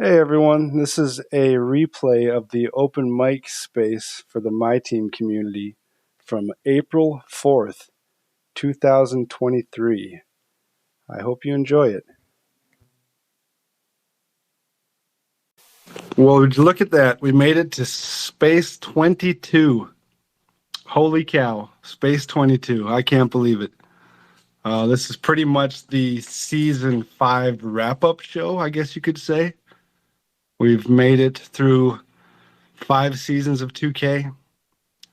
Hey everyone, this is a replay of the open mic space for the MyTeam community from April 4th, 2023. I hope you enjoy it. Well, would you look at that? We made it to Space 22. Holy cow, Space 22. I can't believe it. This is pretty much the Season 5 wrap-up show, I guess you could say. We've made it through 5 seasons of 2K.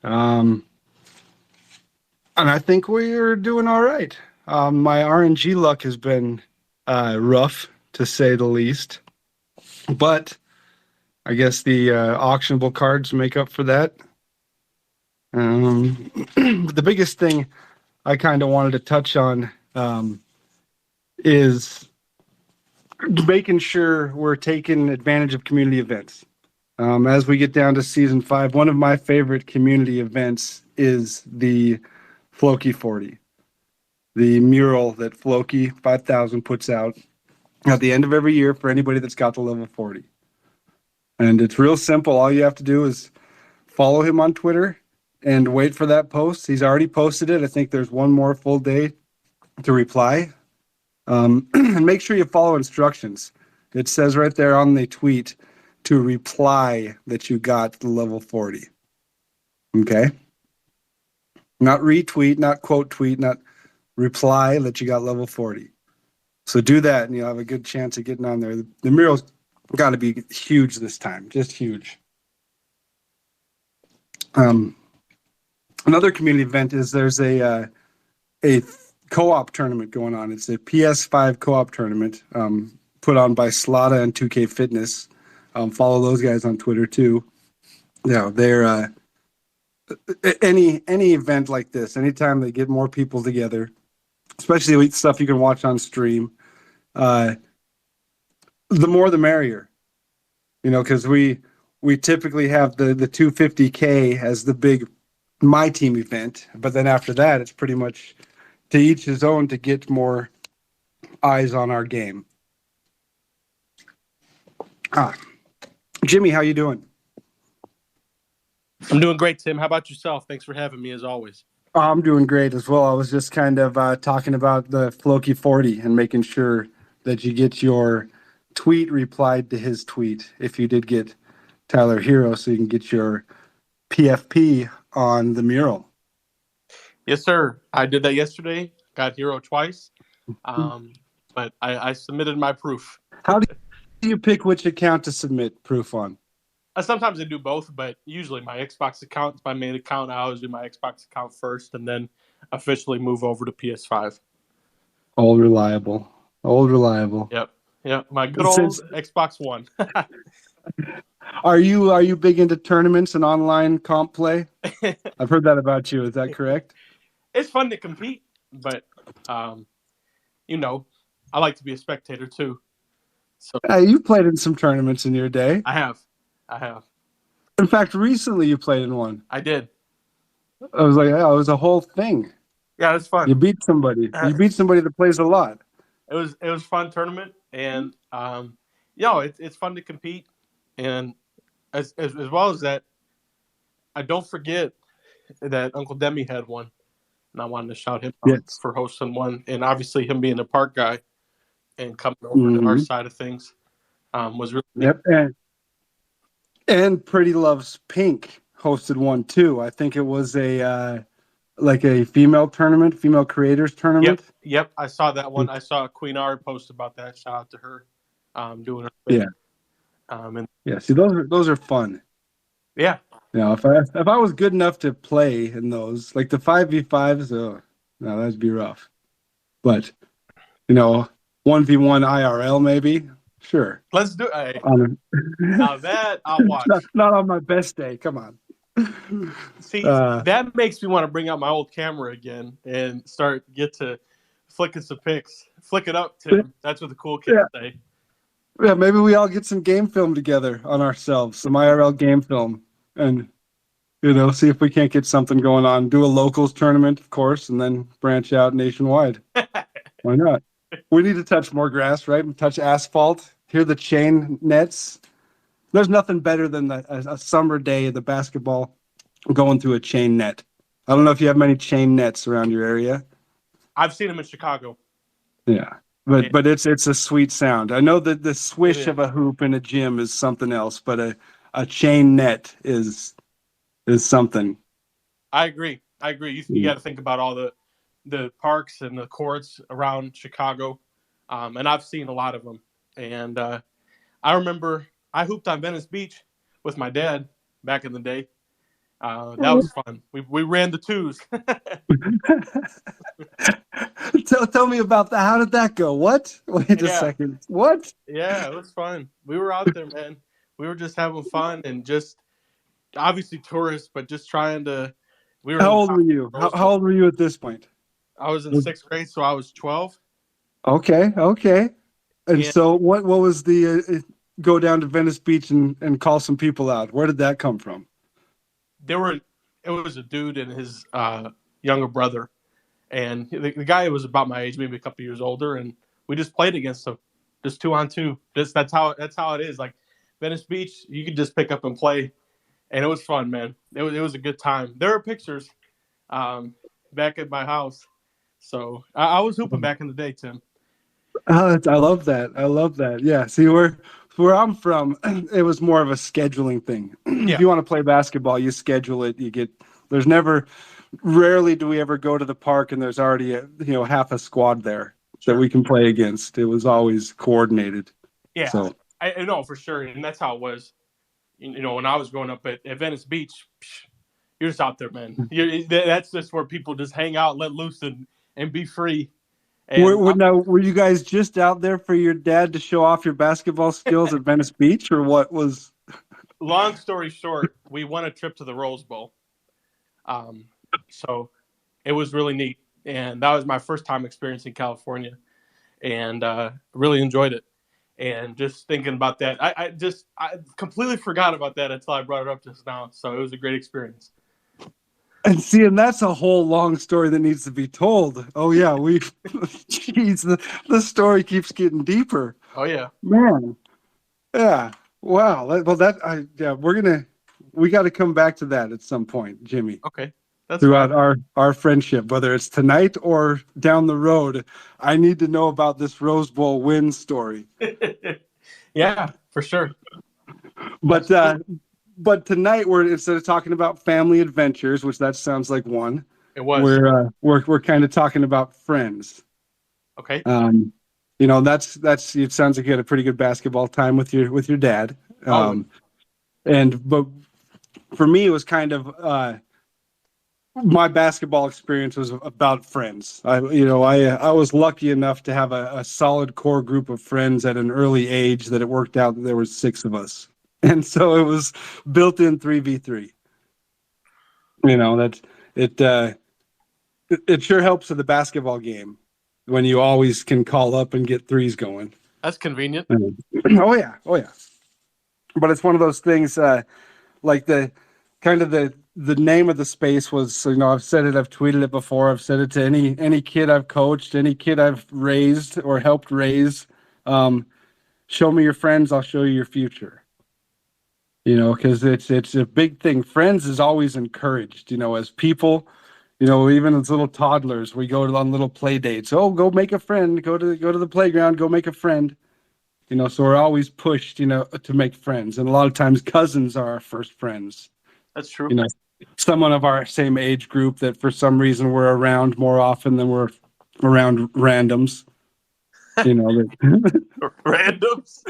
And I think we're doing all right. My RNG luck has been rough, to say the least. But I guess the auctionable cards make up for that. The biggest thing I kind of wanted to touch on is making sure we're taking advantage of community events. As we get down to Season 5, one of my favorite community events is the Floki 40. The mural that Floki 5000 puts out at the end of every year for anybody that's got the level 40. And it's real simple. All you have to do is follow him on Twitter and wait for that post. He's already posted it. I think there's one more full day to reply. And make sure you follow instructions. It says right there on the tweet to reply that you got the level 40. Okay? Not retweet, not quote tweet, not reply that you got level 40. So do that and you'll have a good chance of getting on there. The mural's got to be huge this time, just huge. Another community event is there's a co-op tournament going on. It's a PS5 co-op tournament put on by Slada and 2K Fitness. Follow those guys on Twitter too. Yeah, they're any event like this, anytime they get more people together, especially with stuff you can watch on stream, the more the merrier. You know, because we typically have the 250K as the big MyTeam event, but then after that, it's pretty much to each his own to get more eyes on our game. Jimmy, how you doing? I'm doing great, Tim. How about yourself? Thanks for having me, as always. I'm doing great as well. I was just kind of talking about the Floki 40 and making sure that you get your tweet replied to his tweet if you did get Tyler Hero, so you can get your PFP on the mural. Yes, sir. I did that yesterday. Got Hero twice. But I submitted my proof. How do you pick which account to submit proof on? Sometimes I do both, but usually my Xbox account is my main account. I always do my Xbox account first and then officially move over to PS5. Old reliable. Yep. My good old Xbox One. Are you big into tournaments and online comp play? I've heard that about you. Is that correct? It's fun to compete, but I like to be a spectator too. So you played in some tournaments in your day. I have. In fact, recently you played in one. I did. I was like, oh, it was a whole thing. Yeah, it was fun. You beat somebody. You beat somebody that plays a lot. It was a fun tournament, and it's fun to compete, and as well as that, I don't forget that Uncle Demi had one, and I wanted to shout him out for hosting one, and obviously him being a park guy and coming over to our side of things was really neat. And Pretty Loves Pink hosted one too. I think it was a female tournament, female creators tournament. Yep. I saw that one. I saw Queen R post about that. Shout out to her, doing her thing. See, those are fun. Yeah. You know, if I was good enough to play in those, like the 5v5s, no, that'd be rough. But 1v1 IRL maybe. Sure. Let's do it. Now that I'll watch. Not on my best day. Come on. See, that makes me want to bring out my old camera again and get to flicking some pics. Flick it up, Tim. That's what the cool kids say. Yeah, maybe we all get some game film together on ourselves, some IRL game film, and see if we can't get something going on. Do a locals tournament, of course, and then branch out nationwide. Why not? We need to touch more grass, right? And touch asphalt. hear the chain nets. There's nothing better than a summer day of the basketball going through a chain net. I don't know if you have many chain nets around your area. I've seen them in Chicago. Yeah, It, but it's a sweet sound. I know that the it swish is. of a hoop in a gym is something else, but a chain net is something. I agree. I agree. You got to think about all the parks and the courts around Chicago, and I've seen a lot of them. And I remember I hooped on Venice Beach with my dad back in the day. That was fun. We ran the twos. Tell me about that. How did that go? What? Wait a Yeah, second. What? yeah, it was fun. We were out there, man. We were just having fun and just obviously tourists, but just trying to. We were How in the old top were you? Rose How Bowl. old were you at this point? I was in sixth grade, so I was 12. Okay, okay. And And so what was the go down to Venice Beach and call some people out? Where did that come from? there were it was a dude and his younger brother, and the guy was about my age, maybe a couple years older, and we just played against him, just 2-on-2. Just that's how it is. Like Venice Beach, you could just pick up and play, and it was fun, man. It was a good time. There are pictures um, back at my house, so I was hooping back in the day, Tim. Oh, I love that. I love that. Yeah. See, where I'm from, it was more of a scheduling thing. If Yeah, you want to play basketball, you schedule it. You get there's never rarely do we ever go to the park and there's already half a squad there that sure. we can play against. It was always coordinated. Yeah, So I know for sure, and that's how it was. When I was growing up at Venice Beach, you're just out there, man. That's just where people just hang out, let loose, and be free. And were you guys just out there for your dad to show off your basketball skills at Venice Beach, or what was? long story short, we won a trip to the Rose Bowl. Um, so it was really neat, and that was my first time experiencing California, and really enjoyed it. And just thinking about that, I completely forgot about that until I brought it up just now. So it was a great experience. And see, and that's a whole long story that needs to be told. Oh yeah, jeez, the story keeps getting deeper. Oh yeah, Man, yeah, wow. Yeah, we got to come back to that at some point, Jimmy. okay, that's fine. Throughout our friendship, whether it's tonight or down the road, I need to know about this Rose Bowl win story. Yeah, for sure. But Absolutely. but tonight we're instead of talking about family adventures, which that sounds like one, It was we're kind of talking about friends. okay. Um, that's it sounds like you had a pretty good basketball time with your dad. Always. But for me, it was kind of my basketball experience was about friends. I was lucky enough to have a solid core group of friends at an early age that it worked out that there was six of us, and so it was built in 3v3. That it it sure helps with the basketball game when you always can call up and get threes going. That's convenient. Oh yeah, oh yeah. But it's one of those things. Like the kind of the name of the space was, I've said it, I've tweeted it before, I've said it to any kid I've coached, any kid I've raised or helped raise. Show me your friends, I'll show you your future. Because it's a big thing. Friends is always encouraged, as people, even as little toddlers, we go on little play dates. Oh, go make a friend, go to the playground, go make a friend. So we're always pushed, to make friends. And a lot of times cousins are our first friends. That's true. You know, someone of our same age group that for some reason we're around more often than we're around randoms. Randoms.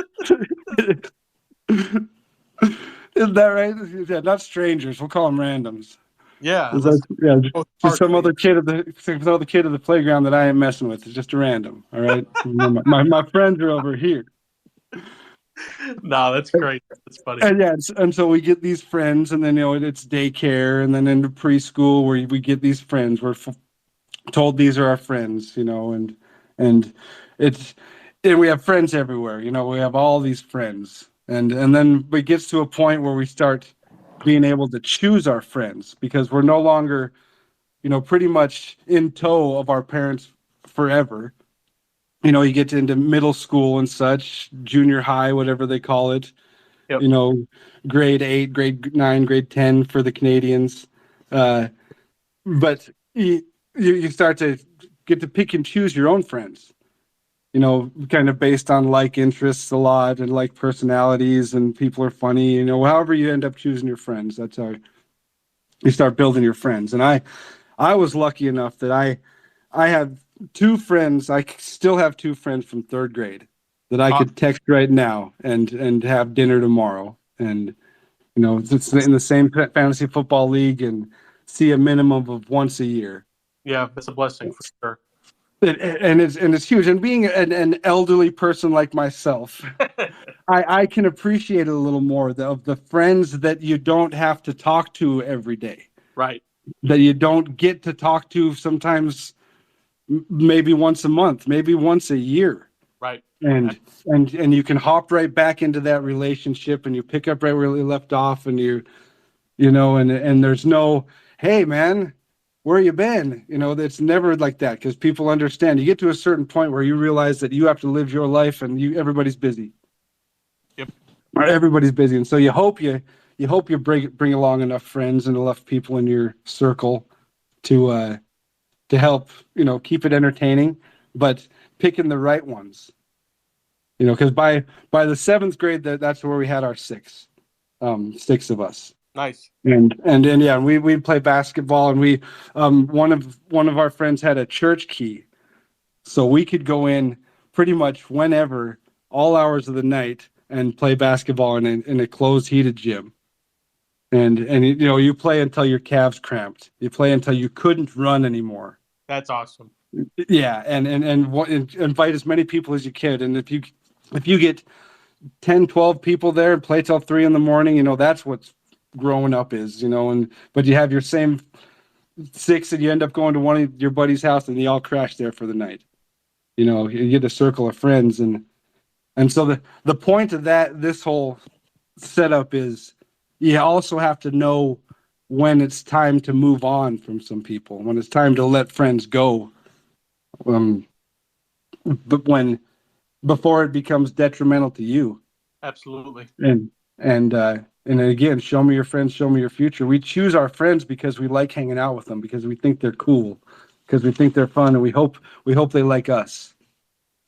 Isn't that right? Yeah, not strangers. We'll call them randoms. Yeah, Yeah, both just hard for you. some other kid at the playground that I ain't messing with. It's just a random. All right. My friends are over here. No, that's great. That's funny. And yeah, and so we get these friends, and then it's daycare, and then into preschool where we get these friends. We're told these are our friends, and it's and we have friends everywhere. We have all these friends, and then it gets to a point where we start being able to choose our friends because we're no longer, pretty much in tow of our parents forever. You get into middle school and such, junior high, whatever they call it, Yep. you know, grade 8, grade 9, grade 10 for the Canadians. Uh, but you start to get to pick and choose your own friends, kind of based on like interests a lot and like personalities, and people are funny, however you end up choosing your friends, that's how you start building your friends. And I was lucky enough that I have two friends. I still have two friends from third grade that I could text right now and have dinner tomorrow. And it's in the same fantasy football league and see a minimum of once a year. Yeah, it's a blessing for sure. And it's huge. And being an elderly person like myself, I can appreciate it a little more of the friends that you don't have to talk to every day, Right. that you don't get to talk to sometimes, maybe once a month, maybe once a year. Right. And you can hop right back into that relationship, and you pick up right where you left off, and and there's no, hey man, where you been? It's never like that, because people understand. You get to a certain point where you realize that you have to live your life, and everybody's busy. Yep. Everybody's busy, and so you bring along enough friends and enough people in your circle to help keep it entertaining, but picking the right ones. Because by the seventh grade, that's where we had our six of us. Nice. And yeah, we'd play basketball, and we one of our friends had a church key, so we could go in pretty much whenever, all hours of the night, and play basketball in a closed heated gym. And you play until your calves cramped. You play until you couldn't run anymore. That's awesome. Yeah, and invite as many people as you can. And if you get 10, 12 people there and play till 3 a.m, that's what's growing up is, but you have your same 6, and you end up going to one of your buddy's house, and they all crash there for the night. You get a circle of friends, and so the point of this whole setup is you also have to know when it's time to move on from some people, when it's time to let friends go, but before it becomes detrimental to you. Absolutely. And again, show me your friends, show me your future. We choose our friends because we like hanging out with them, because we think they're cool, because we think they're fun, and we hope they like us.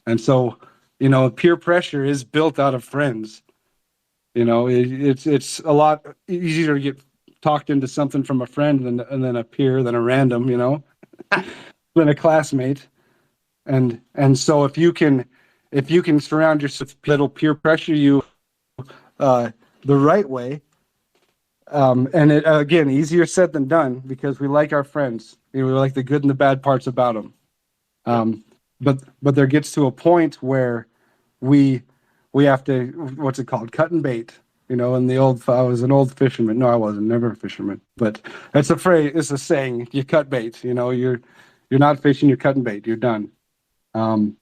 And so, peer pressure is built out of friends. It's a lot easier to get talked into something from a friend than a peer, than a random, than a classmate. And so if you can surround yourself with that'll peer pressure you the right way, and it, again, easier said than done, because we like our friends. We like the good and the bad parts about them. But there gets to a point where we have to, what's it called, cut and bait. In the old, I was an old fisherman. No, I wasn't, never a fisherman. But it's a phrase, it's a saying. You cut bait. You're not fishing. You're cutting bait. You're done. And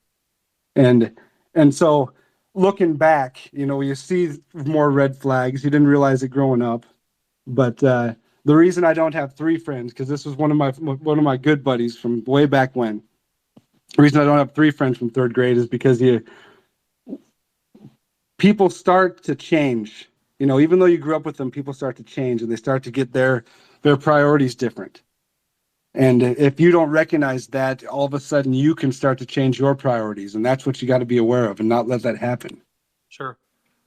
so, looking back, you see more red flags. You didn't realize it growing up, but the reason I don't have 3 friends, because this was one of my good buddies from way back when. The reason I don't have 3 friends from third grade is because people start to change. Even though you grew up with them, people start to change, and they start to get their priorities different. And if you don't recognize that, all of a sudden you can start to change your priorities, and that's what you got to be aware of, and not let that happen. Sure.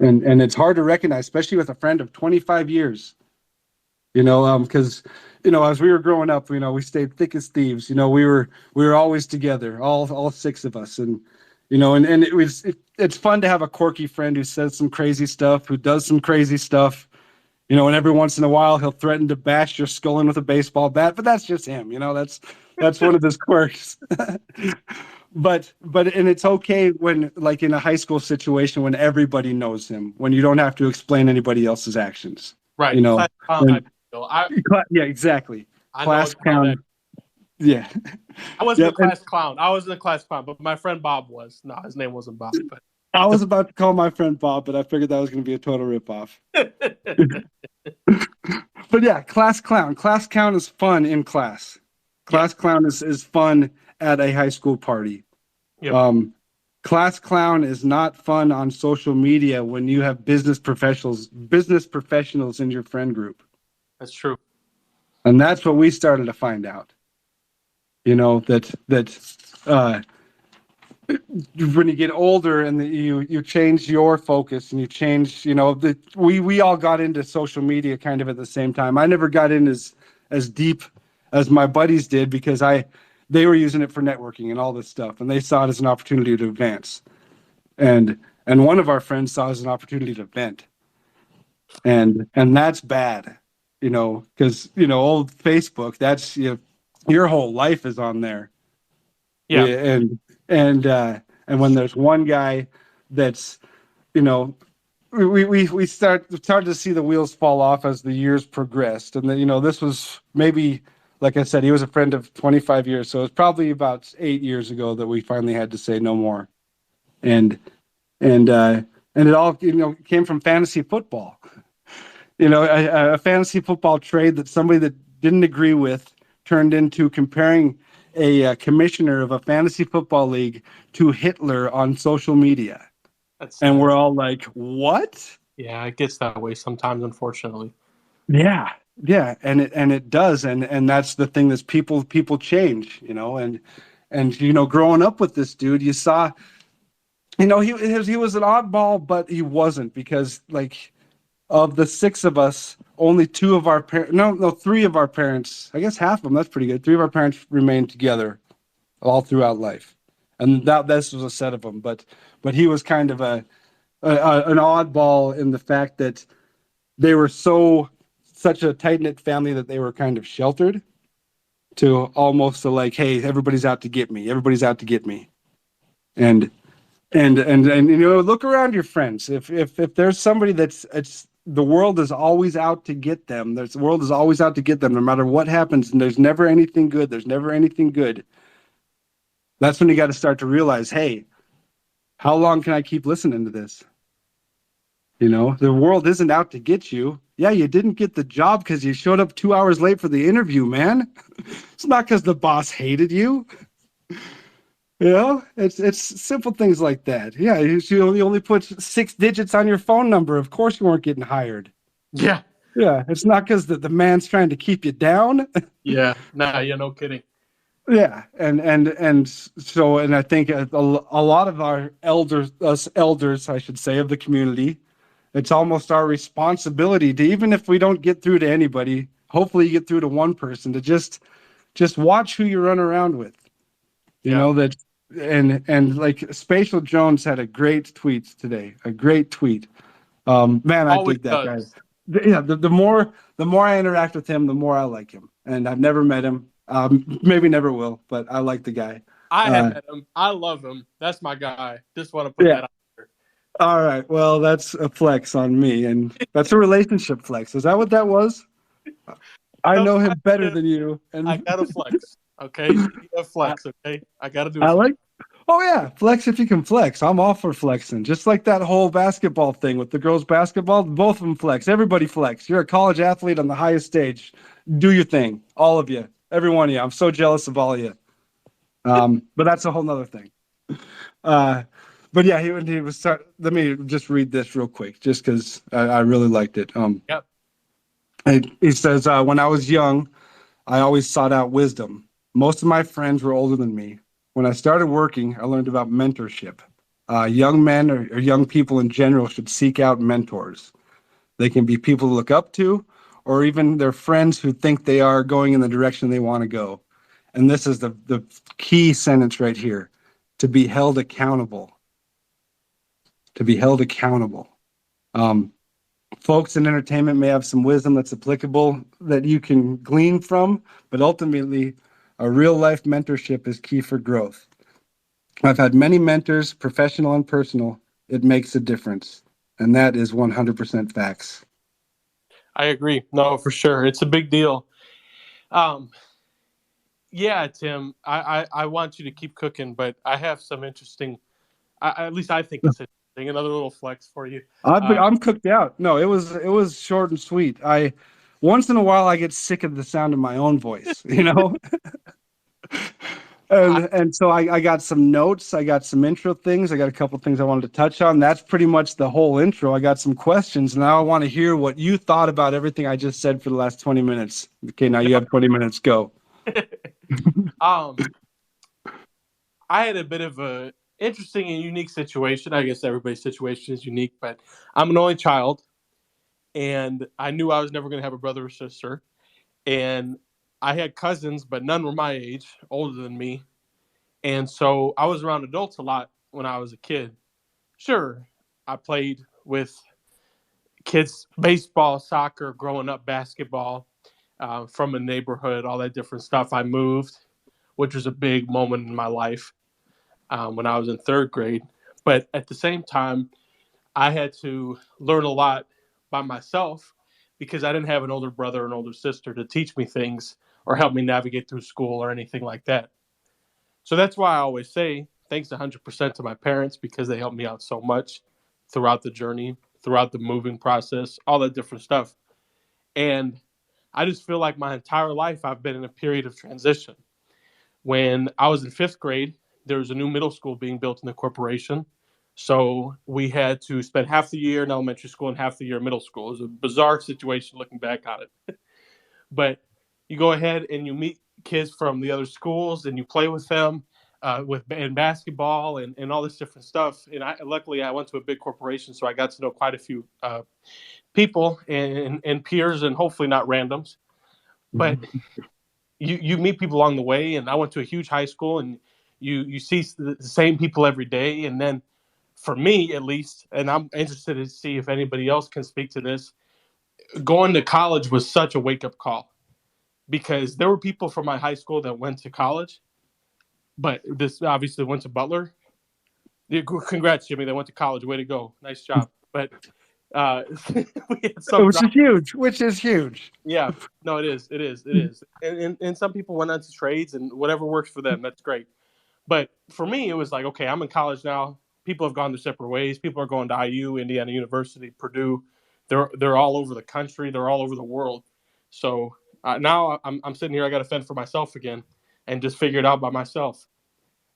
And it's hard to recognize, especially with a friend of 25 years. Because as we were growing up, we stayed thick as thieves. We were always together, all 6 of us, and it's fun to have a quirky friend who says some crazy stuff, who does some crazy stuff. And every once in a while he'll threaten to bash your skull in with a baseball bat, but that's just him. That's one of his quirks. But and it's okay when, like in a high school situation, when everybody knows him, when you don't have to explain anybody else's actions. Right. Yeah, exactly. I Class know clown. Yeah. I wasn't the class clown. I wasn't the class clown, but my friend Bob was. No, his name wasn't Bob. But I was about to call my friend Bob, but I figured that was going to be a total ripoff. But yeah, class clown. Class clown is fun in class. Class clown is fun at a high school party. Yep. Class clown is not fun on social media when you have business professionals in your friend group. That's true. And that's what we started to find out. That when you get older and you change your focus and you change, we all got into social media kind of at the same time. I never got in as deep as my buddies did because they were using it for networking and all this stuff, and they saw it as an opportunity to advance. And one of our friends saw it as an opportunity to vent. And that's bad, because old Facebook, that's your whole life is on there. Yeah. And when there's one guy that's, you know we started to see the wheels fall off as the years progressed. And then, this was maybe, like I said, he was a friend of 25 years, so it's probably about 8 years ago that we finally had to say no more. And and uh and it all, came from fantasy football. A fantasy football trade that somebody that didn't agree with turned into comparing a commissioner of a fantasy football league to Hitler on social media. That's And sad. we're all like, what? Yeah, it gets that way sometimes, unfortunately. Yeah. Yeah. And it does. And that's the thing, that's people change, and growing up with this dude, you saw, he was an oddball, but he wasn't, because, like, of the six of us, only two of our parents, no, three of our parents, I guess half of them, that's pretty good. Three of our parents remained together all throughout life. And this was a set of them, but he was kind of an oddball in the fact that they were such a tight-knit family that they were kind of sheltered, to almost like, hey, everybody's out to get me. Everybody's out to get me. And look around your friends. If there's somebody it's the world is always out to get them. The world is always out to get them, no matter what happens, and there's never anything good. There's never anything good. That's when you got to start to realize, hey, how long can I keep listening to this? The world isn't out to get you. Yeah, you didn't get the job because you showed up 2 hours late for the interview, man. It's not because the boss hated you. It's simple things like that. Yeah, you only put 6 digits on your phone number. Of course you weren't getting hired. Yeah. Yeah, it's not because the man's trying to keep you down. Yeah. Nah, yeah, no kidding. Yeah, and I think a lot of us elders, I should say, of the community, it's almost our responsibility to, even if we don't get through to anybody, hopefully you get through to one person, to just watch who you run around with. Yeah. That, and like Spatial Jones had a great tweet today, a great tweet. Man, I Always dig that guy. does. Yeah, the more I interact with him, the more I like him. And I've never met him. Maybe never will, but I like the guy. I have met him. I love him. That's my guy. Just want to put Yeah. that out there. All right. Well, that's a flex on me, and that's a relationship flex. Is that what that was? I No, know him better than you, I and gotta flex. Okay, you gotta flex. Okay, I gotta do I something. like. Oh yeah, flex if you can flex. I'm all for flexing. Just like that whole basketball thing with the girls' basketball, both of them flex. Everybody flex. You're a college athlete on the highest stage. Do your thing, all of you, every one of you. I'm so jealous of all of you. But that's a whole nother thing. Uh, but yeah, he was. Let me just read this real quick, just because I really liked it. Yep. He says, when I was young, I always sought out wisdom. Most of my friends were older than me. When I started working, I learned about mentorship. Young men or young people in general should seek out mentors. They can be people to look up to, or even their friends who think they are going in the direction they want to go. And this is the key sentence right here: to be held accountable. To be held accountable. Folks in entertainment may have some wisdom that's applicable that you can glean from, but ultimately, a real life mentorship is key for growth. I've had many mentors, professional and personal. It makes a difference. And that is 100% facts. I agree. No, for sure, it's a big deal. Um, yeah, Tim, I want you to keep cooking, but I have some interesting. At least I think it's interesting. Another little flex for you. I'm cooked out. No, it was short and sweet. Once in a while I get sick of the sound of my own voice, And so I got some notes. I got some intro things. I got a couple things I wanted to touch on. That's pretty much the whole intro. I got some questions. Now I want to hear what you thought about everything I just said for the last 20 minutes. Okay, now you have 20 minutes. Go. um, I had a bit of a interesting and unique situation. I guess everybody's situation is unique, but I'm an only child, and I knew I was never going to have a brother or sister. And I had cousins, but none were my age, older than me. And so I was around adults a lot when I was a kid. Sure, I played with kids, baseball, soccer, growing up, basketball, from a neighborhood, all that different stuff. I moved, which was a big moment in my life when I was in third grade. But at the same time, I had to learn a lot by myself because I didn't have an older brother or an older sister to teach me things or help me navigate through school or anything like that. So that's why I always say thanks 100% to my parents because they helped me out so much throughout the journey, throughout the moving process, all that different stuff. And I just feel like my entire life I've been in a period of transition. When I was in fifth grade, there was a new middle school being built in the corporation. So we had to spend half the year in elementary school and half the year in middle school. It was a bizarre situation looking back on it. But you go ahead and you meet kids from the other schools and you play with them with in basketball and all this different stuff. And luckily I went to a big corporation, so I got to know quite a few people and peers, and hopefully not randoms. But you meet people along the way, and I went to a huge high school, and you see the same people every day. And then for me at least, and I'm interested to see if anybody else can speak to this, going to college was such a wake-up call because there were people from my high school that went to college, but this obviously went to Butler. Congrats, Jimmy, they went to college. Way to go. Nice job. But we had some Which is huge. Which is huge. Yeah, no, it is. It is. It is. And some people went on to trades and whatever works for them. That's great. But for me, it was like, okay, I'm in college now. People have gone their separate ways. People are going to IU, Indiana University, Purdue. They're all over the country. They're all over the world. So now I'm sitting here. I got to fend for myself again and just figure it out by myself.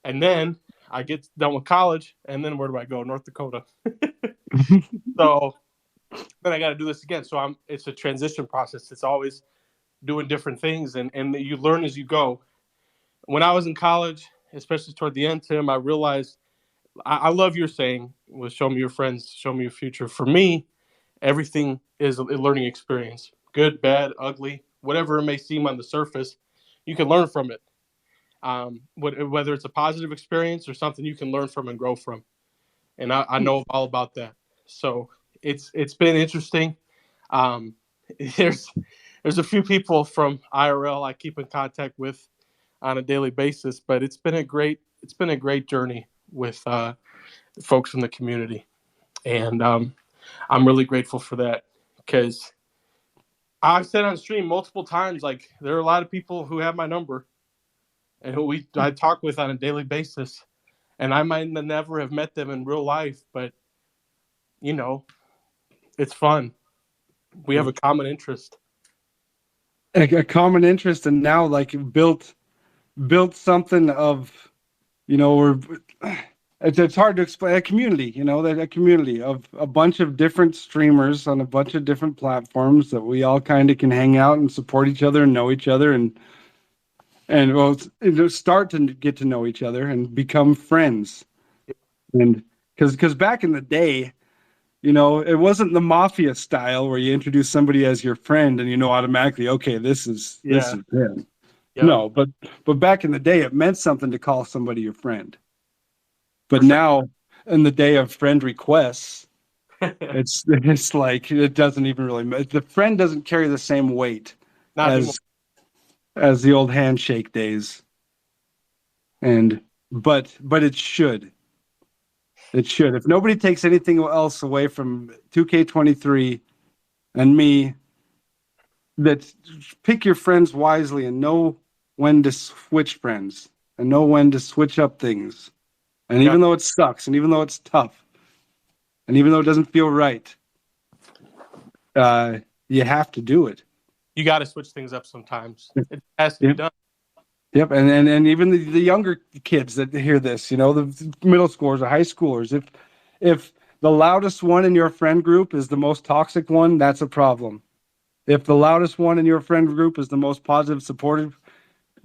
And then I get done with college, and then where do I go? North Dakota. So then I got to do this again. So it's a transition process. It's always doing different things, and you learn as you go. When I was in college, especially toward the end, Tim, I realized I love your saying was show me your friends, show me your future. For me, everything is a learning experience. Good, bad, ugly, whatever it may seem on the surface, you can learn from it. Whether it's a positive experience or something you can learn from and grow from. And I know all about that. So it's been interesting. Um, there's a few people from IRL I keep in contact with on a daily basis, but it's been a great journey with folks in the community, and I'm really grateful for that because I've said on stream multiple times, like there are a lot of people who have my number and who I talk with on a daily basis, and I might never have met them in real life, but you know, it's fun. We have a common interest. A common interest, and now like built something of, we're it's hard to explain. A community, that a community of a bunch of different streamers on a bunch of different platforms that we all kind of can hang out and support each other and know each other and well, start to get to know each other and become friends. And because back in the day, it wasn't the mafia style where you introduce somebody as your friend and automatically, okay, this is him. Yep. No, but back in the day, it meant something to call somebody your friend. But For sure. now, in the day of friend requests, it's like it doesn't even really. The friend doesn't carry the same weight Not anymore. as the old handshake days. And but it should. It should. If nobody takes anything else away from 2K23 and me, that pick your friends wisely and know when to switch friends and know when to switch up things. And even though it sucks, and even though it's tough, and even though it doesn't feel right, you have to do it. You got to switch things up sometimes. It has to be done. Yep, and even the younger kids that hear this, the middle schoolers, the high schoolers, if the loudest one in your friend group is the most toxic one, that's a problem. If the loudest one in your friend group is the most positive, supportive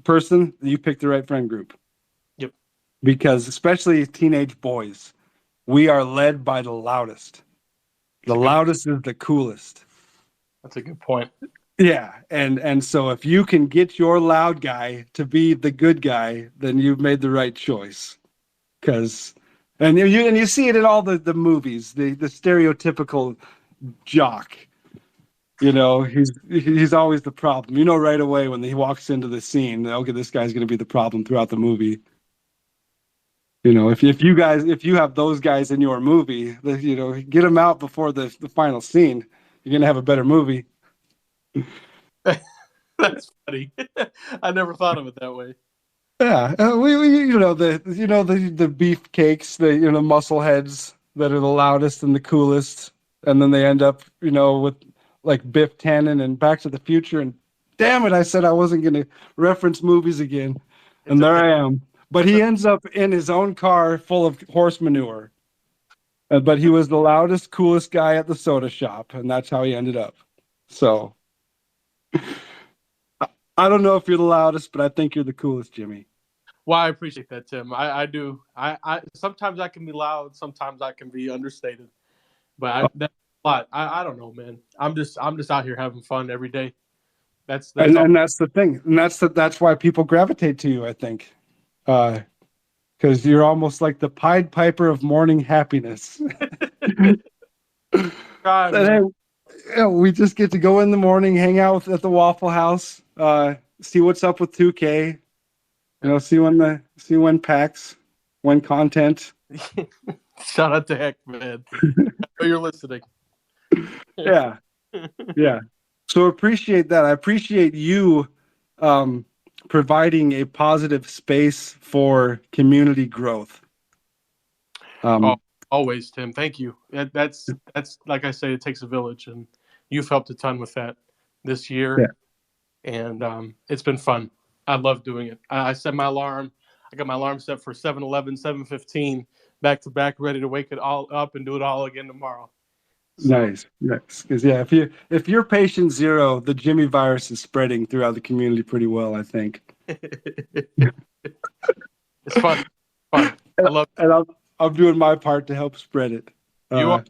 person, you pick the right friend group. Yep. Because especially teenage boys, we are led by the loudest. The loudest is the coolest. That's a good point. Yeah, and so if you can get your loud guy to be the good guy, then you've made the right choice. Because you see it in all the movies, the stereotypical jock. He's always the problem. You know right away when he walks into the scene, okay, this guy's going to be the problem throughout the movie. If you have those guys in your movie, get them out before the final scene. You're going to have a better movie. That's funny. I never thought of it that way. Yeah, the beef cakes, the muscle heads that are the loudest and the coolest, and then they end up with like Biff Tannen and Back to the Future, and damn it, I said I wasn't going to reference movies again, and there I am. But he ends up in his own car full of horse manure, but he was the loudest, coolest guy at the soda shop, and that's how he ended up. So I don't know if you're the loudest, but I think you're the coolest, Jimmy. Well, I appreciate that, Tim. I do. I sometimes I can be loud, sometimes I can be understated, but that's a lot. I don't know, man. I'm just out here having fun every day. That's all. And that's the thing, and that's why people gravitate to you, I think, because you're almost like the Pied Piper of morning happiness. God, And we just get to go in the morning, hang out at the Waffle House, see what's up with 2K, see when packs, when content. Shout out to Heck, man. I know you're listening. Yeah. So appreciate that. I appreciate you providing a positive space for community growth. Always, Tim. Thank you. That's like I say, it takes a village, and you've helped a ton with that this year. Yeah. And it's been fun. I love doing it. I set my alarm. I got my alarm set for 7:11, 7:15, back to back, ready to wake it all up and do it all again tomorrow. So. Nice. Because if you're patient zero, the Jimmy virus is spreading throughout the community pretty well, I think. It's fun. I love it. And I'm doing my part to help spread it. You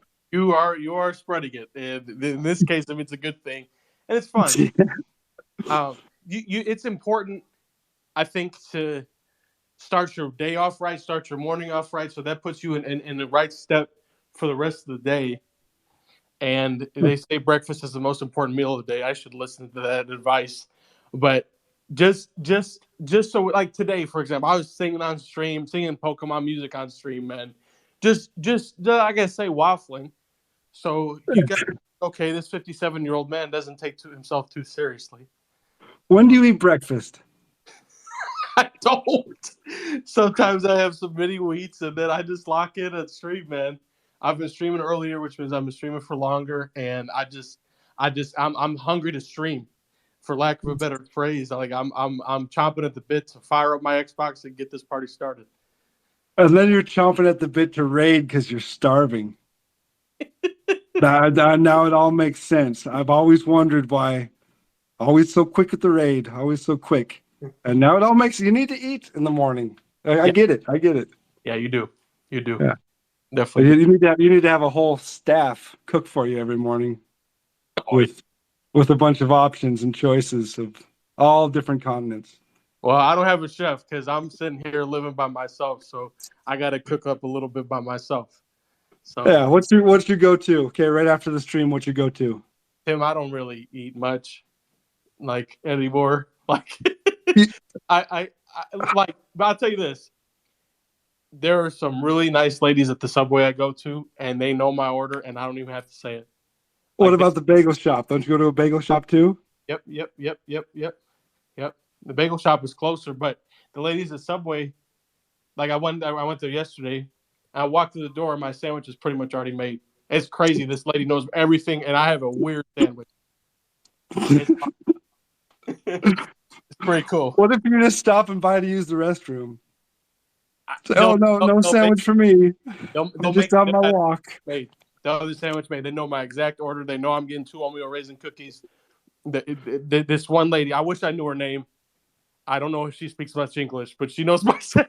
are spreading it, and in this case, I mean, it's a good thing, and it's fun. It's important, I think, to start your day off right, start your morning off right, so that puts you in the right step for the rest of the day. And they say breakfast is the most important meal of the day. I should listen to that advice. But just so, like today, for example, I was singing on stream, singing Pokemon music on stream, man. Just I gotta say, waffling. So you got, okay, this 57-year-old man doesn't take himself too seriously. When do you eat breakfast? I don't. Sometimes I have some mini wheats, and then I just lock in and stream, man. I've been streaming earlier, which means I've been streaming for longer, and I'm hungry to stream, for lack of a better phrase. Like I'm chomping at the bit to fire up my Xbox and get this party started. And then you're chomping at the bit to raid because you're starving. Now it all makes sense. I've always wondered why, always so quick at the raid, always so quick, and now it all makes. You need to eat in the morning. I get it. Yeah, you do. Yeah. Definitely. You need to have a whole staff cook for you every morning, with a bunch of options and choices of all different continents. Well, I don't have a chef because I'm sitting here living by myself, so I got to cook up a little bit by myself. So yeah, what's your go-to? Okay, right after the stream, what's your go-to? Tim, I don't really eat much, like anymore. Like I like, but I'll tell you this. There are some really nice ladies at the Subway I go to, and they know my order, and I don't even have to say it. What about the bagel shop? Don't you go to a bagel shop too? Yep. The bagel shop is closer, but the ladies at Subway, like I went there yesterday. I walked through the door, and my sandwich is pretty much already made. It's crazy. This lady knows everything, and I have a weird sandwich. Pretty cool. What if you're just stopping by to use the restroom? Say, They'll, oh no, they'll, no they'll make sandwich for me. they'll I'm make just on my that walk. made. They'll have the sandwich made. They know my exact order. They know I'm getting 2 oatmeal raisin cookies. This one lady, I wish I knew her name. I don't know if she speaks much English, but she knows my sandwich.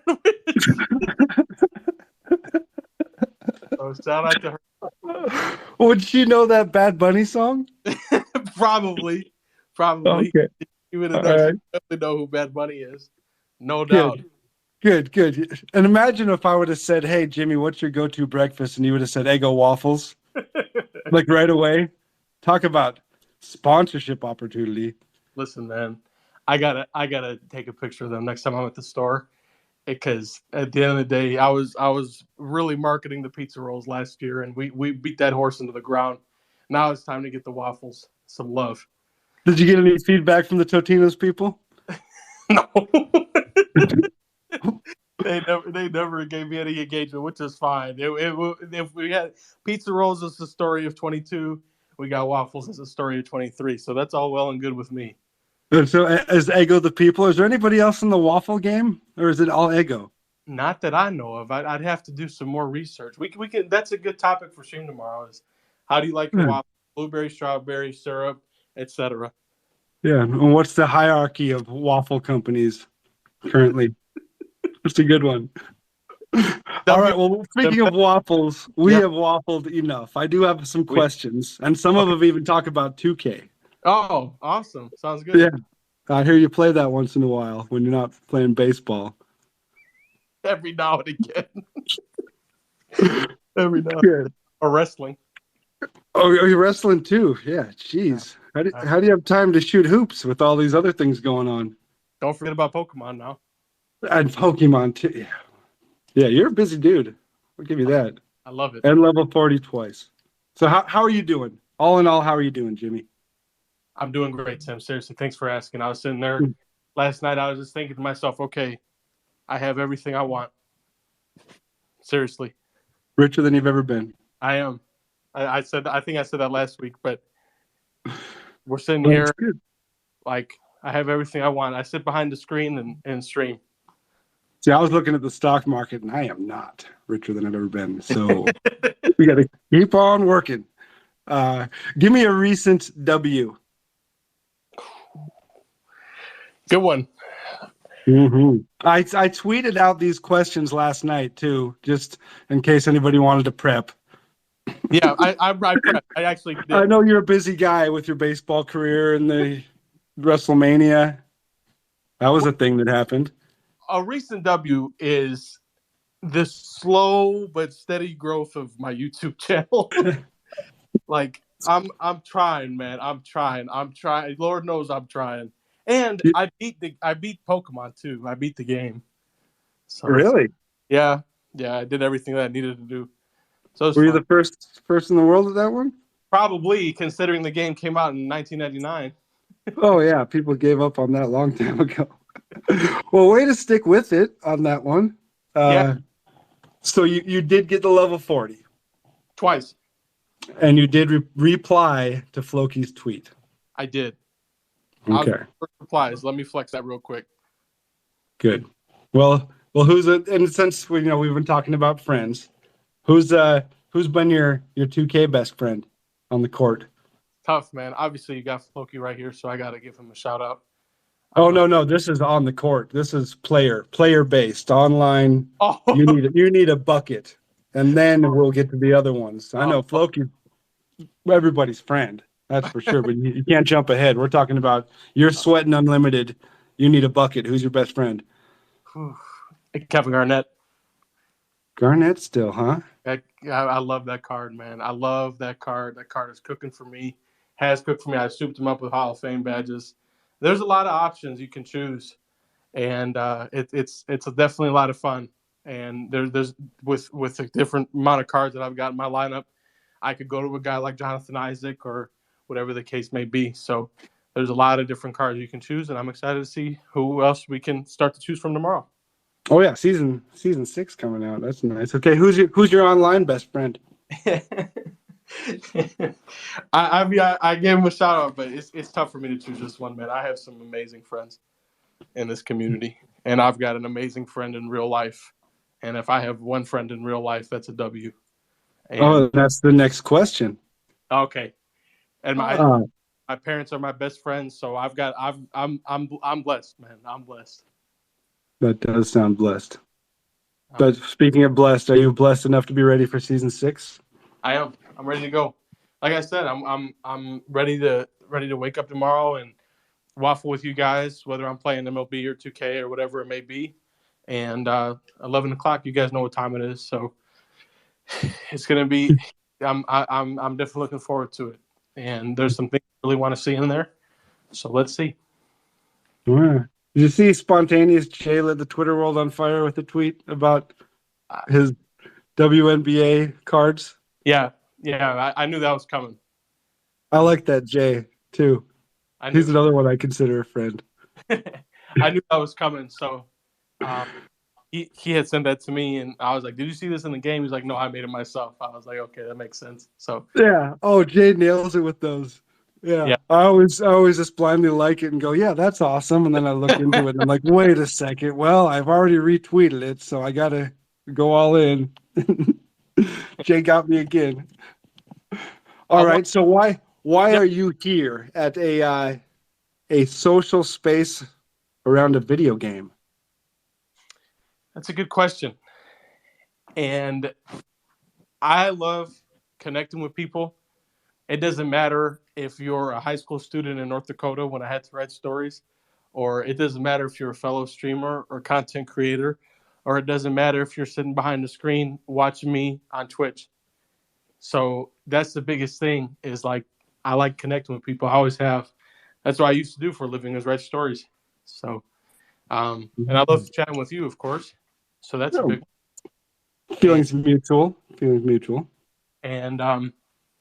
So shout out to Would she know that Bad Bunny song? her. Probably. Okay. She would All have known. She right. definitely know who Bad Bunny is. No doubt. Good. Good. And imagine if I would have said, "Hey, Jimmy, what's your go-to breakfast?" And you would have said Eggo waffles, like right away. Talk about sponsorship opportunity. Listen, man, I gotta take a picture of them next time I'm at the store because at the end of the day, I was really marketing the pizza rolls last year, and we beat that horse into the ground. Now it's time to get the waffles some love. Did you get any feedback from the Totino's people? No, they never gave me any engagement, which is fine. If we had pizza rolls as the story of 22, we got waffles as the story of 23. So that's all well and good with me. And so, is Eggo the people? Is there anybody else in the waffle game, or is it all Eggo? Not that I know of. I'd have to do some more research. We can. That's a good topic for stream tomorrow. Is how do you like your Hmm. waffle? Blueberry, strawberry, syrup, etc. Yeah. And what's the hierarchy of waffle companies currently? That's a good one. All right. Well, speaking of waffles, we Yep. have waffled enough. I do have some We questions, and some of them even talk about 2K. Oh, awesome! Sounds Yeah, good. I hear you play that once in a while when you're not playing baseball. Every now and again. Every now Good. or wrestling. Oh, you're wrestling too? Yeah. Yeah. Jeez. How do you have time to shoot hoops with all these other things going on? Don't forget about Pokemon now. And Pokemon too. Yeah. Yeah, you're a busy dude. I'll give you that. I love it. And level 40 twice. So how are you doing? All in all, how are you doing, Jimmy? I'm doing great, Tim. Seriously, thanks for asking. I was sitting there last night. I was just thinking to myself, okay, I have everything I want. Seriously, Richer than you've ever been. I am. I said. I think I said that last week, but we're sitting Well, here that's good. like I have everything I want. I sit behind the screen and stream. See, I was looking at the stock market, and I am not richer than I've ever been. So we got to keep on working. Give me a recent W. Good one. I tweeted out these questions last night too, just in case anybody wanted to prep. Yeah, I prepped. I actually did. I know you're a busy guy with your baseball career and the WrestleMania. That was a thing that happened. A recent W is the slow but steady growth of my YouTube channel. Like I'm trying, man. I'm trying. Lord knows I'm trying. And I beat Pokemon too. I beat the game. So Really? yeah. I did everything that I needed to do. So it's Were you fun. the first in the world at that one? Probably considering the game came out in 1999. Oh yeah, people gave up on that a long time ago. Well, way to stick with it on that one. Yeah, So you did get the level 40, twice. and you did reply to Floki's tweet. I did. I was Okay, first replies. Let me flex that real quick. good. Well, and since we've been talking about friends, who's been your 2K best friend on the court? Tough, man. Obviously, you got Floki right here, so I got to give him a shout out. Oh no, this is on the court. This is player based online. Oh, You need a bucket, and then we'll get to the other ones. I know Floki, everybody's friend, that's for sure. But you can't jump ahead. We're talking about you're sweating unlimited. You need a bucket. Who's your best friend? Kevin Garnett. Garnett still, huh? I love that card, man. I love that card. That card is cooking for me. Has cooked for me. I souped him up with Hall of Fame badges. There's a lot of options you can choose, and it's definitely a lot of fun. And there's with a different amount of cards that I've got in my lineup, I could go to a guy like Jonathan Isaac or whatever the case may be. So there's a lot of different cards you can choose, and I'm excited to see who else we can start to choose from tomorrow. Oh yeah, season 6 coming out. That's nice. Okay, who's your online best friend? I mean, I gave him a shout out, but it's tough for me to choose just one, man. I have some amazing friends. in this community, and I've got an amazing friend in real life. And if I have one friend in real life, that's a W. And Oh, that's the next question. okay, and Uh, my parents are my best friends, so I'm blessed, man. I'm blessed. that does sound blessed. Um, But speaking of blessed, are you blessed enough to be ready for season 6? I am. I'm ready to go. Like I said, I'm ready to wake up tomorrow and waffle with you guys, whether I'm playing MLB or 2K or whatever it may be. And 11 o'clock, you guys know what time it is, so it's gonna be. I'm definitely looking forward to it. And there's some things I really want to see in there, so let's see. Yeah. Did you see Spontaneous Jay lit the Twitter world on fire with a tweet about Uh, his WNBA cards? yeah, yeah, I knew that was coming. I I knew. like that Jay too. I He's knew. another one I consider a friend. I knew that was coming. So um, he had sent that to me, and I was like, "Did you see this in the game?" He's like, "No, I made it myself." I was like, "Okay, that makes sense." So Yeah. Oh, Jay nails it with those. Yeah. yeah, I always just blindly like it and go, yeah, that's awesome. And then I look into it and I'm like, wait a second. Well, I've already retweeted it, so I gotta go all in. Jay got me again. I All want. right. So why Yeah, are you here at a social space around a video game? that's a good question, and I love connecting with people. It doesn't matter if you're a high school student in North Dakota when I had to write stories, or it doesn't matter if you're a fellow streamer or content creator, or it doesn't matter if you're sitting behind the screen watching me on Twitch. So that's the biggest thing is like I like connecting with people. I always have. That's what I used to do for a living is write stories. So and I love chatting with you, of course. So that's a Oh, big and feelings mutual. Feelings mutual. and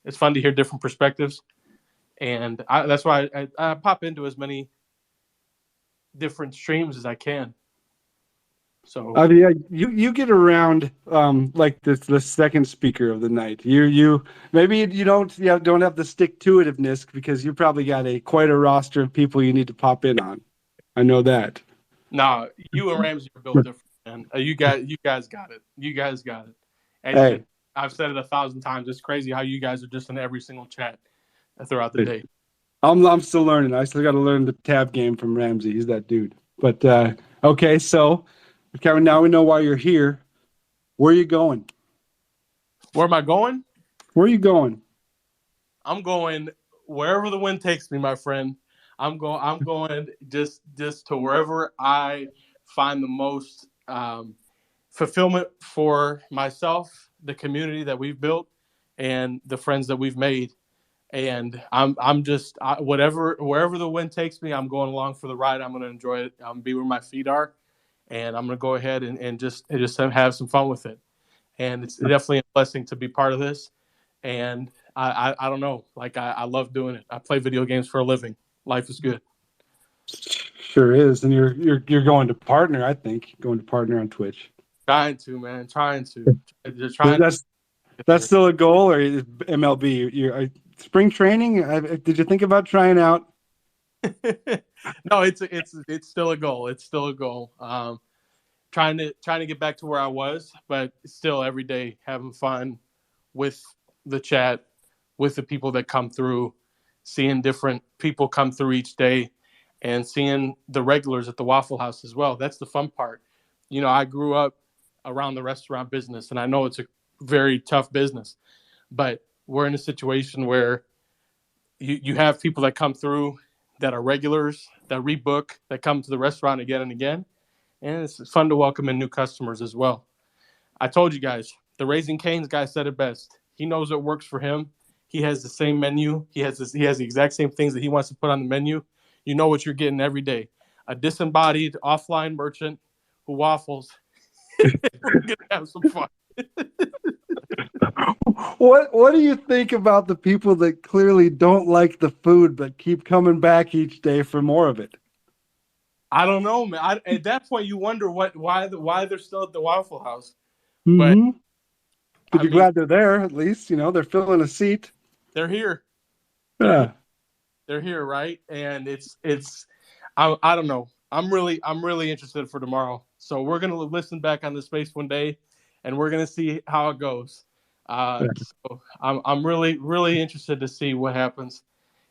it's fun to hear different perspectives. And that's why I pop into as many different streams as I can. So Yeah, you get around like the second speaker of the night. You maybe you don't have the stick to itiveness because you probably got quite a roster of people you need to pop in on. I know that. nah, you and Ramsey are built different, man. You guys got it. You guys got it. And Hey, I've said it 1,000 times. It's crazy how you guys are just in every single chat throughout the day. I'm still learning. I still got to learn the tab game from Ramsey. He's that dude. But okay, so okay, now we know why you're here. Where are you going? Where am I going? Where are you going? I'm going wherever the wind takes me, my friend. I'm going just to wherever I find the most fulfillment for myself, the community that we've built, and the friends that we've made. And I'm just wherever the wind takes me, I'm going along for the ride. I'm going to enjoy it. I'm going to be where my feet are, and I'm going to go ahead and just have some fun with it. And it's definitely a blessing to be part of this. And I don't know, like I love doing it. I play video games for a living. Life is good. Sure is, and you're going to partner. I think going to partner on Twitch. Trying to, man, just Is trying to that's get still a goal, or is MLB? Spring training. Did you think about trying out? there. No, it's still a goal. It's still a goal. Trying to get back to where I was, but still every day having fun with the chat, with the people that come through, seeing different people come through each day, and seeing the regulars at the Waffle House as well. That's the fun part. You know, I grew up around the restaurant business, and I know it's a very tough business, but we're in a situation where you have people that come through that are regulars, that rebook, that come to the restaurant again and again. And it's fun to welcome in new customers as well. I told you guys, the Raising Cane's guy said it best. He knows what works for him. He has the same menu. He has the exact same things that he wants to put on the menu. You know what you're getting every day. A disembodied offline merchant who waffles. We're gonna have some fun. What do you think about the people that clearly don't like the food but keep coming back each day for more of it? I don't know, man. At that point, you wonder why they're still at the Waffle House. But Mm-hmm. But I you're mean, glad they're there, at least. They're filling a seat. they're here. They're here. Yeah. They're here, right? And it's I don't know. I'm really interested for tomorrow. So we're gonna listen back on the space one day, and we're gonna see how it goes. So I'm really interested to see what happens,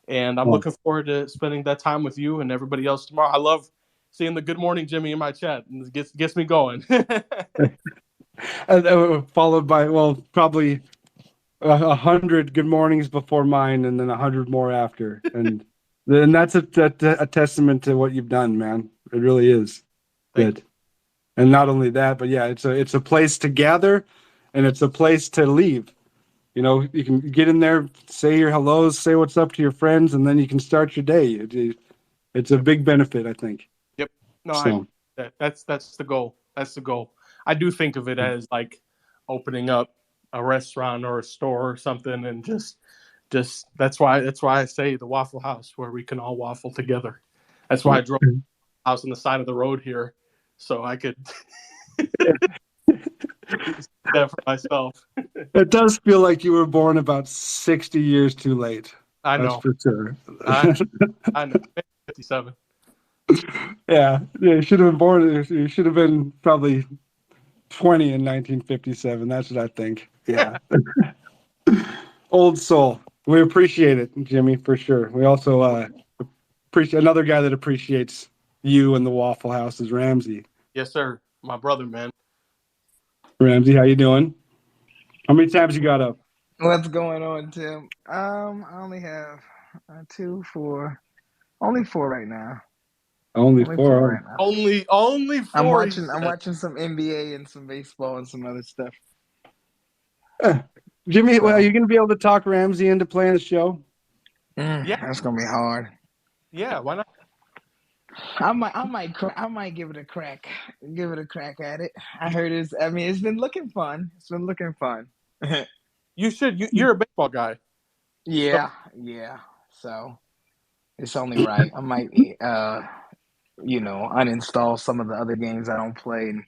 and I'm Well, looking forward to spending that time with you and everybody else tomorrow. I love seeing the Good Morning Jimmy in my chat, and it gets me going. followed by, well, probably 100 good mornings before mine, and then 100 more after, and then that's a testament to what you've done, man. It really is. Thank That, and not only that, but yeah, it's a place to gather, and it's a place to leave. You know, you can get in there, say your hellos, say what's up to your friends, and then you can start your day. It's a you. big benefit, I think. Yep. No, I So, that's the goal. That's the goal. I do think of it as like opening up a restaurant or a store or something, and just that's why I say the Waffle House where we can all waffle together. That's why I drove a house on the side of the road here, so I could see that for myself. it does feel like you were born about 60 years too late. I That's know. for sure. I I know. 57. Yeah, you should have been born. You should have been probably 20 in 1957. That's what I think. Yeah. Old soul. We appreciate it, Jimmy, for sure. We also appreciate another guy that appreciates you and the Waffle House is Ramsey. Yes, sir. My brother, man. Ramsey, how you doing? How many times you got up? What's going on, Tim? I only have only four right now. Only Only four four. right now. Only I'm four. He watching. I'm said. watching some NBA and some baseball and some other stuff. Eh. Jimmy, well, are So you going to be able to talk Ramsey into playing the show? Yeah, that's gonna be hard. yeah. Why not? I might give it a crack. Give it a crack at it. I heard it's. I mean, it's been looking fun. It's been looking fun. You should. You're a baseball guy. So Yeah, yeah. So it's only right. I might, uninstall some of the other games I don't play and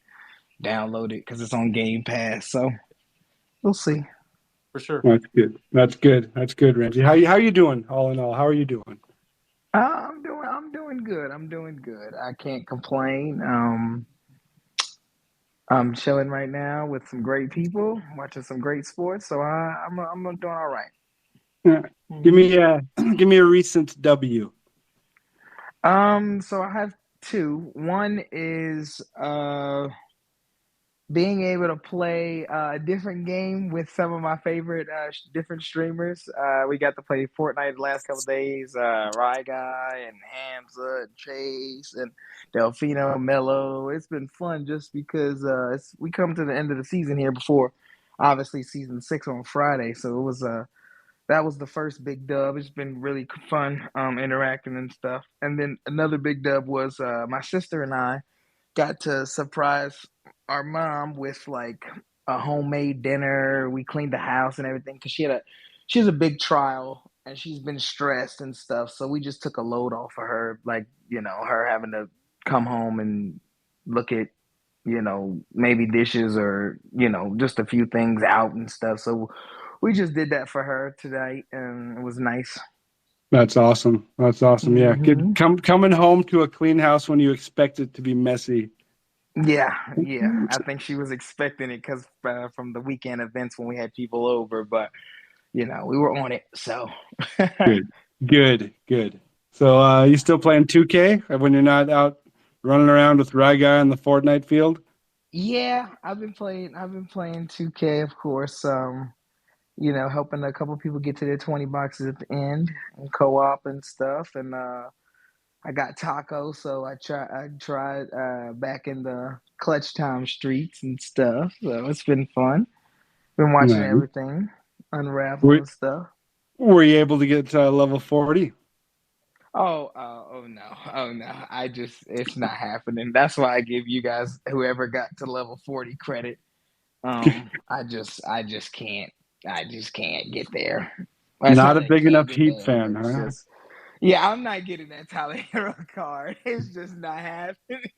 download it because it's on Game Pass. So we'll see. for sure. That's good. That's good. That's good, Ramsey. How you doing? All in all, how are you doing? I'm doing good. I'm doing good. I can't complain. I'm chilling right now with some great people, watching some great sports. So I'm doing all right. Yeah. Give Mm-hmm. me give me a recent W. So I have two. One is being able to play a different game with some of my favorite different streamers. We got to play Fortnite the last couple of days. Rye Guy and Hamza and Chase and Delfino Mello. It's been fun just because we come to the end of the season here before, obviously season 6 on Friday. So it was that was the first big dub. It's been really fun interacting and stuff. And then another big dub was my sister and I got to surprise our mom with like a homemade dinner. We cleaned the house and everything because she has a big trial and she's been stressed and stuff. So we just took a load off of her, like her having to come home and look at maybe dishes or just a few things out and stuff. So we just did that for her today, and it was nice. That's awesome. That's awesome. Yeah. Hmm. Coming home to a clean house when you expect it to be messy. Yeah, yeah. I think she was expecting it because from the weekend events when we had people over, but we were on it. So Good. Good. Good. So you still playing 2K when you're not out running around with Rye Guy on the Fortnite field? yeah, I've been playing 2K, of course. Helping a couple people get to their 20 boxes at the end and co-op and stuff. And I got Taco, so I tried back in the clutch time streets and stuff. So it's been fun. Been watching No. everything unravel Were, and stuff. were you able to get to level 40? Oh no, oh no! It's not happening. That's why I give you guys, whoever got to level 40, credit. I just can't get there. Well, it's Not not a that I big can't enough get Heat there, but fan, it's huh? just, yeah, I'm not getting that Tyler Hero card. It's just not happening.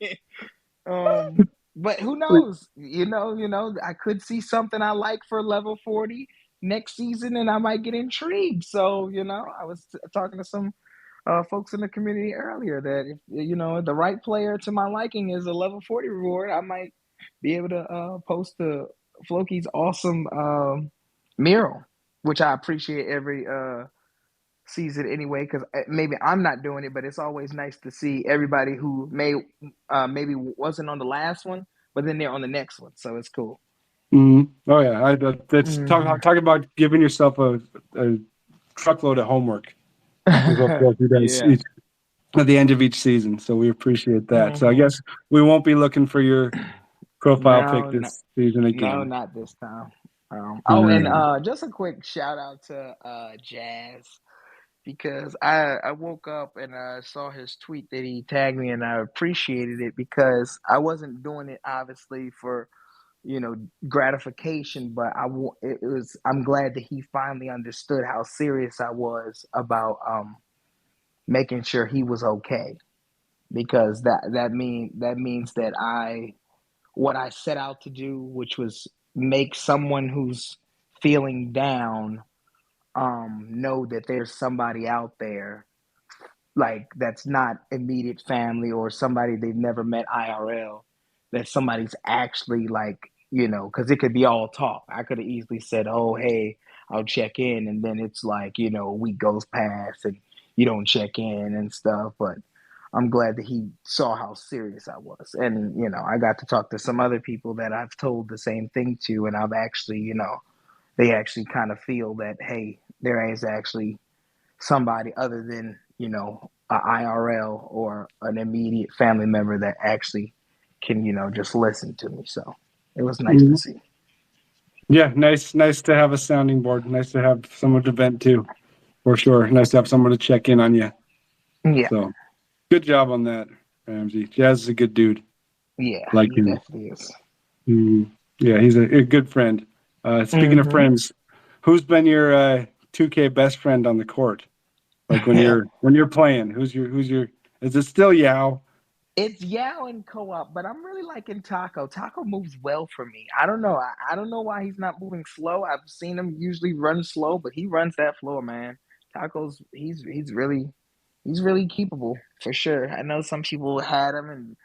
But who knows? I could see something I like for level 40 next season, and I might get intrigued. So, I was talking to some folks in the community earlier that if the right player to my liking is a level 40 reward, I might be able to post the Floki's awesome mural, which I appreciate every season anyway, because maybe I'm not doing it, but it's always nice to see everybody who maybe wasn't on the last one, but then they're on the next one, so it's cool. Oh yeah, that's talk about giving yourself a truckload of homework is what Floki does Yeah. at the end of each season. So we appreciate that. So I guess we won't be looking for your profile pic No, this season no, again. not this time. And Right. just a quick shout out to Jazz, because I woke up and I saw his tweet that he tagged me, and I appreciated it because I wasn't doing it obviously for gratification, but I'm glad that he finally understood how serious I was about making sure he was okay, because that means that what I set out to do, which was make someone who's feeling down know that there's somebody out there, like, that's not immediate family or somebody they've never met IRL, that somebody's actually, like, because it could be all talk. I could have easily said, oh, hey, I'll check in, and then it's like, a week goes past and you don't check in and stuff. But I'm glad that he saw how serious I was. And, I got to talk to some other people that I've told the same thing to, and I've actually, they actually kind of feel that, hey, there is actually somebody other than, a IRL or an immediate family member that actually can, just listen to me. So it was nice to see. Yeah, nice to have a sounding board. Nice to have someone to vent to, for sure. Nice to have someone to check in on you. Yeah. So good job on that, Ramsey. Jazz is a good dude. Yeah, Like he him. definitely is. Yeah, he's a good friend. Speaking of friends, who's been your 2K best friend on the court? Like when you're playing, who's your? Is it still Yao? It's Yao and Co-op, but I'm really liking Taco. Taco moves well for me. I don't know. I don't know why he's not moving slow. I've seen him usually run slow, but he runs that floor, man. Taco's he's really keepable for sure. I know some people had him and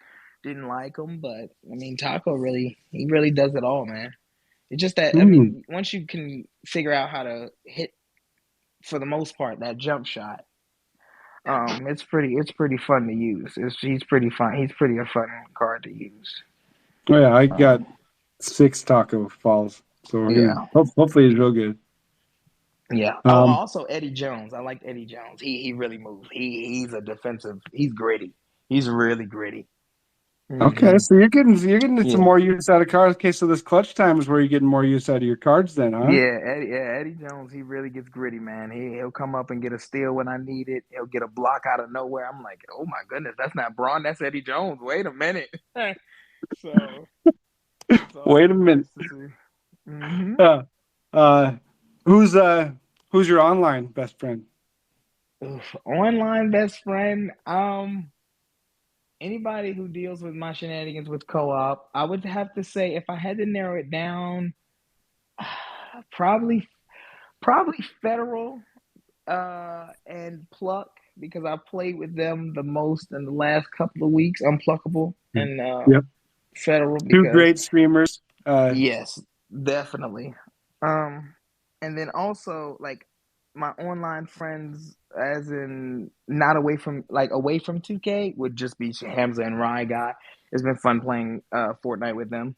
didn't like him, but I mean Taco he really does it all, man. It's just that, I mean, once you can figure out how to hit, for the most part, that jump shot, it's pretty fun to use. He's pretty fun. He's pretty a fun card to use. Oh yeah, I got 6 taco falls, so Yeah, hopefully he's real good. yeah. Oh, also Eddie Jones. I liked Eddie Jones. He really moves. He's a defensive. He's gritty. He's really gritty. Okay, so you're getting some Yeah. more use out of cards. Okay, so this clutch time is where you're getting more use out of your cards, then, huh? Eddie Jones, he really gets gritty, man. He'll come up and get a steal when I need it. He'll get a block out of nowhere. I'm like, oh my goodness, that's not Braun, that's Eddie Jones. Wait a minute. So it's Wait a always minute. nice to see. Uh, who's your online best friend? Oof. Online best friend. Anybody who deals with my shenanigans with co-op. I would have to say, if I had to narrow it down, probably Federal and Pluck, because I played with them the most in the last couple of weeks. Unpluckable and Yep. Federal, 2 because great streamers. yes, definitely. And then also, like, my online friends, as in not away from 2K, would just be Hamza and Rye Guy. It's been fun playing Fortnite with them.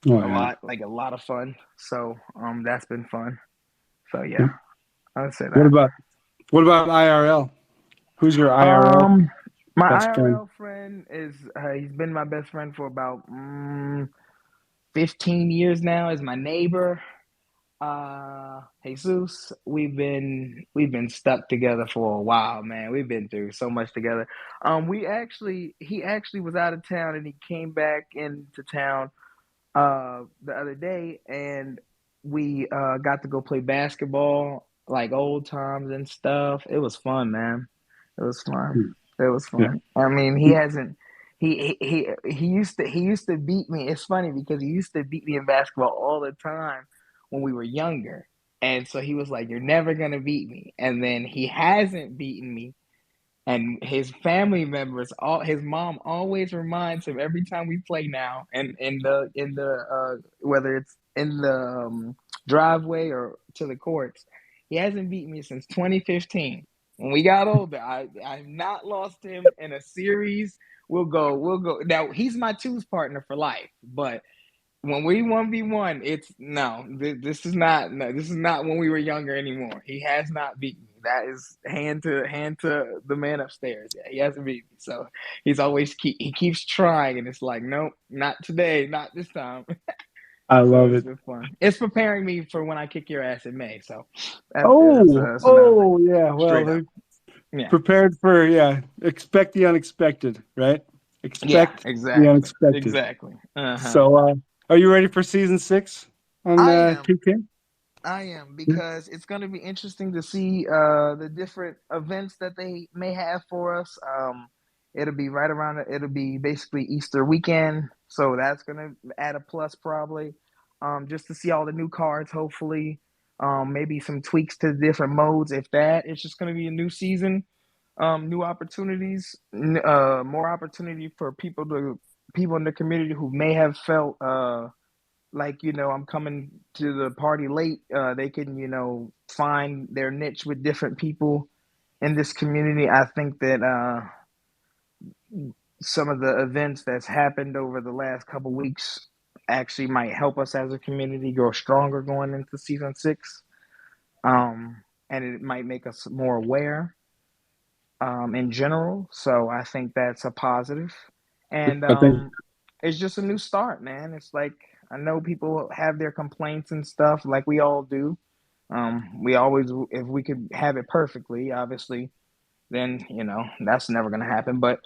Oh, A yeah. lot of fun. So that's been fun. So yeah, Yep. I'd say that. What about IRL? Who's your IRL My best friend? IRL friend is he's been my best friend for about 15 years now. Is my neighbor, Jesus. We've been stuck together for a while, man. We've been through so much together. He actually was out of town and he came back into town the other day, and we got to go play basketball like old times and stuff. It was fun, man. It was fun. It was Yeah. fun. I mean, he hasn't. He used to beat me. It's funny because he used to beat me in basketball all the time when we were younger, and so he was like, "You're never gonna beat me." And then he hasn't beaten me And his family members, all his mom always reminds him every time we play now, and in the whether it's in the driveway or to the courts, he hasn't beat me since 2015. When we got older, I've not lost to him in a series. We'll go. Now he's my twos partner for life, but when we 1v1, it's no. This is not. No, this is not when we were younger anymore. He has not beaten me. That is hand to the man upstairs. Yeah, he hasn't beaten me. So he's always he keeps trying, and it's like, nope, not today, not this time. I So love it's it. been fun. It's preparing me for when I kick your ass in May. So that's another thing. Oh, yeah. Well, Straight up. they're Yeah. prepared for, expect the unexpected, right? Yeah. Expect the Exactly. unexpected. Exactly. Uh-huh. So, are you ready for season 6 on I am. 2K? I am, because it's going to be interesting to see the different events that they may have for us. It'll be right around. It'll be basically Easter weekend, so that's going to add a plus probably. Just to see all the new cards, hopefully. Maybe some tweaks to the different modes. If that, it's just going to be a new season, new opportunities, more opportunity for people in the community who may have felt like, I'm coming to the party late. They can, find their niche with different people in this community. I think that some of the events that's happened over the last couple weeks actually might help us as a community grow stronger going into season 6. And it might make us more aware in general. So I think that's a positive. And I think, it's just a new start, man. It's like, I know people have their complaints and stuff, like we all do. We always, if we could have it perfectly, obviously, then that's never going to happen. But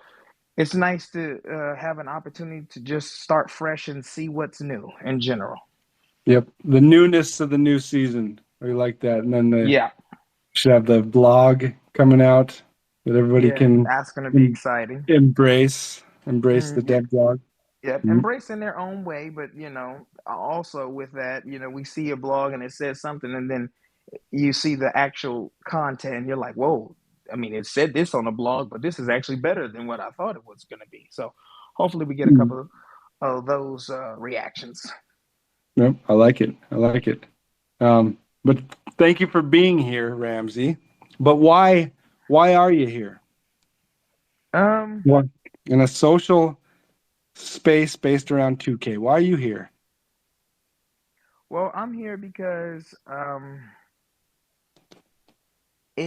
it's nice to have an opportunity to just start fresh and see what's new in general. yep, the newness of the new season. We like that. And then they Yeah, should have the blog coming out that everybody yeah, can that's going to be exciting. embrace the Yeah, dev blog. yep, Mhm. embrace in their own way, but also with that, we see a blog and it says something, and then you see the actual content, and you're like, whoa. I mean, it said this on the blog, but this is actually better than what I thought it was going to be. So hopefully we get a Mhm. couple of those reactions. Yep, I like it. I like it. But thank you for being here, Ramsey. But why are you here? Um, What in a social space based around 2K? Why are you here? well, I'm here because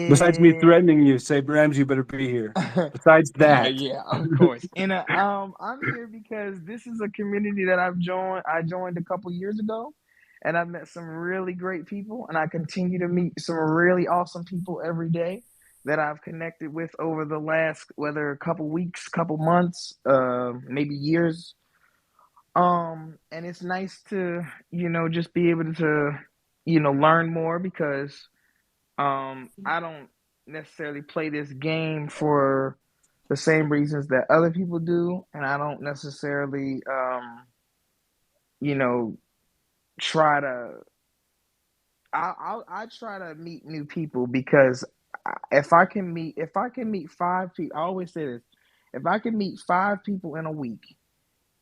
Besides me it threatening you, say Ramsey, you better be here. Besides that, yeah, of course. And I'm here because this is a community that I joined a couple years ago, and I've met some really great people, and I continue to meet some really awesome people every day that I've connected with over the last, whether a couple weeks, couple months, maybe years. And it's nice to just be able to learn more, because I don't necessarily play this game for the same reasons that other people do, and I don't necessarily you know try to. I try to meet new people, because if I can meet 5 people, I always say this: if I can meet 5 people in a week,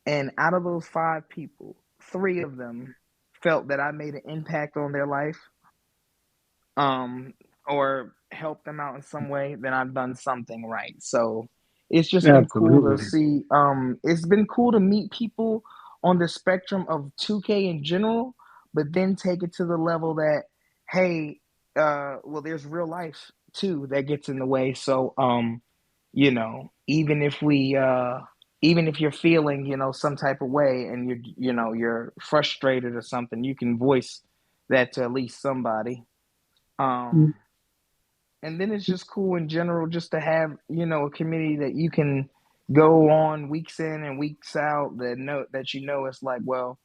and out of those 5 people, 3 of them felt that I made an impact on their life, um, or help them out in some way, then I've done something right. So it's just been cool to absolutely. see. It's been cool to meet people on the spectrum of 2K in general, but then take it to the level that, hey, well, there's real life too that gets in the way. So, even if even if you're feeling, some type of way, and you're frustrated or something, you can voice that to at least somebody. Um, and then it's just cool in general just to have a community that you can go on weeks in and weeks out, that it's like, well,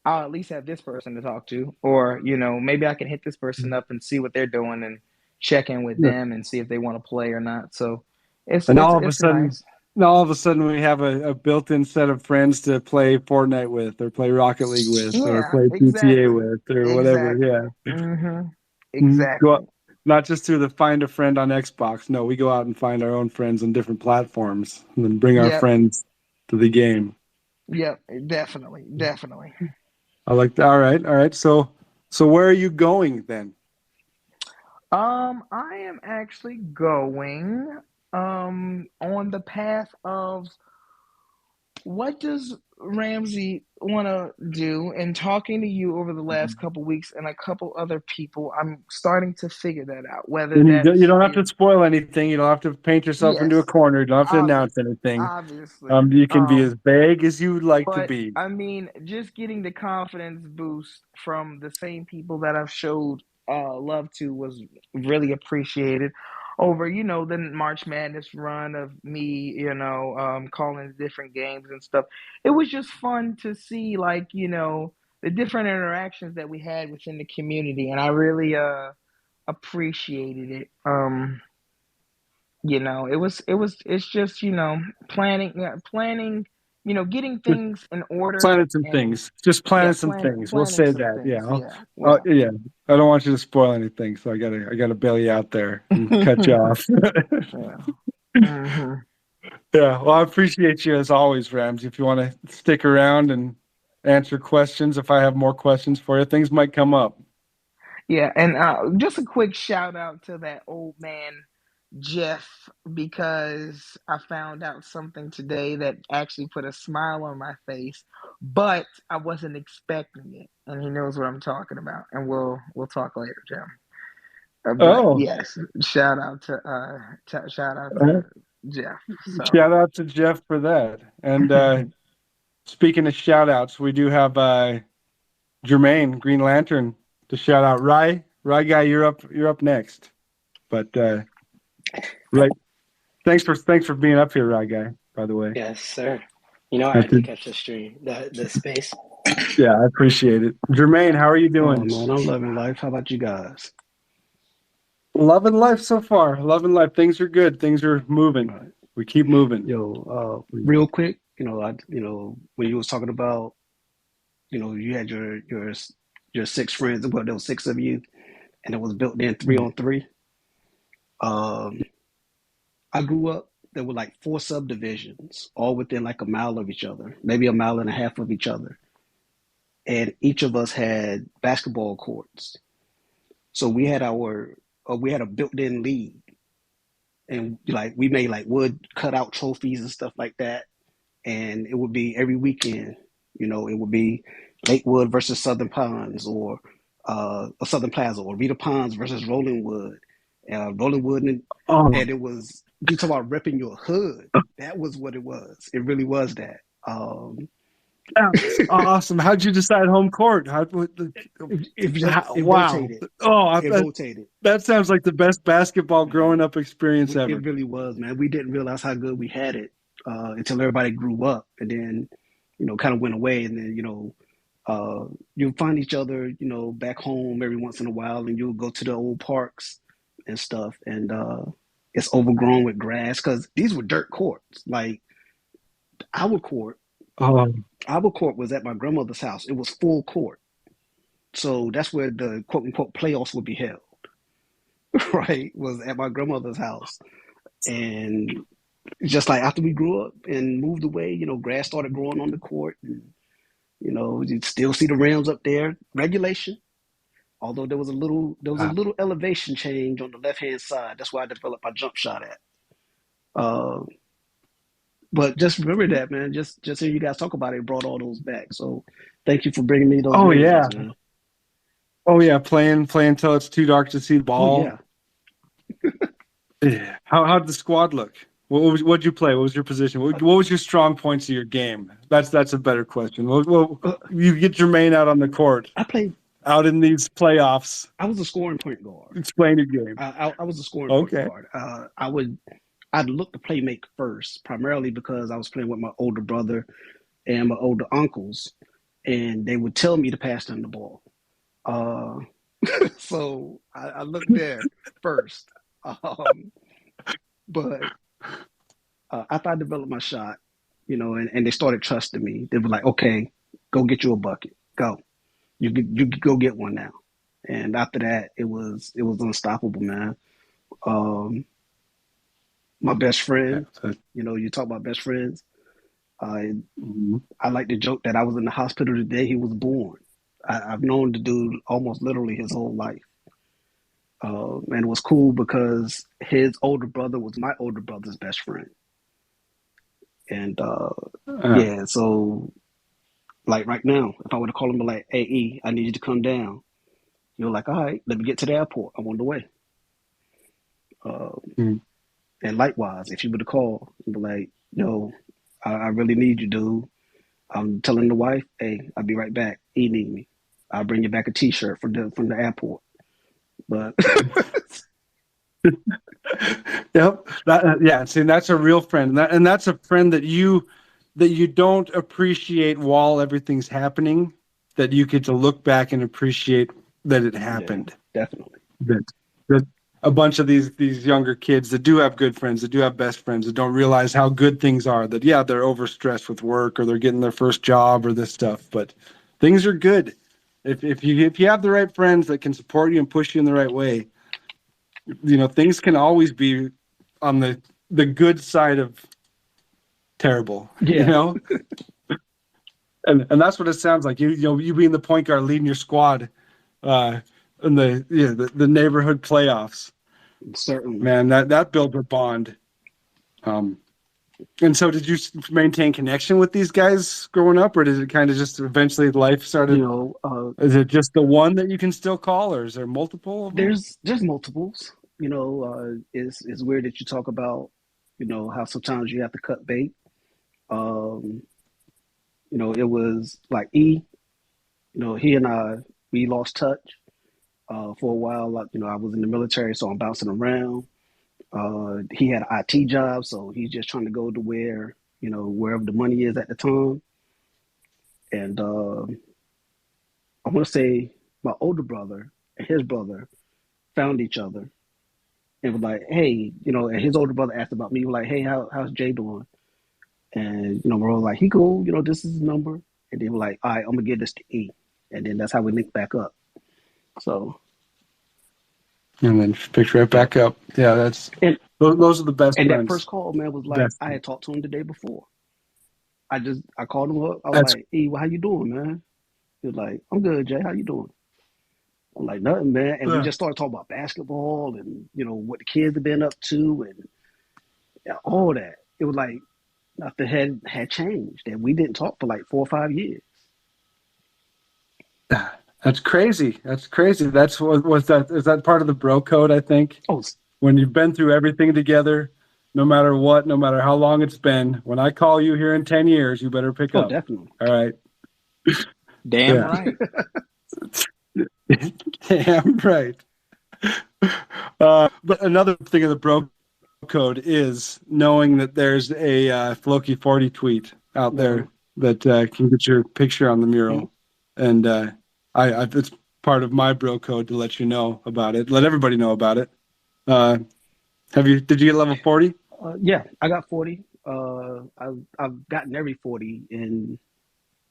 I'll at least have this person to talk to, or maybe I can hit this person up and see what they're doing, and check in with Yeah. them and see if they want to play or not. So it's And it's all of a it's sudden, nice. all of a sudden, we have a built-in set of friends to play Fortnite with, or play Rocket League with, or Yeah, play GTA exactly, with, or whatever. exactly. Yeah. Mm-hmm. Mhm. Well, Exactly. not just through the find a friend on Xbox. No, we go out and find our own friends on different platforms and then bring our Yep, friends to the game. yep, definitely, definitely. I like that. All right, all right. So where are you going then? I am actually going on the path of what does Ramsey want to do? And talking to you over the last couple weeks and a couple other people, I'm starting to figure that out. Whether And you that's don't have to spoil anything. You don't have to paint yourself into a yes, corner. You don't have to obvi- announce anything. obviously. You can be as vague as you would like to But be. I mean, just getting the confidence boost from the same people that I've showed love to was really appreciated. Over, the March Madness run of me, calling different games and stuff. It was just fun to see, like, the different interactions that we had within the community, and I really appreciated it. It's just, planning, getting Just things in order planning some and things. Just yeah, planning some things. We'll planning say some that. Yeah. things. Yeah, Oh, yeah. yeah. I don't want you to spoil anything, so I gotta bail you out there and cut you off. Yeah. Hmm. Yeah. Well, I appreciate you as always, Ramsey. If you want to stick around and answer questions, if I have more questions for you, things might come up. Yeah, and just a quick shout out to that old man Jeff, because I found out something today that actually put a smile on my face, but I wasn't expecting it, and he knows what I'm talking about. And we'll talk later, Jim. But Oh, yes, shout out to Jeff. So shout out to Jeff for that. And speaking of shout outs, we do have Jermaine Green Lantern to shout out. Rye guy, you're up next. But right, thanks for being up here, Rye guy. By the way, Yes, sir. You know, I I had to did- catch the stream, the space. yeah, I appreciate it. Jermaine, how are you Oh doing? man, I'm loving life. How about you guys? Loving life so far. Loving life. Things are good. Things are moving. Right. We keep moving. Real quick, when you was talking about, you had your six friends. Well, there was six of you, and it was built in 3-on-3. Um, I grew up. There were like four subdivisions, all within like a mile of each other, maybe a mile and a half of each other, and each of us had basketball courts. So we had a built-in league, and like we made like wood cutout trophies and stuff like that. And it would be every weekend. It would be Lakewood versus Southern Pines, or Southern Plaza, or Rita Pines versus Rolling Wood. Rolling Wood, Oh, and it was, you talk about repping your hood. That was what it was. It really was that. that's awesome. How'd you decide home court? It Wow. rotated. Oh, It rotated. that sounds like the best basketball growing Man, up experience ever. it really was, man. We didn't realize how good we had it until everybody grew up, and then, kind of went away, and then, you'll find each other, back home every once in a while, and you'll go to the old parks and stuff, and it's overgrown with grass because these were dirt courts. Like our court, Oh, our court was at my grandmother's house. It was full court, so that's where the quote unquote playoffs would be held. Right, was at my grandmother's house, and just like after we grew up and moved away, grass started growing on the court, and you still see the rims up there. Regulation, although there was a little elevation change on the left hand side. That's why I developed my jump shot at. Uh, but just remember that, man. Just hearing you guys talk about it brought all those back. So thank you for bringing me those oh yeah. memories, man. Oh yeah. Playing until it's too dark to see the Oh ball. yeah. Yeah. How'd the squad look? What'd you play? What was your position? What was your strong points of your game? That's a better question. You get Jermaine out on the court, I played. out in these playoffs. I was a scoring point guard. Explain your game. I was a scoring point Okay. guard. I'd look to play make first, primarily because I was playing with my older brother and my older uncles, and they would tell me to pass them the ball. Uh, so I looked there first. But after I developed my shot, and they started trusting me, they were like, "Okay, go get you a bucket. Go. You could go get one now." And after that, it was unstoppable, man. Um, my best Yeah, friend, you talk about best friends. I mhm. I like to joke that I was in the hospital the day he was born. I've known the dude almost literally his whole life. And it was cool because his older brother was my older brother's best friend. And Uh, yeah, so like right now, if I were to call him like, hey, E, I need you to come down, you're like, all right, let me get to the airport. I'm on the way. Uh, mm. and likewise, if you were to call and be like, yo, I really need you, dude. I'm telling the wife, hey, I'll be right back. E need me. I'll bring you back a T-shirt from the airport. But Yep. Yeah. See, that's a real friend, and that's a friend that you don't appreciate while everything's happening. That you get to look back and appreciate that it yeah, happened. definitely. That a bunch of these younger kids that do have good friends, that do have best friends, that don't realize how good things are. That yeah, they're overstressed with work or they're getting their first job or this stuff, but things are good. If you have the right friends that can support you and push you in the right way, things can always be on the good side of terrible, Yeah, and that's what it sounds like. You being the point guard leading your squad uh in the neighborhood playoffs. certainly. Man, that builds a bond. Um and so did you maintain connection with these guys growing up, or did it kind of just eventually life You started? know, Is it just the one that you can still call, or is there multiple of them? there's multiples. It's weird that you talk about, how sometimes you have to cut bait. Um, it was like E. He and I we lost touch for a while. Like, I was in the military, so I'm bouncing around. He had an IT job, so he's just trying to go to wherever the money is at the time. And I want to say my older brother and his brother found each other and was like, hey, and his older brother asked about me, like, hey, how's Jay doing? And we're all like, he cool, this is his number. And they were like, all right, I'm gonna give this to E. And then that's how we linked back up. So And then pick right yeah. back up. Yeah, that's And those are the best and that first friends. call, man, was like Best. I had talked to him the day before. I called him up. I was That's like, E, well, how you doing, man? He was like, I'm good, Jay. How you doing? I'm like, nothing, man. And we uh, just started talking about basketball and what the kids have been up to and all that. It was like nothing had changed, and we didn't talk for like 4 or 5 years. that's crazy. That's crazy. That's what was that? Is that part of the bro code? I think Oh, when you've been through everything together, no matter what, no matter how long it's been, when I call you here in 10 years, you better pick oh, up. definitely. All right. Damn Yeah. right. Damn right. But another thing of the bro code is knowing that there's a Floki 40 tweet out Uh, there that can get your picture on the mm, mural. And it's part of my bro code to let you know about it, let everybody know about it. Uh, did you get level 40? yeah, I got 40. I've gotten every 40 in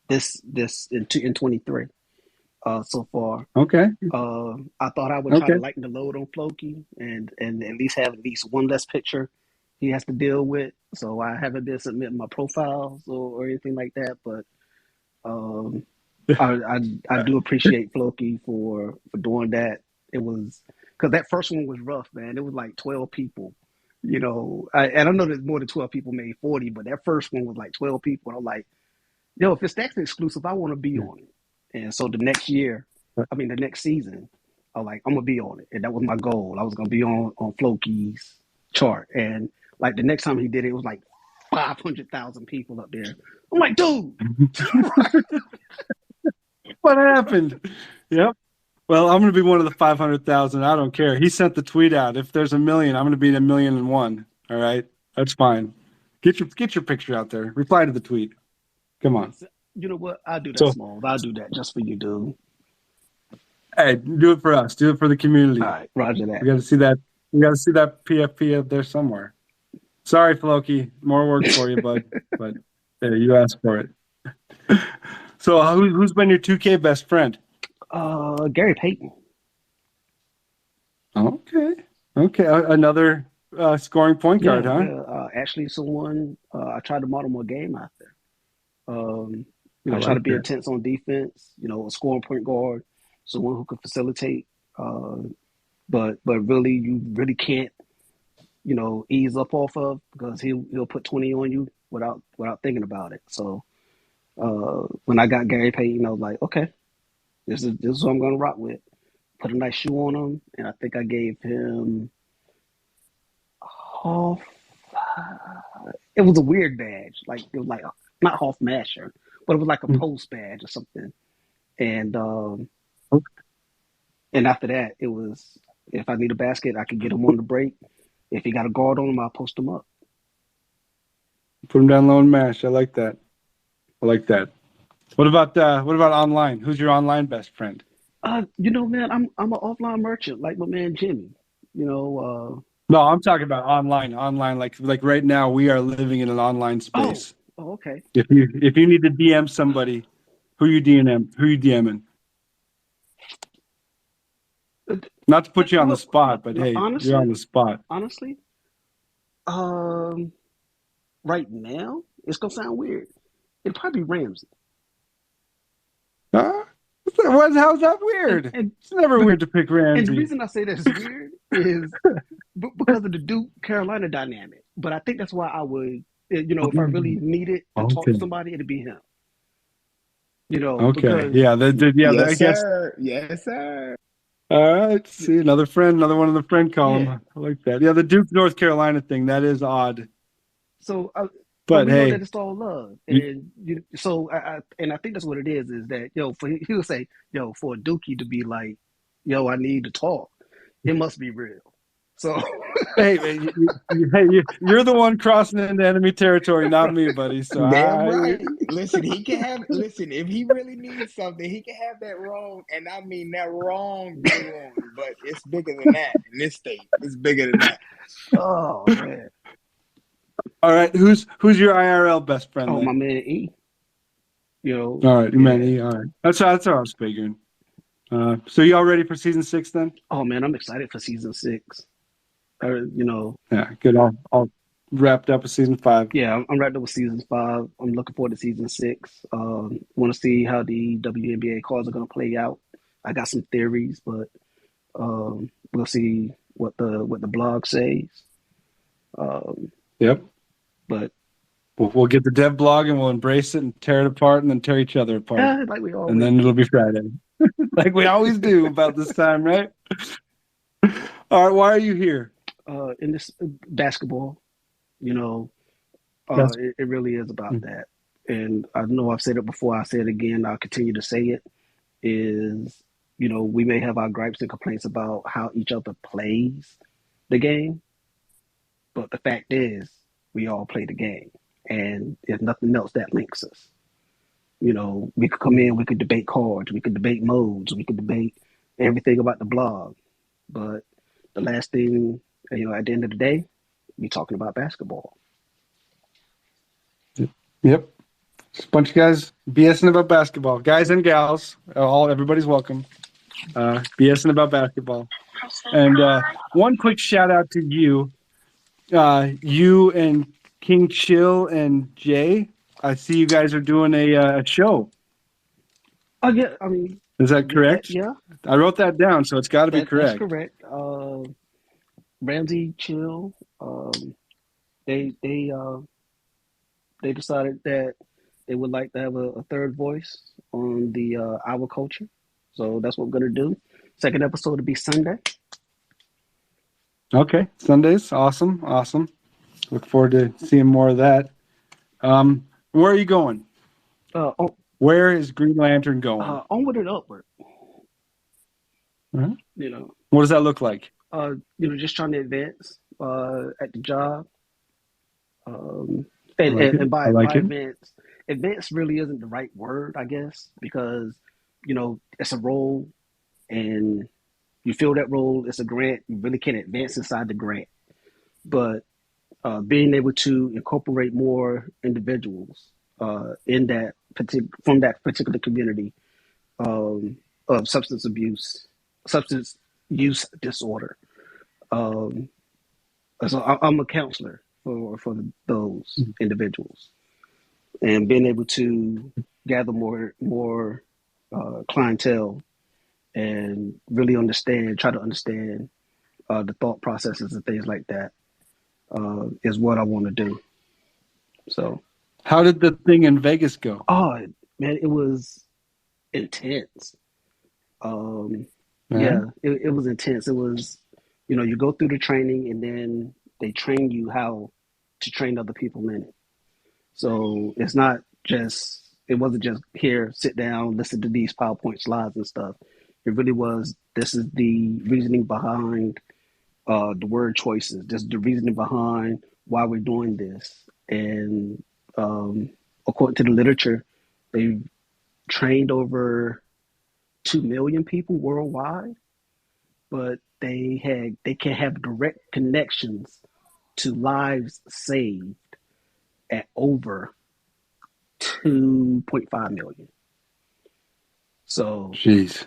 in 23 so far. Okay. I thought I would try to Okay. lighten the load on Floki and at least have at least one less picture he has to deal with. So I haven't been submitting my profiles or anything like that. But um, I do appreciate Floki for doing that. It was because that first one was rough, man. It was like 12 people. I don't know that more than 12 people made 40, but that first one was like 12 people. And I'm like, yo, if it's that exclusive, I want to be on it. And so the next year, the next season, I'm like, I'm gonna be on it, and that was my goal. I was gonna be on Floki's chart, and like the next time he did it, it was like 500,000 people up there. I'm like, dude, What happened? Yep. Well, I'm going to be one of the 500,000. I don't care. He sent the tweet out. If there's a million, I'm going to be in 1,000,001. All right. That's fine. Get your picture out there. Reply to the tweet. Come on. you know what? I'll do that, So, Smalls. I'll do that just for you, dude. hey, do it for us. Do it for the All community. right, Roger that. We got to see that. We got to see that PFP up there somewhere. Sorry, Floki. More work for you, bud. But hey, you asked for it. So, who's been your 2K best friend? Gary Payton. Okay. Okay. Another scoring point guard, Yeah, huh? yeah. Actually, someone I tried to model my game after. Um, I try to like be that. intense on defense. A scoring point guard, someone who can facilitate. Uh, but really, you really can't ease up off of because he'll put 20 on you without thinking about it. So when I got Gary Payton, I was like, okay, this is what I'm gonna rock with. Put a nice shoe on him, and I think I gave him half. It was a weird badge, like it was like not half masher, but it was like a post badge or something. And and after that, it was if I need a basket, I could get him on the break. If he got a guard on him, I'll post him up. Put him down low and mash. I like that. I like that. What about online? Who's your online best friend? Man, I'm an offline merchant, like my man Jimmy. You know, No, I'm talking about online. Online, like right now, we are living in an online oh, space. okay. If you need to DM somebody, who you DMing? Who you DMing? Uh, Not to put you on the Well, spot, but no, hey, you're on honestly, the spot. honestly, um, right now, it's gonna sound weird. It'd probably be Ramsey. Huh? How's that And weird? and It's never the weird to pick and the Ramsey. reason I say that's weird is because of the Duke Carolina dynamic. But I think that's why I would, if I really needed to talk to Okay. somebody, it'd be him. Okay. Because Yeah. I Yes, guess. sir. Yes, sir. All right. See, another one of the friend column. yeah. I like that. Yeah, the Duke North Carolina thing. That is odd. So, but But we know that hey, it's all love, you, and so I think that's what it is. Is that he'll say for a Dookie to be like, I need to talk. It must be real. So, hey, man, you're the one crossing into enemy territory, not me, buddy. So Damn right. Listen, he can have. Listen, if he really needs something, he can have that wrong, and I mean that wrong big on. But it's bigger than that in this state. It's bigger than that. oh man, all right. Who's your IRL best friend oh my then? man E, All right, yeah. man. All right. That's what I was figuring. So you all ready for season 6 then? Oh man, I'm excited for season 6. Yeah, good. All wrapped up with season 5. Yeah, I'm right there with season 5. I'm looking forward to season 6. Want to see how the WNBA calls are going to play out. I got some theories, but we'll see what the blog says. Um, Yep. but We'll get the dev blog and we'll embrace it and tear it apart and then tear each other apart. like we And always then it'll do. be Friday. Like we always do about this time, right? All right, why are you here? In this basketball, you know, That's it really is about that. And I know I've said it before. I say it again. I'll continue to say it. Is we may have our gripes and complaints about how each other plays the game, but the fact is we all play the game, and there's nothing else that links us. We could come in, we could debate cards, we could debate modes, we could debate everything about the blog, but the last thing, at the end of the day, we talking about basketball. Yep. Just a bunch of guys BSing about basketball. Guys and gals, everybody's welcome. BSing about basketball. And one quick shout out to you. You and King Chill and Jay. I see you guys are doing a show. Oh yeah, I mean, Is that correct? yeah, I wrote that down, so it's got to be that's correct. correct. Ramsey, Chill, they they decided that they would like to have a third voice on the our culture, so that's what we're gonna do. Second episode will be Sunday. Okay, Sundays, awesome. Look forward to seeing more of that. Where are you going? Where is Green Lantern going? Onward and upward. Uh-huh. You What does that look like? just trying to advance at the job. I like it. And I like by it. advance really isn't the right word, I guess, because it's a role, and you fill that role. It's a grant. You really can't advance inside the grant, but being able to incorporate more individuals in that from that particular community of substance use disorder, Um, so I'm a counselor for those individuals, and being able to gather more clientele and really try to understand the thought processes and things like that is what I want to do. So, How did the thing in Vegas go? oh man, it was intense. Um, Yeah. yeah, it was intense. It was, you go through the training and then they train you how to train other people in it. So it wasn't just here, sit down, listen to these PowerPoint slides and stuff. It really was, this is the reasoning behind the word choices. This is the reasoning behind why we're doing this. And according to the literature, they've trained over 2 million people worldwide, but they can have direct connections to lives saved at over 2.5 million. So Jeez.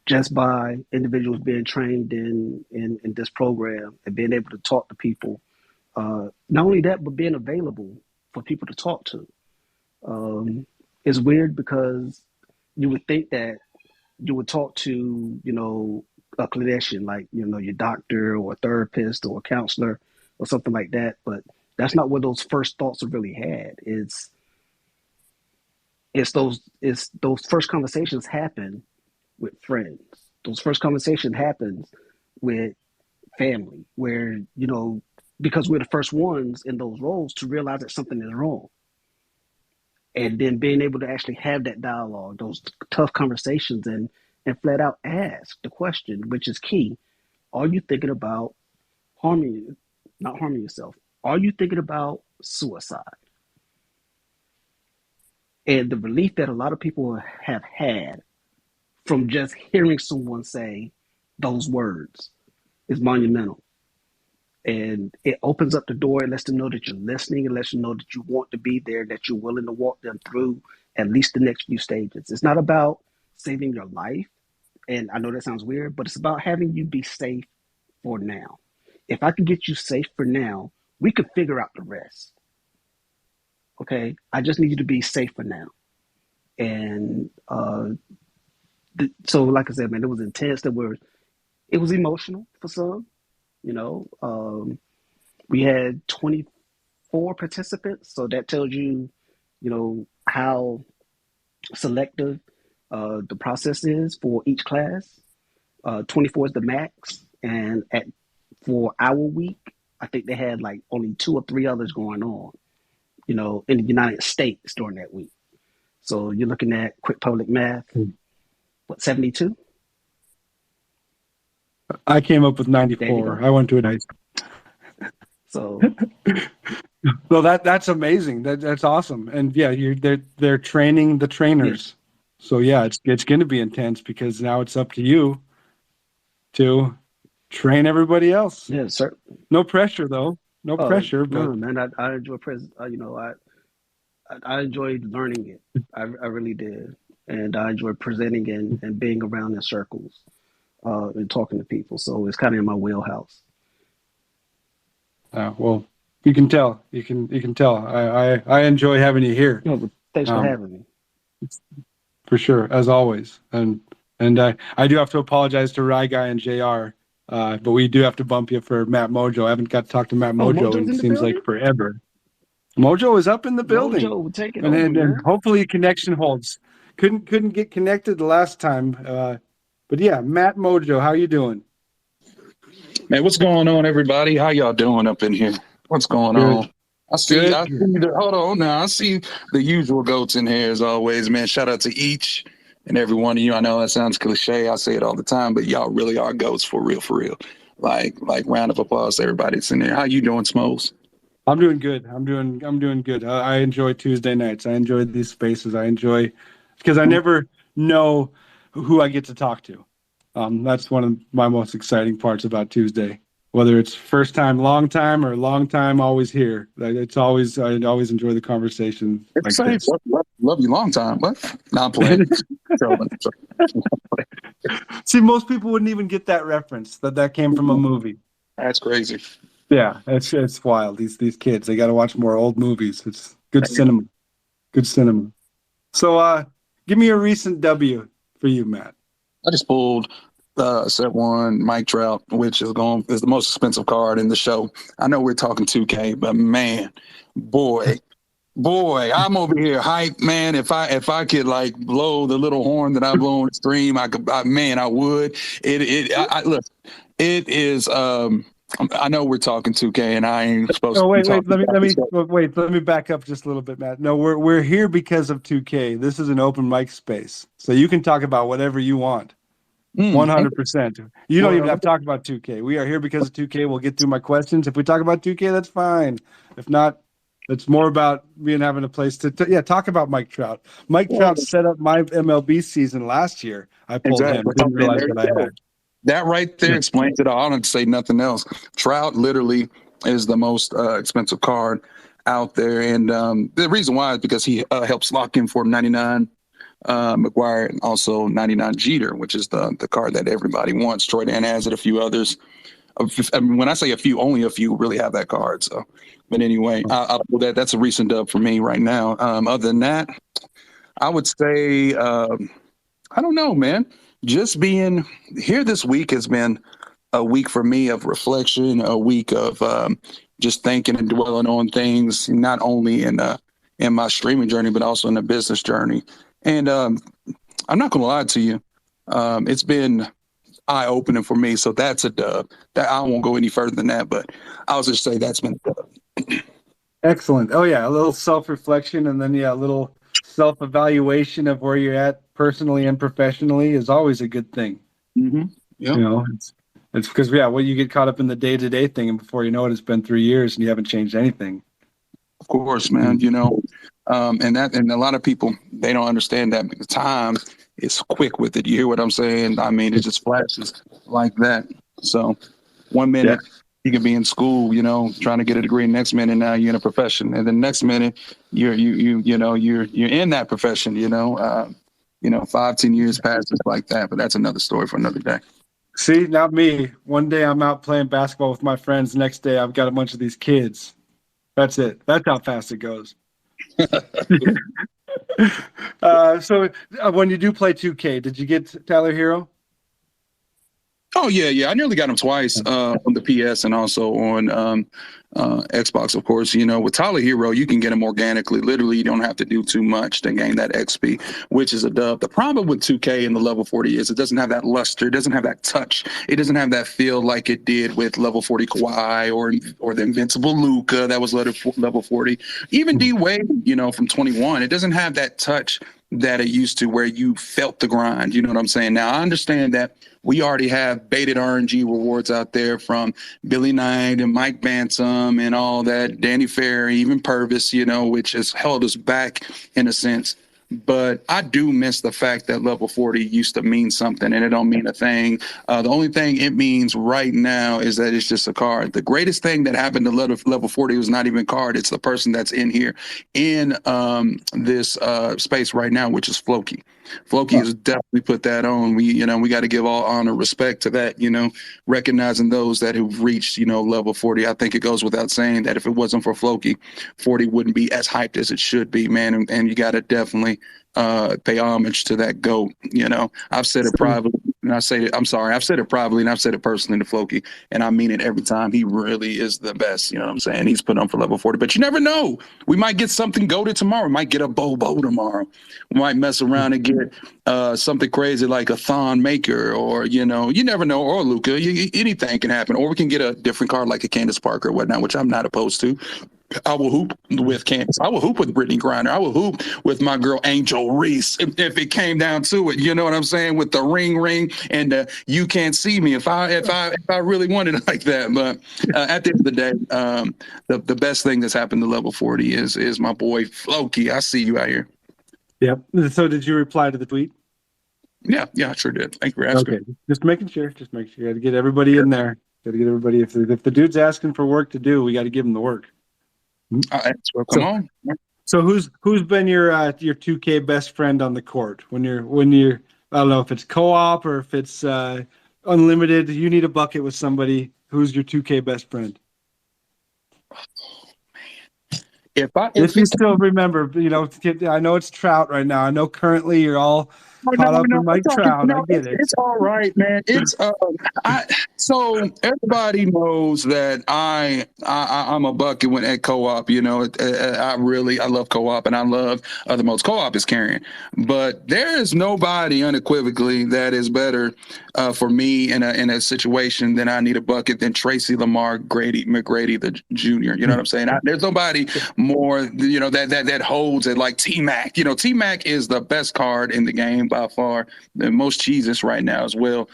just by individuals being trained in this program and being able to talk to people, not only that, but being available for people to talk to. It's weird because you would think that you would talk to, a clinician like, your doctor or a therapist or a counselor or something like that. But that's not where those first thoughts are really had. It's those first conversations happen with friends. Those first conversations happens with family where, because we're the first ones in those roles to realize that something is wrong. And then being able to actually have that dialogue, those tough conversations, and flat out ask the question, which is key. Are you thinking about not harming yourself? Are you thinking about suicide? And the relief that a lot of people have had from just hearing someone say those words is monumental. And it opens up the door. It lets them know that you're listening. It lets them know that you want to be there, that you're willing to walk them through at least the next few stages. It's not about saving your life. And I know that sounds weird, but it's about having you be safe for now. If I can get you safe for now, we could figure out the rest. Okay? I just need you to be safe for now. And so, like I said, man, it was intense. It was emotional for some. We had 24 participants, so that tells you, how selective the process is for each class. 24 is the max, and for our week, I think they had like only 2 or 3 others going on, in the United States during that week. So you're looking at quick public math, 72? I came up with There you 94. go. I went to a nice. So Well, that's amazing. That's awesome. And yeah, they're training the yeah, trainers. So yeah, it's going to be intense because now it's up to you to train everybody else. yeah, sir. No pressure though. No pressure, but No, man, I enjoy I enjoyed learning it. I really did, and I enjoyed presenting and being around in circles and talking to people. So it's kind of in my wheelhouse. well, you can tell. You can tell. I enjoy having you here. But thanks for Um, having me. for sure, as always. And I do have to apologize to Rye Guy and JR. But we do have to bump you for Matt Mojo. I haven't got to talk to Matt Oh, Mojo Mojo's in in the seems like building. forever. Mojo is up in the building, Mojo, take it and over, and man. hopefully connection holds. Couldn't get connected the last time, but yeah, Matt Mojo, how you doing? Man, what's going on, everybody? How y'all doing up in here? What's going Good, on? I see good. hold on now. I see the usual goats in here as always, man. Shout out to each and every one of you. I know that sounds cliche. I say it all the time, but y'all really are goats for real, for real. Like round of applause to everybody that's in there. How you doing, Smokes? I'm doing good. I'm doing good. I enjoy Tuesday nights. I enjoy these spaces. I enjoy because I never know who I get to talk to. That's one of my most exciting parts about Tuesday. Whether it's first time, long time, always here. It's always I always enjoy the conversation It's like safe. this. Love you long time. What? Not playing. See, most people wouldn't even get that reference that came from a movie. That's crazy. Yeah, it's wild. These kids, they got to watch more old movies. It's good cinema. Good cinema. So, give me a recent W for you, Matt. I just pulled set one Mike Trout, which is the most expensive card in the show. I know we're talking 2K, but man, boy, I'm over here hype, man. If I could like blow the little horn that I blow on the stream, I would. Look, it is. I know we're talking 2K, and I ain't supposed Oh, to be wait. talking about this stuff. Let me back up just a little bit, Matt. No, we're here because of 2K. This is an open mic space, so you can talk about whatever you want. 100%. You don't even have to talk about 2K. We are here because of 2K. We'll get through my questions. If we talk about 2K, that's fine. If not, it's more about me and having a place to talk about Mike Trout. Mike Trout set up my MLB season last year. I pulled him. Didn't realize that I had. That right there explains it all. I don't have to say nothing else. Trout literally is the most expensive card out there, and the reason why is because he helps lock in for 99 McGuire and also 99 Jeter, which is the card that everybody wants. Troy Dan has it, a few others. I mean, when I say a few, only a few really have that card. So, but anyway, that's a recent dub for me right now. Other than that, I would say I don't know, man. Just being here this week has been a week for me of reflection, a week of just thinking and dwelling on things, not only in my streaming journey, but also in the business journey. And I'm not going to lie to you. It's been eye-opening for me. So that's a dub. I won't go any further than that, but I'll just say that's been a dub. Excellent. Oh, yeah. A little self-reflection and then, a little self-evaluation of where you're at personally and professionally is always a good thing. Mm-hmm. Yeah. It's because, you get caught up in the day-to-day thing, and before you know it, it's been 3 years and you haven't changed anything. Of course, man. And a lot of people, they don't understand that because time is quick with it. You hear what I'm saying? I mean, it just flashes like that. So 1 minute you can be in school, trying to get a degree. Next minute, now you're in a profession, and then next minute you're in that profession. 5-10 years passes like that. But that's another story for another day. See, not me. One day I'm out playing basketball with my friends. Next day I've got a bunch of these kids. That's it. That's how fast it goes. So when you do play 2K, did you get Tyler Hero? Oh, yeah. I nearly got him twice on the PS and also on Xbox, of course. With Tyler Hero, you can get him organically. Literally, you don't have to do too much to gain that XP, which is a dub. The problem with 2K and the level 40 is it doesn't have that luster. It doesn't have that touch. It doesn't have that feel like it did with level 40 Kawhi or the invincible Luka that was level 40. Even D-Wade, from 21. It doesn't have that touch that it used to where you felt the grind. You know what I'm saying? Now, I understand that we already have baited RNG rewards out there from Billy Knight and Mike Bantam and all that, Danny Ferry, even Purvis, which has held us back in a sense. But I do miss the fact that level 40 used to mean something, and it don't mean a thing. The only thing it means right now is that it's just a card. The greatest thing that happened to level 40 was not even a card. It's the person that's in here in this space right now, which is Floki. Floki has definitely put that on. We got to give all honor, respect to that, recognizing those that have reached, level 40. I think it goes without saying that if it wasn't for Floki, 40 wouldn't be as hyped as it should be, man. And you got to definitely pay homage to that GOAT. I've said it privately, and I've said it privately, and I've said it personally to Floki, and I mean it every time. He really is the best. You know what I'm saying? He's put on for level 40, but you never know. We might get something goated tomorrow. We might get a Bobo tomorrow. We might mess around and get something crazy like a Thon Maker, or you never know, or Luka. Anything can happen, or we can get a different card like a Candace Parker or whatnot, which I'm not opposed to. I will hoop with Candace. I will hoop with Brittany Griner. I will hoop with my girl Angel Reese if it came down to it. You know what I'm saying? With the ring, and you can't see me if I really wanted it like that. But at the end of the day, the best thing that's happened to level 40 is my boy Floki. I see you out here. Yep. So did you reply to the tweet? Yeah, I sure did. Thank you for asking. Okay, just making sure. Got to get everybody in there. Got to get everybody. If the dude's asking for work to do, we got to give him the work. Come on. So who's been your 2K best friend on the court when you're I don't know if it's co-op or if it's unlimited. You need a bucket with somebody. who's your 2K best friend? If If you it's still remember, I know it's Trout right now. I know currently you're all Oh, caught up no, in Mike Trout. I get it. it's all right, man. So everybody knows that I'm a bucket when at co-op. I love co-op and I love the most co-op is carrying, but there is nobody unequivocally that is better for me in a situation than I need a bucket than Tracy Lamar McGrady the junior. You know what I'm saying? There's nobody more that holds it like T-Mac. T-Mac is the best card in the game by far, the most cheeses right now as well.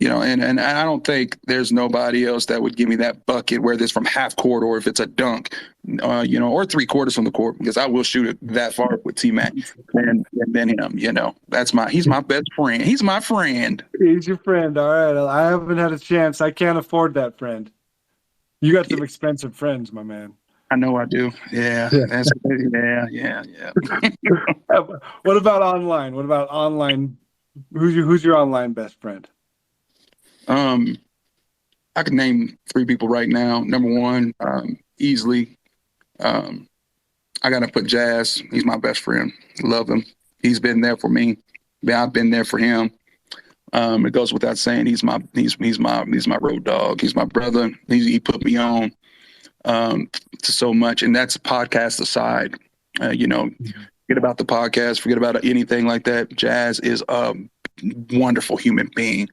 And I don't think there's nobody else that would give me that bucket, whether it's from half court or if it's a dunk, or 3/4 from the court, because I will shoot it that far with T-Mac and then him. He's my best friend. He's my friend. He's your friend. All right. I haven't had a chance. I can't afford that friend. You got some expensive friends, my man. I know I do. Yeah. Yeah. What about online? What about online? Who's your online best friend? I can name 3 people right now. Number 1, easily. I gotta put Jazz. He's my best friend. Love him. He's been there for me. I've been there for him. It goes without saying. He's my road dog. He's my brother. He put me on to so much, and that's podcast aside. Forget about the podcast. Forget about anything like that. Jazz is a wonderful human being.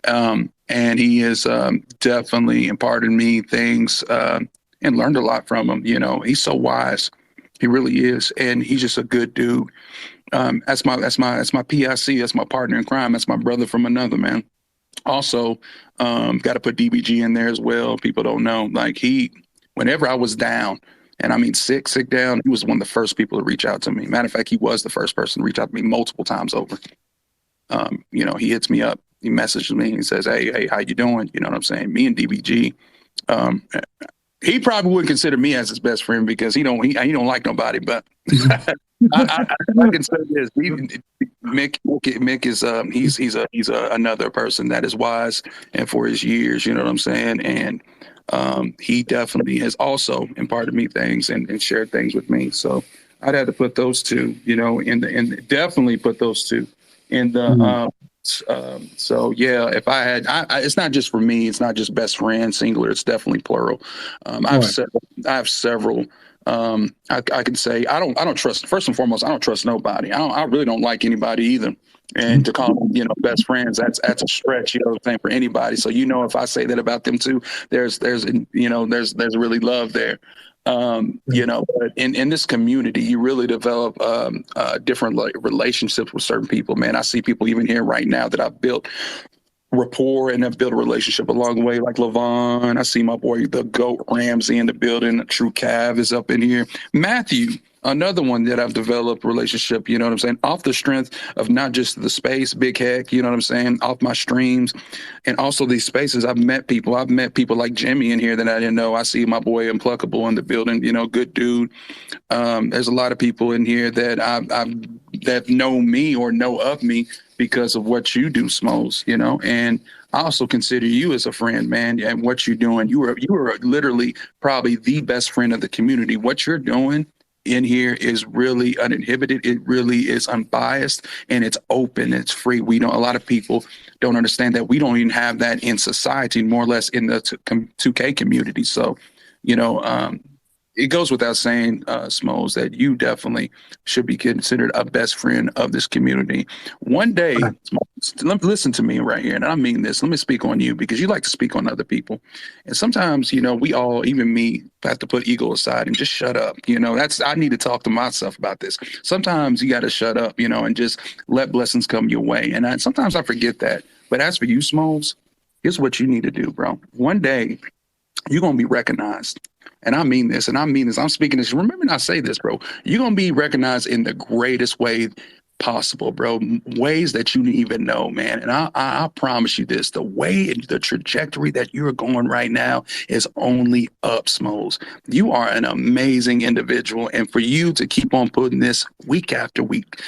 And he has definitely imparted me things and learned a lot from him. He's so wise. He really is. And he's just a good dude. That's my PIC. That's my partner in crime. That's my brother from another, man. Also, got to put DBG in there as well. People don't know. Like whenever I was down, and I mean sick down, he was one of the first people to reach out to me. Matter of fact, he was the first person to reach out to me multiple times over. He hits me up. He messages me and he says, hey, how you doing? You know what I'm saying? Me and DBG, he probably wouldn't consider me as his best friend because he don't like nobody. But I can say this: Mick is he's another person that is wise and for his years. You know what I'm saying? And he definitely has also imparted me things and shared things with me. So I'd have to put those 2, and definitely put those 2 in the. So yeah, if I had, it's not just for me. It's not just best friend singular. It's definitely plural. I have several. I can say I don't trust. First and foremost, I don't trust nobody. I really don't like anybody either. And to call them, best friends, that's a stretch. Saying for anybody. So if I say that about them too, there's really love there. But in this community, you really develop different relationships with certain people, man. I see people even here right now that I've built rapport and have built a relationship along the way, like Levon. I see my boy, the GOAT Ramsey in the building. True Cav is up in here. Matthew, another one that I've developed a relationship, you know what I'm saying, off the strength of not just the space, Big Heck, you know what I'm saying, off my streams, and also these spaces. I've met people like Jimmy in here that I didn't know. I see my boy Impluckable in the building, good dude. There's a lot of people in here that that know me or know of me because of what you do, Smoles, and I also consider you as a friend, man, and what you're doing. You are literally probably the best friend of the community. What you're doing in here is really uninhibited. It really is unbiased and it's open. It's free. A lot of people don't understand that. We don't even have that in society, more or less in the 2K community. So, it goes without saying, Smoles, that you definitely should be considered a best friend of this community. One day, listen to me right here, and I mean this. Let me speak on you because you like to speak on other people. And sometimes, we all, even me, have to put ego aside and just shut up. I need to talk to myself about this. Sometimes you got to shut up, and just let blessings come your way. And sometimes I forget that. But as for you, Smoles, here's what you need to do, bro. One day, you're going to be recognized. And I mean this, I'm speaking this. Remember, I say this, bro. You're going to be recognized in the greatest way possible, bro. Ways that you didn't even know, man. And I promise you this, the trajectory that you're going right now is only up, Smoles. You are an amazing individual. And for you to keep on putting this week after week,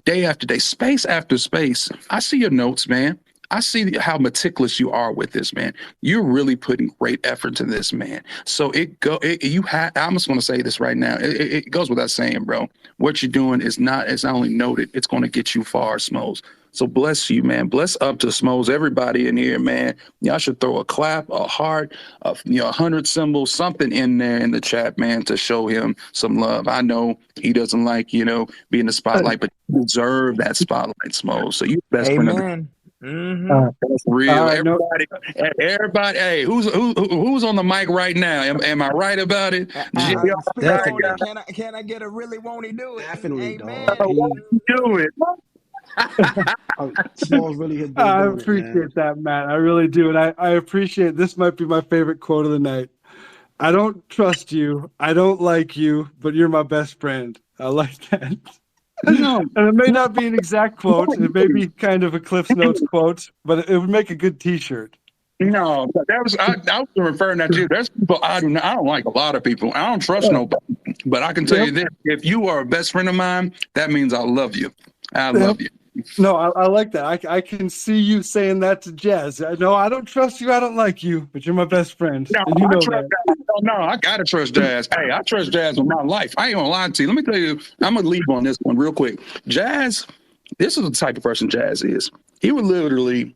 day after day, space after space, I see your notes, man. I see how meticulous you are with this, man. You're really putting great effort to this, man. So I'm just going to say this right now. It goes without saying, bro. What you're doing it's not only noted, it's going to get you far, Smos. So bless you, man. Bless up to Smos. Everybody in here, man. Y'all should throw a clap, a heart, 100 symbols, something in there in the chat, man, to show him some love. I know he doesn't like, be in the spotlight, but you deserve that spotlight, Smos. So you best friend of the Amen. Mm-hmm. that's real. No, Everybody. Hey, who's on the mic right now? Am I right about it? Speak on it. Can I get a really won't he do it? Definitely, Amen. dog. Do it. Smalls really has been I doing it, man. appreciate that, Matt. I really do. And I appreciate this might be my favorite quote of the night. I don't trust you. I don't like you, but you're my best friend. I like that. No. And it may not be an exact quote. It may be kind of a Cliff's Notes quote, but it would make a good T-shirt. No, that was I was referring to you. There's people I don't like a lot of people. I don't trust nobody. But I can tell you this: if you are a best friend of mine, that means I love you. I love you. No, I like that. I can see you saying that to Jazz. No, I don't trust you. I don't like you, but you're my best friend. No, And you know trust that. No, I gotta trust Jazz. Hey, I trust Jazz with my life. I ain't gonna lie to you. Let me tell you, I'm gonna leave on this one real quick. Jazz, this is the type of person Jazz is. He would literally,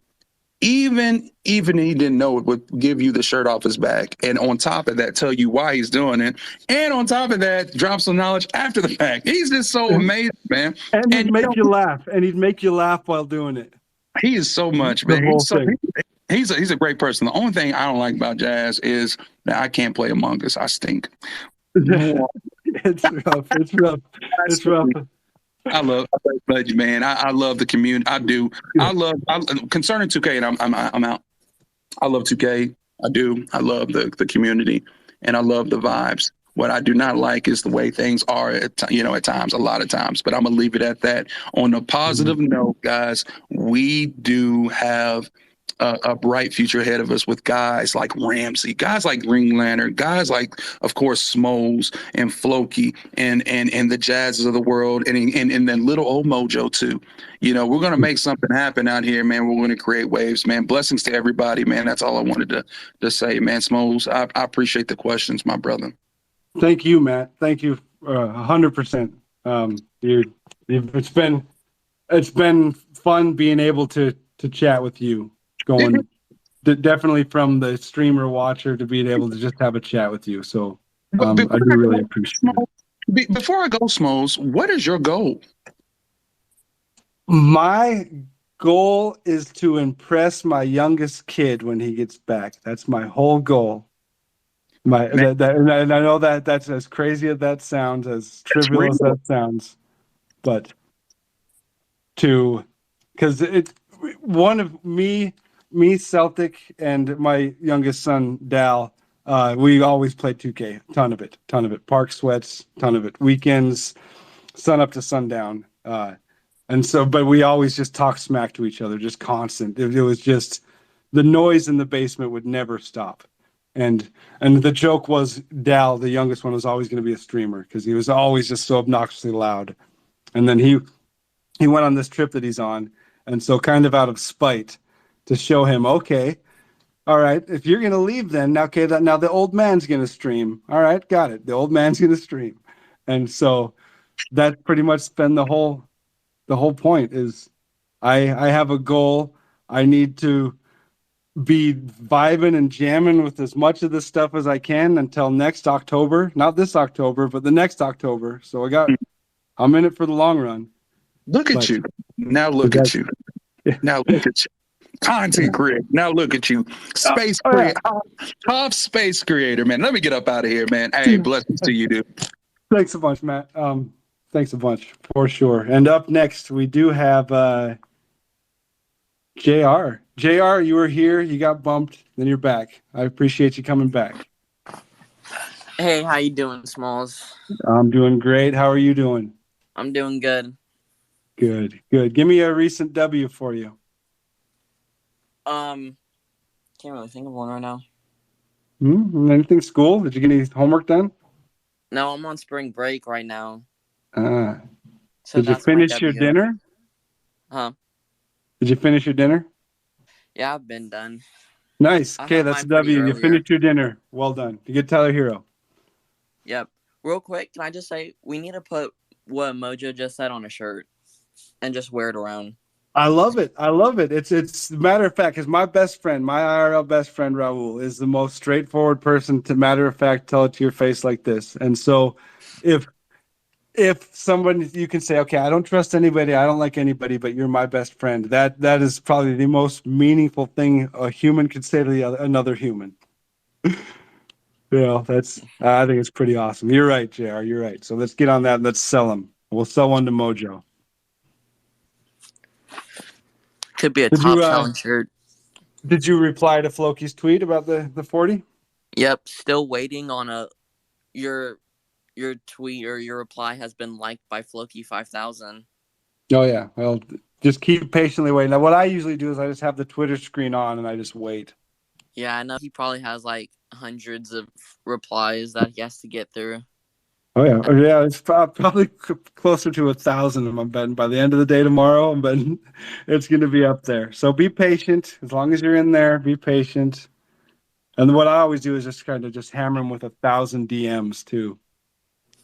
even he didn't know it, would give you the shirt off his back, and on top of that, tell you why he's doing it, and on top of that, drop some knowledge after the fact. He's just so amazing, man. And he'd make you laugh. And he'd make you laugh while doing it. He is so much, The man. whole thing. He's a great person. The only thing I don't like about Jazz is that I can't play Among Us. I stink. It's rough. It's rough. It's rough. I love you, man. I love the community. I do. Concerning 2K, and I'm out. I love 2K. I do. I love the community, and I love the vibes. What I do not like is the way things are at times, a lot of times. But I'm gonna leave it at that. On a positive note, guys, we do have a bright future ahead of us with guys like Ramsey, guys like Green Lantern, guys like, of course, Smoles and Floki and the Jazzes of the world, and then little old Mojo too. We're gonna make something happen out here, man. We're gonna create waves, man. Blessings to everybody, man. That's all I wanted to say, man. Smoles, I appreciate the questions, my brother. Thank you, Matt. Thank you 100%. It's been fun being able to chat with you. Going definitely from the streamer watcher to being able to just have a chat with you. So I do really appreciate it. Before I go, Smoles, what is your goal? My goal is to impress my youngest kid when he gets back. That's my whole goal. And I know that's as crazy as that sounds, as trivial as that sounds, but because it's one of me, Celtic, and my youngest son, Dal, we always play 2K, ton of it. Park sweats, ton of it. Weekends, sun up to sundown. But we always just talk smack to each other, just constant. It was just, the noise in the basement would never stop. And the joke was Dal, the youngest one, was always going to be a streamer because he was always just so obnoxiously loud. And then he went on this trip that he's on. And so kind of out of spite to show him, okay, all right, if you're going to leave then, now the old man's going to stream. All right, got it. The old man's going to stream. And so that's pretty much been the whole point is I have a goal. I need to be vibing and jamming with as much of this stuff as I can until next October. Not this October, but the next October. So I'm in it for the long run. Look at you. Now look at you. Now look at you. Content creator. Now look at you. Space creator. Top space creator, man. Let me get up out of here, man. Hey, blessings to you, dude. Thanks a bunch, Matt. Thanks a bunch for sure. And up next, we do have JR. JR, you were here. You got bumped. Then you're back. I appreciate you coming back. Hey, how you doing, Smalls? I'm doing great. How are you doing? I'm doing good. Good. Give me a recent W for you. Can't really think of one right now. Anything school? Did you get any homework done? No, I'm on spring break right now. So So did you that's my finish your W. dinner? Huh? Did you finish your dinner? Yeah, I've been done. Nice. I Okay, had that's a mine pretty W. You earlier. finished your dinner. Well done. You get Tyler Hero. Yep. Real quick, can I just say we need to put what Mojo just said on a shirt and just wear it around. I love it. I love it. It's matter of fact, because my best friend, my IRL best friend Raul, is the most straightforward person to matter of fact tell it to your face like this. And so if someone you can say, okay, I don't trust anybody, I don't like anybody, but you're my best friend. That is probably the most meaningful thing a human could say to another human. That's I think it's pretty awesome. You're right, JR. You're right. So let's get on that and let's sell them. We'll sell one to Mojo. Could be a Did you top selling shirt. did you reply to Floki's tweet about the 40? Yep. Still waiting on your tweet or your reply has been liked by Floki 5000. Oh yeah. Well, just keep patiently waiting. Now, what I usually do is I just have the Twitter screen on and I just wait. Yeah, I know he probably has like hundreds of replies that he has to get through. Oh yeah, yeah. It's probably closer to 1,000. I'm betting by the end of the day tomorrow. I'm betting it's going to be up there. So be patient. As long as you're in there, be patient. And what I always do is just kind of just hammer him with 1,000 DMs too.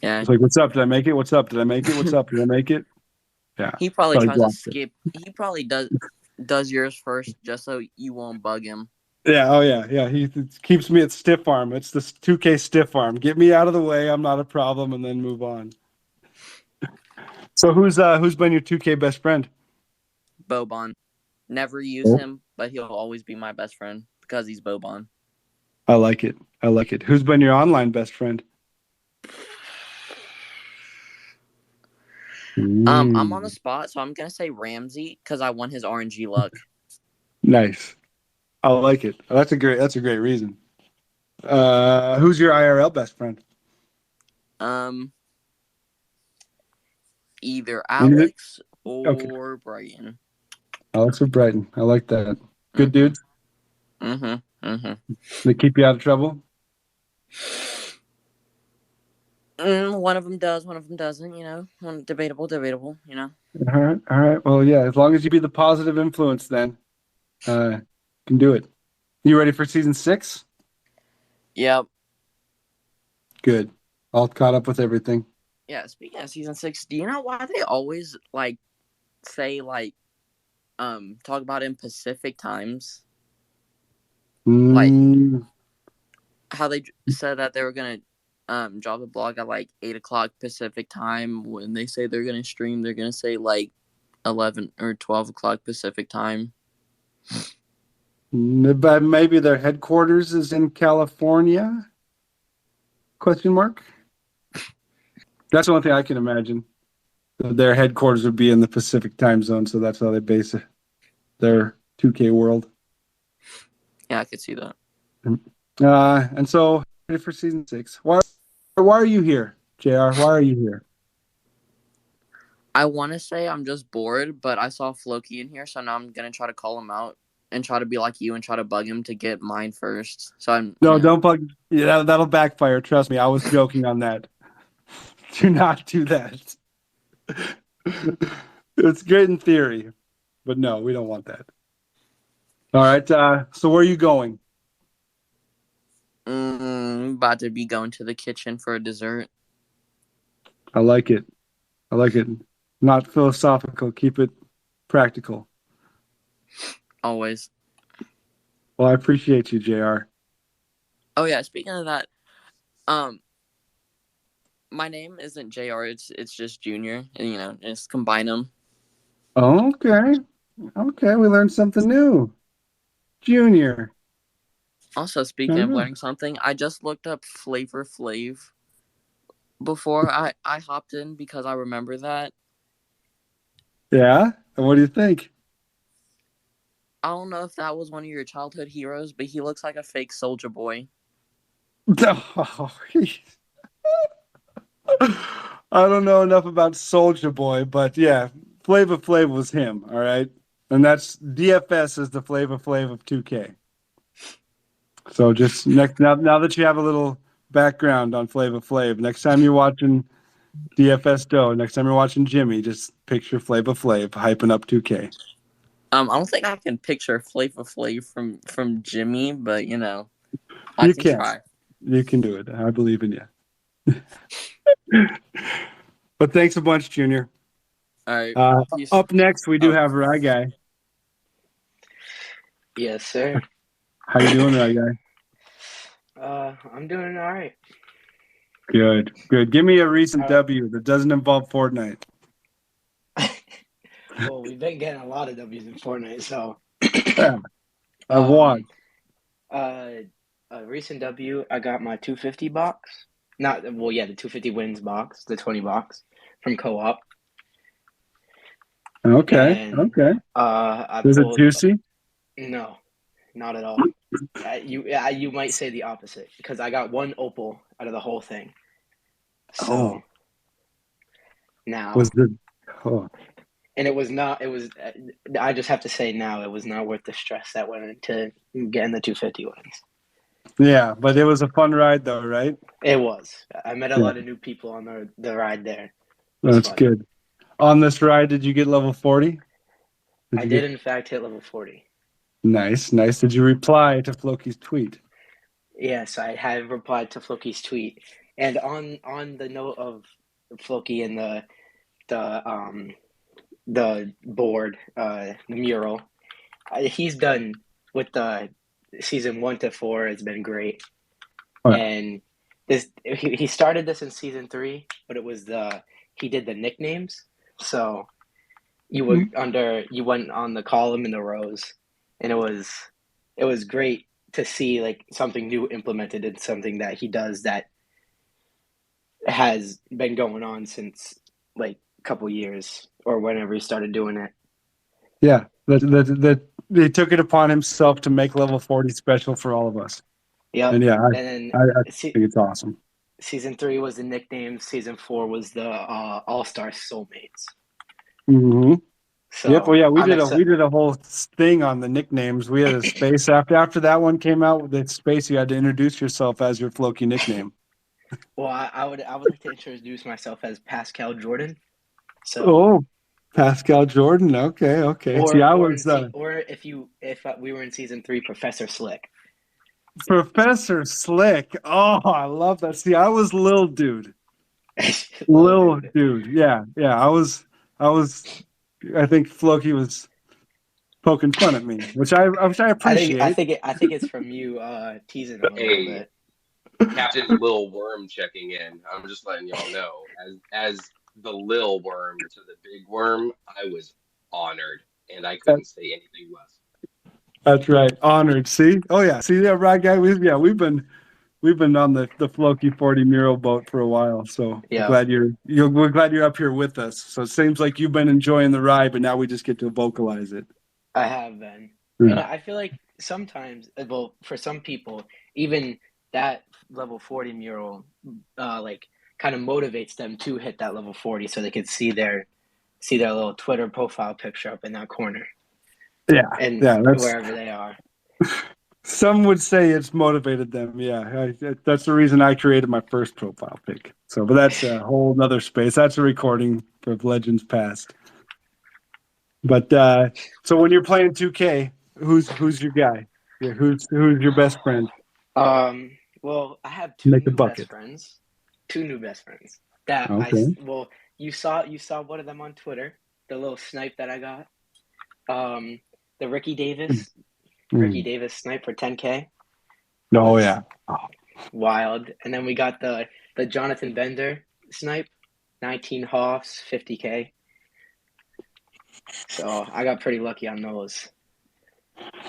Yeah. It's like, what's up? Did I make it? What's up? Did I make it? What's up? Did I make it? Yeah. He probably tries to blocked it. skip. He probably does yours first just so you won't bug him. Yeah. Oh yeah. Yeah. He keeps me at stiff arm. It's this 2K stiff arm. Get me out of the way. I'm not a problem, and then move on. So who's been your 2K best friend? Bobon. Never use him, but he'll always be my best friend because he's Bobon. I like it. I like it. Who's been your online best friend? I'm on the spot, so I'm gonna say Ramsey because I won his RNG luck. Nice. I like it. That's a great reason. Who's your IRL best friend? Either Alex or Brighton. Alex or Brighton. I like that. Good dudes. They keep you out of trouble. One of them does, one of them doesn't. Debatable. All right. Well, yeah. As long as you be the positive influence, then you can do it. You ready for season 6? Yep. Good. All caught up with everything. Yeah. Speaking of season 6, do you know why they always say talk about it in Pacific times? Like how they said that they were gonna drop the blog at 8:00 Pacific time. When they say they're gonna stream, they're gonna say 11 or 12 o'clock Pacific time. But maybe their headquarters is in California? Question mark. That's the only thing I can imagine. Their headquarters would be in the Pacific time zone, so that's how they base it. Their 2K world. Yeah, I could see that. And so ready for season 6. Why are you here, JR? Why are you here? I want to say I'm just bored, but I saw Floki in here, so now I'm gonna try to call him out and try to be like you and try to bug him to get mine first. So don't bug. Yeah, that'll backfire. Trust me. I was joking on that. Do not do that. It's great in theory, but no, we don't want that. All right. So where are you going? About to be going to the kitchen for a dessert. I like it. Not philosophical. Keep it practical. Always. Well, I appreciate you, JR. Oh yeah, speaking of that, my name isn't JR, it's just Junior, and just combine them. Okay, we learned something new. Junior. Also, speaking of learning something, I just looked up Flavor Flav before I hopped in because I remember that. Yeah? And what do you think? I don't know if that was one of your childhood heroes, but he looks like a fake Soldier Boy. Oh, I don't know enough about Soldier Boy, but yeah, Flavor Flav was him, all right? And that's DFS is the Flavor Flav of 2K. So just now that you have a little background on Flavor Flav, next time you're watching DFS Doe, next time you're watching Jimmy, just picture Flavor Flav hyping up 2K. I don't think I can picture Flavor Flav from Jimmy, but I You can can. try. You can do it. I believe in you. But thanks a bunch, Junior. All right. Peace. Up next, we do Oh. have Rye Guy. Yes, sir. How you doing, Rye Guy? I'm doing all right. Good. Give me a recent W that doesn't involve Fortnite. Well, we've been getting a lot of W's in Fortnite, so. Yeah, I watched. A recent W, I got my 250 box. The 250 wins box, the 20 box from Co-op. Okay. And, I Is it pulled. juicy? No, not at all. You might say the opposite because I got one opal out of the whole thing. So now Was the and it was not. It was. I just have to say now it was not worth the stress that went into getting the 250 wins. Yeah, but it was a fun ride though, right? It was. I met a lot of new people on the ride there. That's fun. good. On this ride, did you get level 40? I did in fact hit level 40. Nice. Did you reply to Floki's tweet? Yes, I have replied to Floki's tweet. And on the note of Floki and the board, the mural, he's done with the season 1 to 4 has been great. Right. And he started this in season 3, but it was he did the nicknames. So you went on the column and the rows, and it was great to see like something new implemented and something that he does that has been going on since like a couple years or whenever he started doing it. Yeah, that he took it upon himself to make level 40 special for all of us. Yeah, and yeah, and I think it's awesome. Season 3 was the nicknames. Season 4 was the All-Star Soulmates. Mm-hmm. So yep. Well, yeah, we did a whole thing on the nicknames. We had a space after that one came out. With that space, you had to introduce yourself as your Floki nickname. Well, I would like to introduce myself as Pascal Jordan. So, Pascal Jordan. Okay. Or if we were in season 3, Professor Slick. Professor Slick. Oh, I love that. See, I was Lil Dude. Lil Dude. Yeah. I think Floki was poking fun at me, which I appreciate. I think it's from you teasing him a little bit. Captain Lil Worm checking in. I'm just letting y'all know. As the Lil Worm to the Big Worm, I was honored, and I couldn't say anything less. That's right, honored. See, right, guy. We've been on the Floki 40 mural boat for a while, so yeah. we're glad you're up here with us. So it seems like you've been enjoying the ride, but now we just get to vocalize it. I have been, and I feel like sometimes, well, for some people, even that level 40 mural, like kind of motivates them to hit that level 40, so they could see their little Twitter profile picture up in that corner. Yeah, and wherever they are. Some would say it's motivated them. Yeah, that's the reason I created my first profile pic. So, but that's a whole nother space. That's a recording of Legends Past. But so when you're playing 2K, who's your guy? Yeah, who's your best friend? Well, I have two new best friends. That okay. You saw one of them on Twitter, the little snipe that I got. The Ricky Davis snipe for 10K. Oh yeah. Wild. And then we got the Jonathan Bender snipe, 19 Hoffs, 50K. So I got pretty lucky on those.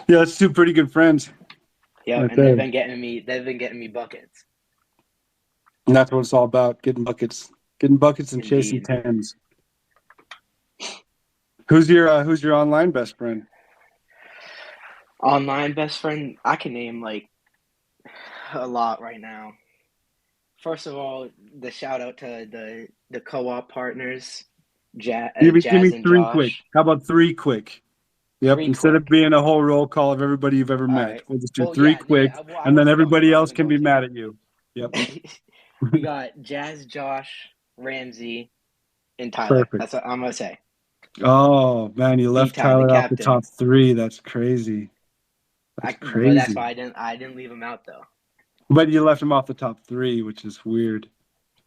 Yeah, that's two pretty good friends. Yeah, right and they've been getting me buckets. And that's what it's all about, getting buckets and Indeed. chasing tens. Who's your online best friend? Online best friend, I can name like a lot right now. First of all, the shout out to the co-op partners, Jazz Give me and three Josh. quick. How about three quick? Yep. Instead of being a whole roll call of everybody you've ever met, we'll just do three quick, and then everybody else can be mad at you. Yep. We got Jazz, Josh, Ramsey, and Tyler. Perfect. That's what I'm gonna say. Oh man, you left T-Time, the Tyler out the captain. top three. That's crazy. That's But that's crazy. why I didn't leave him out though. But you left him off the top three, which is weird,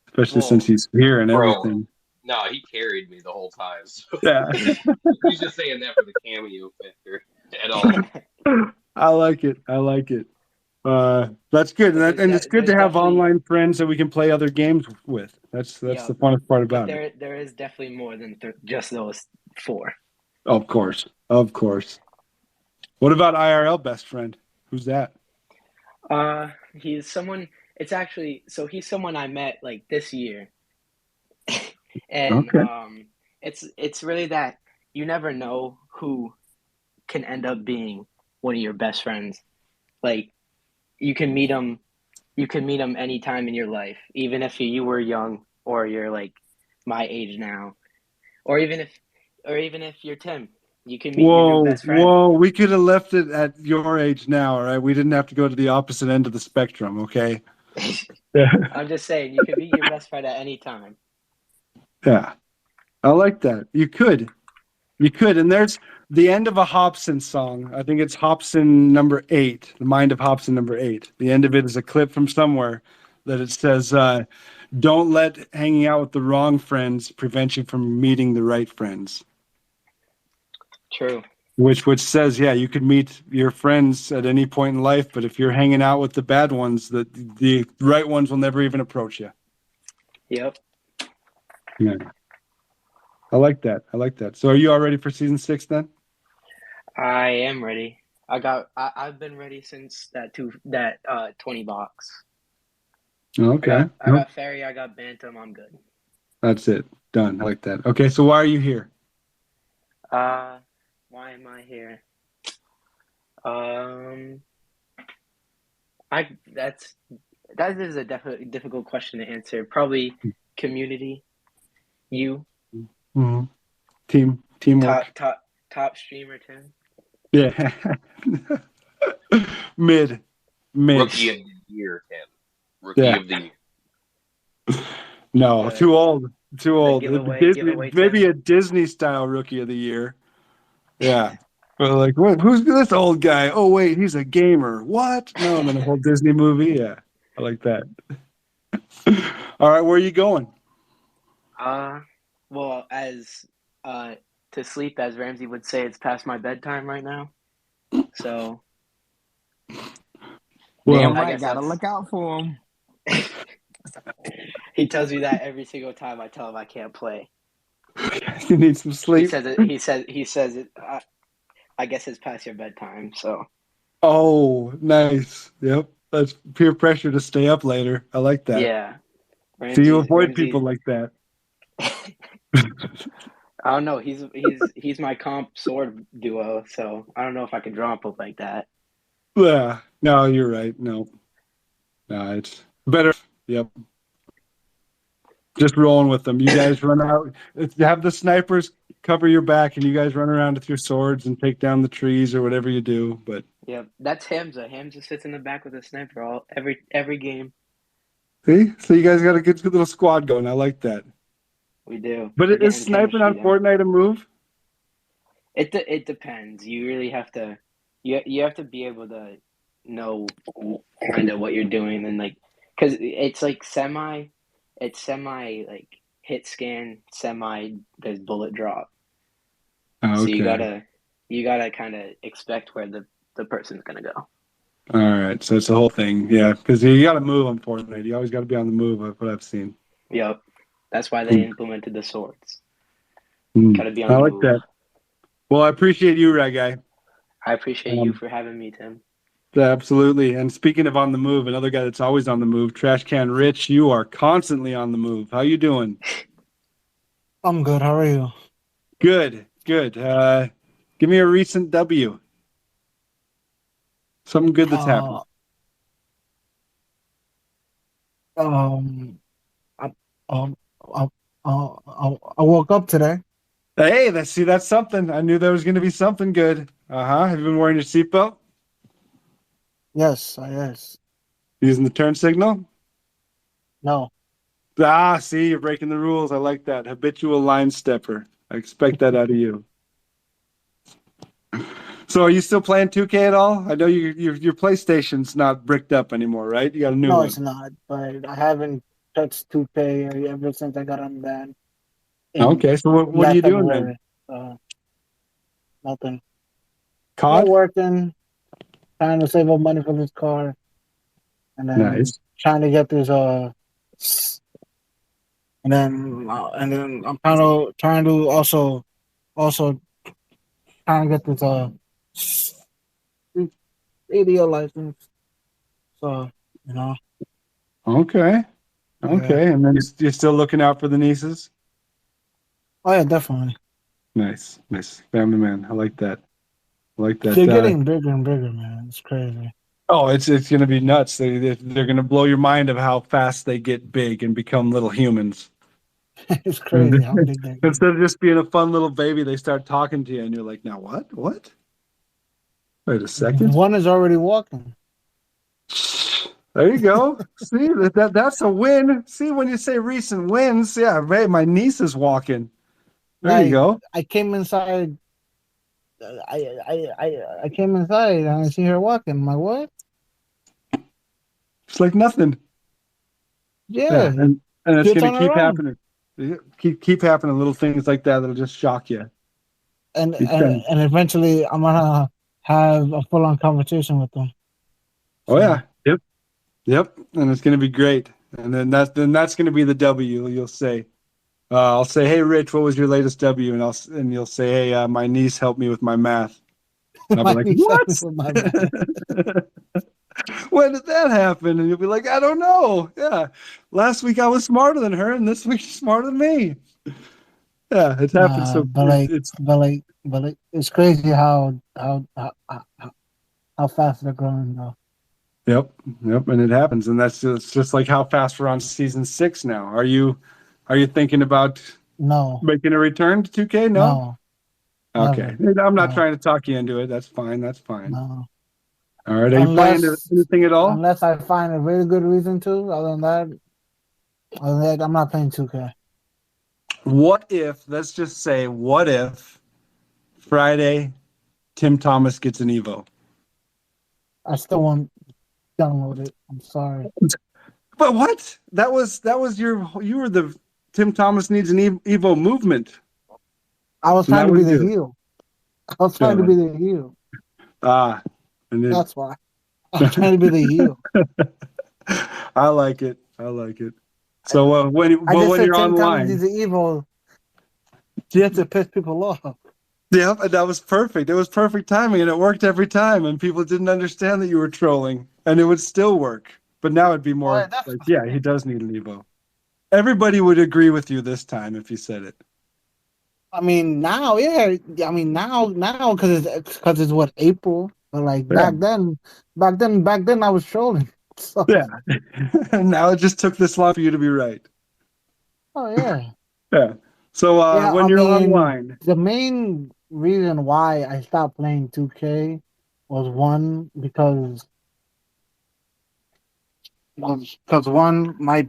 especially since Well, he's here and Bro, everything. no, he carried me the whole time. So Yeah, he's just saying that for the cameo factor at all. I like it. I like it. That's good, but and it's good there's to have definitely online friends that we can play other games with. That's yeah, the funnest part but about it. there is definitely more than just those four. Of course, of course. What about IRL best friend? Who's that? He's someone. It's actually so he's someone I met like this year, and Okay. it's really that you never know who can end up being one of your best friends. Like you can meet him, you can meet him anytime in your life, even if you were young or you're like my age now, or even if you're Tim, you can meet your new Whoa, best friend. whoa. We could have left it at your age now, all right? We didn't have to go to the opposite end of the spectrum, okay? Yeah. I'm just saying, you can meet your best friend at any time. Yeah. I like that. You could. You could. And there's the end of a Hobson song. I think it's Hobson number 8, The Mind of Hobson number 8. The end of it is a clip from somewhere that it says, don't let hanging out with the wrong friends prevent you from meeting the right friends. True. Which says, yeah, you could meet your friends at any point in life, but if you're hanging out with the bad ones, the right ones will never even approach you. Yep. Yeah. I like that. I like that. So are you all ready for season 6 then? I am ready. I've been ready since that 20 box. Okay. I got Fairy, I got Bantam, I'm good. That's it. Done. I like that. Okay, so why are you here? Why am I here? That is a difficult question to answer. Probably community. You Mm-hmm. Teamwork. top streamer Tim. Yeah. Mid. Rookie of the year, Tim. Rookie Yeah. of the year. No, too old. Too The old. giveaway Maybe Tim. a Disney style rookie of the year. Yeah. But like, who's this old guy? Oh wait, he's a gamer. What? No, and then a whole Disney movie. Yeah, I like that. All right, where are you going? Well, as to sleep, as Ramsey would say, it's past my bedtime right now. So Well, Damn I right, guess gotta that's look out for him. he tells me that every single time I tell him I can't play. you need some He sleep. says it. He says it. I guess it's past your bedtime. So Oh, nice. Yep, that's peer pressure to stay up later. I like that. yeah, So you avoid people Ramsey. like that. I don't know. He's my comp sword duo. So I don't know if I could draw him like that. Yeah. No, you're right. No, it's better. Yep. Just rolling with them. You guys run out. Have the snipers cover your back, and you guys run around with your swords and take down the trees or whatever you do. But Yeah, that's Hamza. Hamza sits in the back with a sniper every game. see, so you guys got a good little squad going. I like that. We do. But We're is getting sniping chemistry on down. Fortnite a move? It depends. You really have to you have to be able to know kind of what you're doing and like because it's like semi like hit scan semi there's bullet drop. Oh, So okay. you gotta kind of expect where the person's gonna go. All right. So it's the whole thing. Yeah, because you got to move on Fortnite. You always got to be on the move. That's what I've seen. Yep. That's why they implemented the swords. Gotta be on I the like move. that. Well, I appreciate you, Rag Guy. I appreciate you for having me, Tim. Absolutely. And speaking of on the move, another guy that's always on the move, Trash Can Rich, you are constantly on the move. How you doing? I'm good. How are you? Good, good. Give me a recent W. Something good that's happened. Um, I, um, I, I woke up today. Hey, that's something. I knew there was going to be something good. Uh-huh. Have you been wearing your seatbelt? Yes. Using the turn signal? No. Ah, see, you're breaking the rules. I like that. Habitual line stepper. I expect that out of you. So are you still playing 2K at all? I know your PlayStation's not bricked up anymore, right? You got a new No, one. it's not. But I haven't touched 2K ever since I got unbanned in Okay, so what are last you doing then? February. So nothing. Not COD? working. Trying to save up money for this car, and then Nice. trying to get this and then I'm kind of trying to also trying to get this ADL license. So you know, Okay. yeah. Okay. And then you're still looking out for the nieces? Oh yeah, definitely. Nice. Nice. Family man. I like that. I like that. They're getting bigger and bigger, man. It's crazy. Oh, it's gonna be nuts. They're gonna blow your mind of how fast they get big and become little humans. It's crazy how big they're getting. Instead of just being a fun little baby, they start talking to you, and you're like, "Now what? What? Wait a second. One is already walking. There you go. See that's a win. See, when you say recent wins, yeah, right. My niece is walking. There you Like go. I came inside. I came inside and I see her walking. I'm like, what? It's like nothing. Yeah, Yeah, and it's she'll gonna turn keep around. happening. Keep happening. Little things like that that'll just shock you. and Keep and, them. and eventually I'm gonna have a full on conversation with them. Oh So yeah. Yep. Yep. And it's gonna be great. And then that's gonna be the W. You'll say. I'll say, "Hey, Rich, what was your latest W?" And you'll say, "Hey, my niece helped me with my math." And I'll be my like, niece helped me "What? with my math. When did that happen?" And you'll be like, "I don't know. Yeah, last week I was smarter than her, and this week she's smarter than me." Yeah, it's happened. Nah, So but like, it's crazy how fast they're growing though. yep, yep, and it happens, and it's just like how fast we're on season 6 now. Are you thinking about No, making a return to 2K? No. no, Okay, never, I'm not no, trying to talk you into it. That's fine. That's fine. no. All right. Are you playing Unless anything at all? unless I find a really good reason to. Other than that, I'm not playing 2K. What if, let's just say, what if Friday Tim Thomas gets an Evo? I still won't download it. I'm sorry. But what? That was you were the Tim Thomas needs an Evo movement, I was and trying that to was be the you. heel. I was trying to Yeah. be the heel. Ah, and then That's why. I was trying to be the heel. I like it. I like it. I, So I just when said you're Tim Thomas online, is the evil just to piss people off. yeah, and that was perfect. It was perfect timing, and it worked every time. And people didn't understand that you were trolling, and it would still work. But now it'd be Oh, yeah, more like, definitely. yeah, he does need an Evo. Everybody would agree with you this time if you said it. I mean, now, yeah. I mean, now, because it's what April. But like Yeah, back then, I was trolling. So, yeah. Now it just took this long for you to be right. oh yeah, Yeah. So yeah. when I you're mean, online, the main reason why I stopped playing 2K was one because one my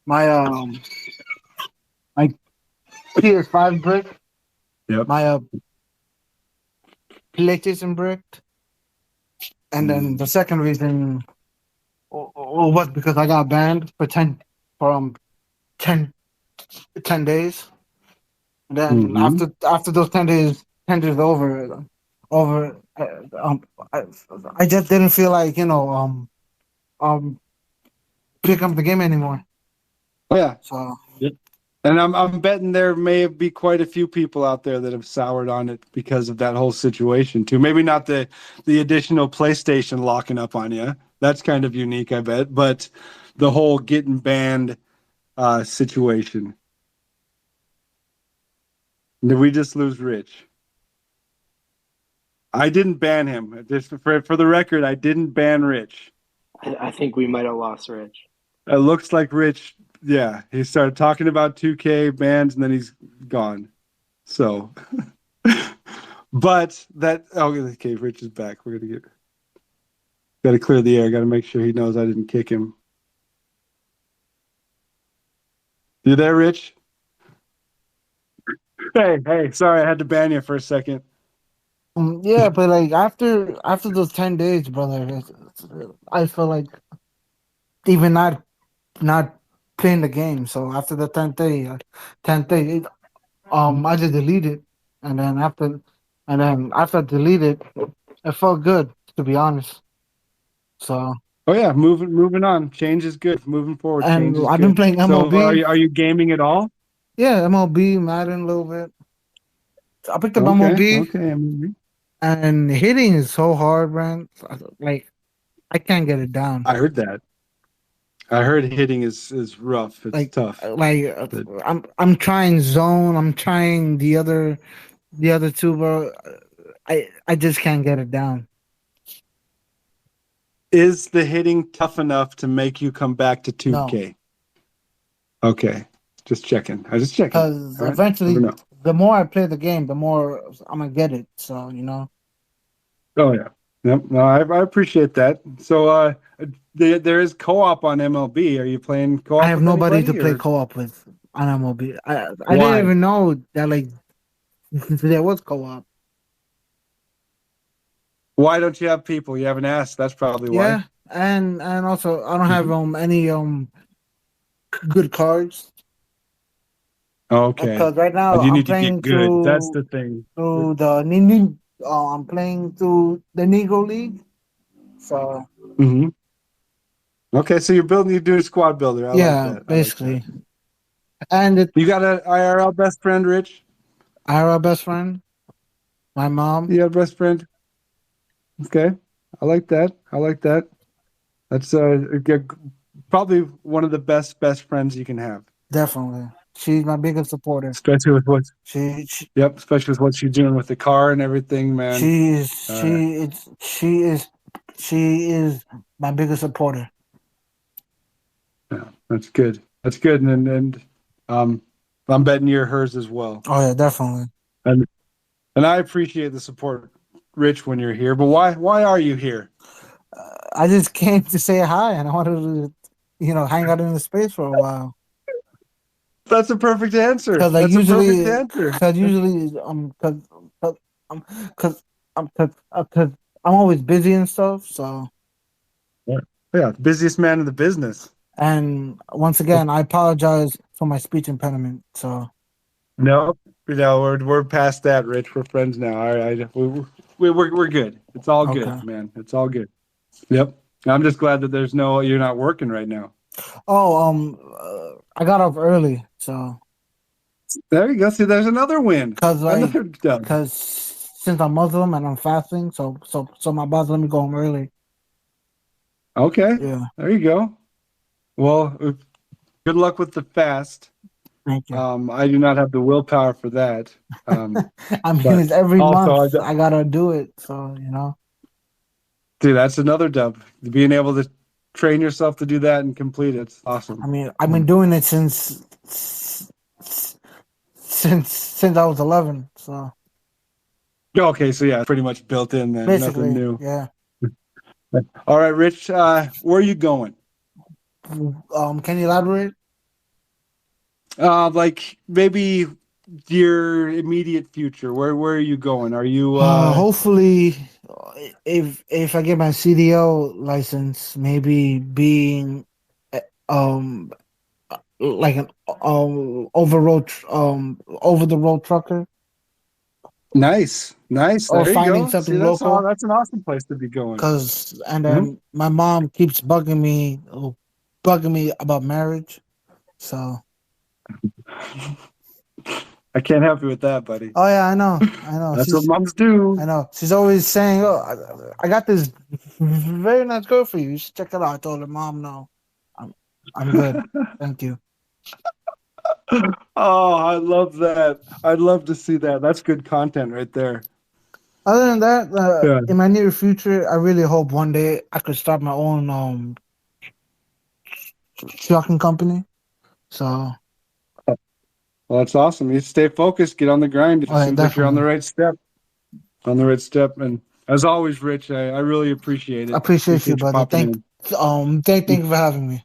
my PS5 brick, yep. my PlayStation brick, and then the second reason was because I got banned for 10, 10 days. And then Mm-hmm. after those 10 days over, I, I just didn't feel like um pick up the game anymore. Oh, yeah. So Yep. And I'm betting there may be quite a few people out there that have soured on it because of that whole situation too. Maybe not the additional PlayStation locking up on you. That's kind of unique, I bet. But the whole getting banned situation. Did we just lose Rich? I didn't ban him. Just for the record, I didn't ban Rich. I think we might have lost Rich. It looks like Rich, yeah, he started talking about 2K bans and then he's gone. So, but okay, Rich is back. We're gonna got to clear the air. Got to make sure he knows I didn't kick him. You there, Rich? Hey, sorry, I had to ban you for a second. Yeah, but like after those 10 days, brother, I feel like even not playing the game. So after the 10th day, I just deleted, and then after I deleted, it felt good to be honest. So Oh yeah, moving on. Change is good. Moving forward, change and is I've been good. playing So MLB. are you gaming at all? Yeah, MLB, Madden a little bit. I picked up MLB, Okay. and hitting is so hard, man. Like I can't get it down. I heard that. I heard hitting is rough. It's Like tough. But I'm trying zone. I'm trying the other two, bro. I just can't get it down. is the hitting tough enough to make you come back to No, 2K? Okay, just checking. I just checking. because All right, never eventually, know. the more I play the game, the more I'm gonna get it. So Oh yeah. Yep. No, I appreciate that. So there is co-op on MLB. Are you playing I co-op have with nobody to anybody play or co-op with on MLB. I didn't why? even know that like there was co-op. Why don't you have people? You haven't asked. That's probably why. Yeah, and also I don't have Mhm. any good cards Okay. because right now You I'm need to get playing good. That's through the thing. through the Nini. I'm playing through the Negro League. So Hmm. Okay, so you're doing squad builder. I like yeah, that. I like that. basically, and it, You got an IRL best friend, Rich? I have a best friend, my mom, You got a best friend? Okay. I like that. I like that. That's probably one of the best friends you can have. definitely. She's my biggest supporter. Especially with what She she Yep, especially with what she's doing with the car and everything, man. she is Uh she is she is she is my biggest supporter. yeah, that's good. That's good. And um I'm betting you're hers as well. Oh yeah, definitely. And and I appreciate the support, Rich, when you're here. But why are you here? I just came to say hi, and I wanted to, hang out in the space for a while. That's a perfect answer. Cause like That's a perfect usually, answer. cause usually, cause I'm, cause cause I'm always busy and stuff. So, Yeah, yeah, busiest man in the business. and once again, I apologize for my speech impediment. So, No, no, we're past that, Rich. We're friends now. All right, we're good. It's all okay. good, man. It's all good. Yep. I'm just glad that you're not working right now. Oh, I got off early, so There you go. See, there's another win. like, Another dub. cause since I'm Muslim and I'm fasting, so my boss let me go home early. Okay. Yeah, There you go. Well, good luck with the fast. thank you. I do not have the willpower for that. I mean, But it's every also, month I gotta do it, so dude, that's another dub. Being able to train yourself to do that and complete it's I awesome. mean, I've been doing it since I was 11. So Okay, so yeah, pretty much built in then. Nothing basically, new. yeah. All right, Rich, where are you going? Can you elaborate? Like maybe your immediate future. Where are you going? Are you Hopefully, if I get my CDL license, maybe being um like an over the road trucker, nice? Nice. or There you finding go. See, something local. that's an awesome place to be going. Cause and Mhm. then my mom keeps bugging me about marriage. So I can't help you with that, buddy. oh yeah, I know. That's what moms do. I know. She's always saying, "Oh, I got this very nice girl for you. You should check it out." I told her, "Mom, no, I'm I'm good. Thank you." Oh, I love that. I'd love to see that. That's good content right there. Other than that, Yeah. in my near future, I really hope one day I could start my own trucking company. So, Well, that's awesome. You stay focused, get on the grind. It oh, yeah, seems like you're on the definitely right step. On the right step. And as always, Rich, I really appreciate I it. appreciate you, Appreciate you brother. popping in. Thank you for having me.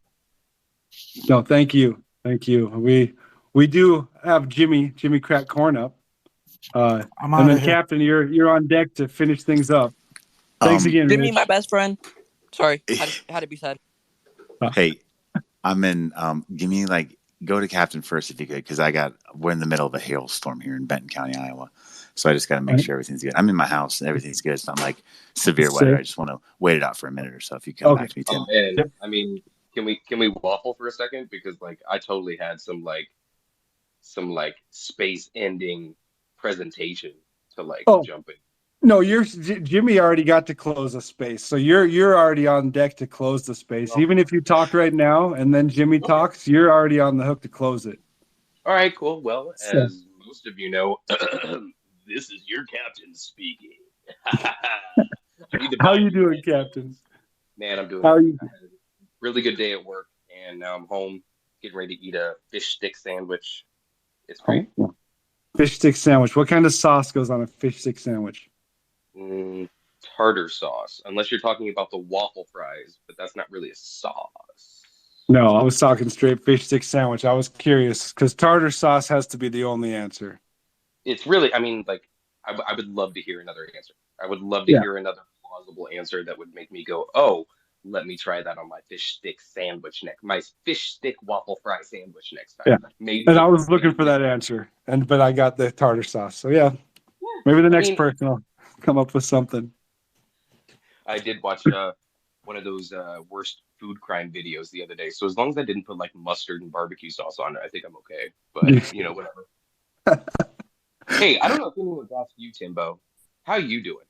No, thank you. Thank you. We do have Jimmy Crack Corn up. I'm And out then, of here. Captain, you're on deck to finish things up. Thanks again, Jimmy, Rich. my best friend. Sorry, had to be said. Hey, I'm in. Give me go to Captain first if you could, because we're in the middle of a hailstorm here in Benton County, Iowa. So I just got to make sure everything's good. I'm in my house and everything's good. It's not like severe weather. I just want to wait it out for a minute or so. If you come Okay. back to me, Tim. Oh man, Yep. I mean, can we waffle for a second? Because I totally had some space ending presentation to Oh, jump in. no, Jimmy already got to close a space, so you're already on deck to close the space. Well, Even if you talk right now and then Jimmy okay. talks, you're already on the hook to close it. All right, cool. Well, So, as most of you know, this is your captain speaking. I need to how buy you new doing, headphones. Captain? Man, I'm doing How great. you? I had a really good day at work, and now I'm home getting ready to eat a fish stick sandwich. It's great. Oh, fish stick sandwich. What kind of sauce goes on a fish stick sandwich? Tartar sauce, unless you're talking about the waffle fries, but that's not really a sauce. No, I was talking straight fish stick sandwich. I was curious because tartar sauce has to be the only answer. It's really, I mean, I would love to hear another answer. I would love to Yeah. hear another plausible answer that would make me go, oh, let me try that on my fish stick sandwich my fish stick waffle fry sandwich next time. Yeah. Maybe, And I was looking for maybe. that answer, but I got the tartar sauce. So yeah, maybe the I next mean, person will come up with something. I did watch one of those worst food crime videos the other day. So as long as I didn't put mustard and barbecue sauce on it, I think I'm okay. But whatever. Hey, I don't know if anyone's asked you, Timbo. How you doing?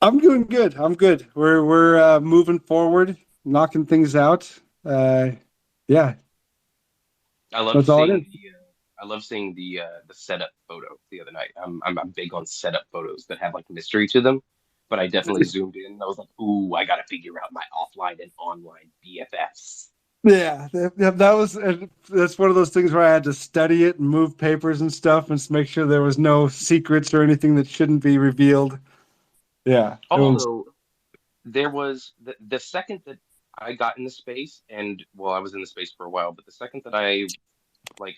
I'm doing good. I'm good. We're moving forward, knocking things out. Yeah, I love that's all it seeing is. the setup photo the other night. I'm big on setup photos that have mystery to them, but I definitely zoomed in. I was like, ooh, I gotta figure out my offline and online BFFs. Yeah, that's one of those things where I had to study it and move papers and stuff and make sure there was no secrets or anything that shouldn't be revealed. Yeah, it was. Although there was the second that I got in the space, and well, I was in the space for a while, but the second that I like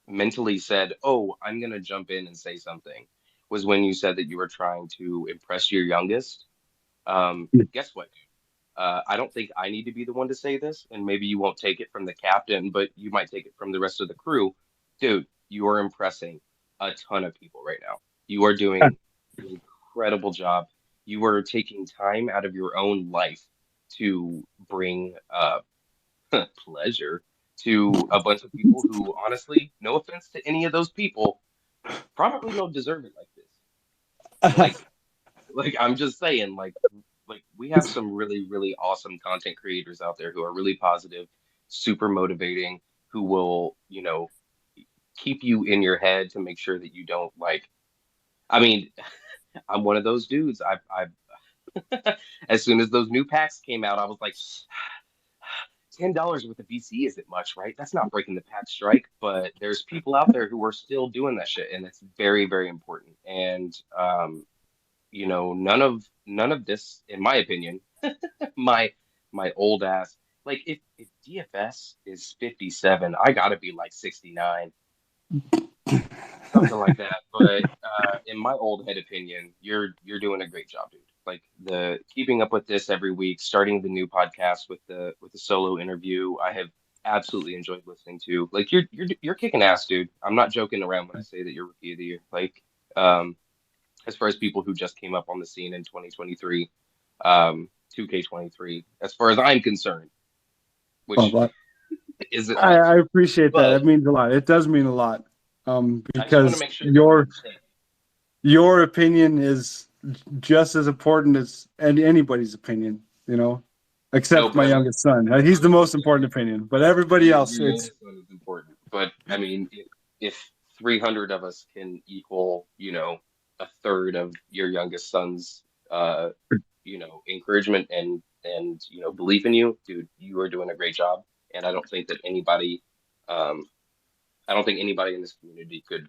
mentally said, "Oh, I'm gonna jump in and say something," was when you said that you were trying to impress your youngest. Guess what, dude? I don't think I need to be the one to say this, and maybe you won't take it from the captain, but you might take it from the rest of the crew. Dude, you are impressing a ton of people right now. You are doing an incredible job. You are taking time out of your own life to bring pleasure to a bunch of people who, honestly, no offense to any of those people, probably don't deserve it like this. I'm just saying, we have some really, really awesome content creators out there who are really positive, super motivating, who will, keep you in your head to make sure that you don't I mean, I'm one of those dudes. As soon as those new packs came out, I was like, $10 worth of VC isn't much, right? That's not breaking the pack strike, but there's people out there who are still doing that shit, and it's very, very important. And none of this, in my opinion, my old ass, if DFS is 57, I gotta be 69, something like that. But in my old head opinion, you're doing a great job, dude. The keeping up with this every week, starting the new podcast with the solo interview, I have absolutely enjoyed listening to. You're kicking ass, dude. I'm not joking around when I say that you're rookie of the year. Um, as far as people who just came up on the scene in 2023, 2K23, as far as I'm concerned, which Well, isn't much. I appreciate that. But It means a lot. It does mean a lot. I just want to Because make sure that we understand. your opinion is just as important as anybody's opinion, No, except but my I mean, youngest son. He's the most important opinion, but everybody else, your it's youngest one is important. But I mean, if 300 of us can equal, a third of your youngest son's, encouragement and belief in you, dude, you are doing a great job. And I don't think anybody in this community could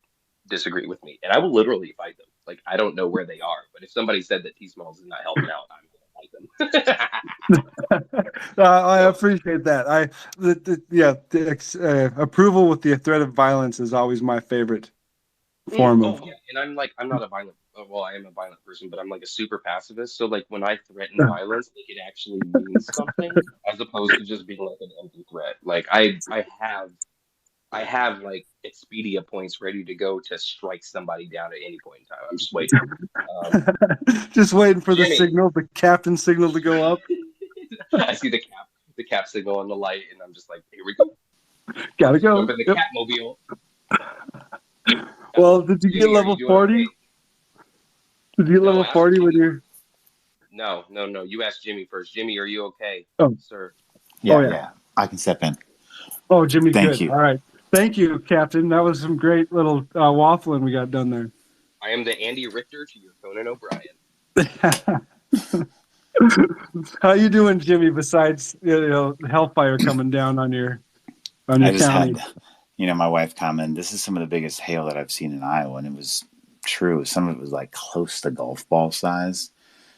disagree with me. And I will literally fight them. I don't know where they are, but if somebody said that T Smalls is not helping out, I'm gonna fight them. I So, appreciate that. Yeah, the approval with the threat of violence is always my favorite. form of. Oh yeah, and I'm not a violent. Well, I am a violent person, but I'm like a super pacifist. So like when I threaten violence, like it actually means something, as opposed to just being like an empty threat. Like I have like Expedia points ready to go to strike somebody down at any point in time. I'm just waiting. Um, Just waiting for the Jimmy, signal, the captain signal to go up. I see the cap signal on the light, and I'm just like, here we go. Gotta Jump go. in the Yep. Catmobile. Well, did you get Jimmy, are you level doing 40? okay? Did you get No, level ask 40 when Jimmy. you're. No. You ask Jimmy first. Jimmy, are you okay, Oh, sir? oh Yeah, yeah. yeah. I can step in. Oh, Jimmy's Thank good. you. All right. Thank you, Captain. That was some great little waffling we got done there. I am the Andy Richter to your Conan O'Brien. How you doing, Jimmy? Besides, hellfire coming down on your I just county. had, my wife comment, this is some of the biggest hail that I've seen in Iowa, and it was true. Some of it was like close to golf ball size.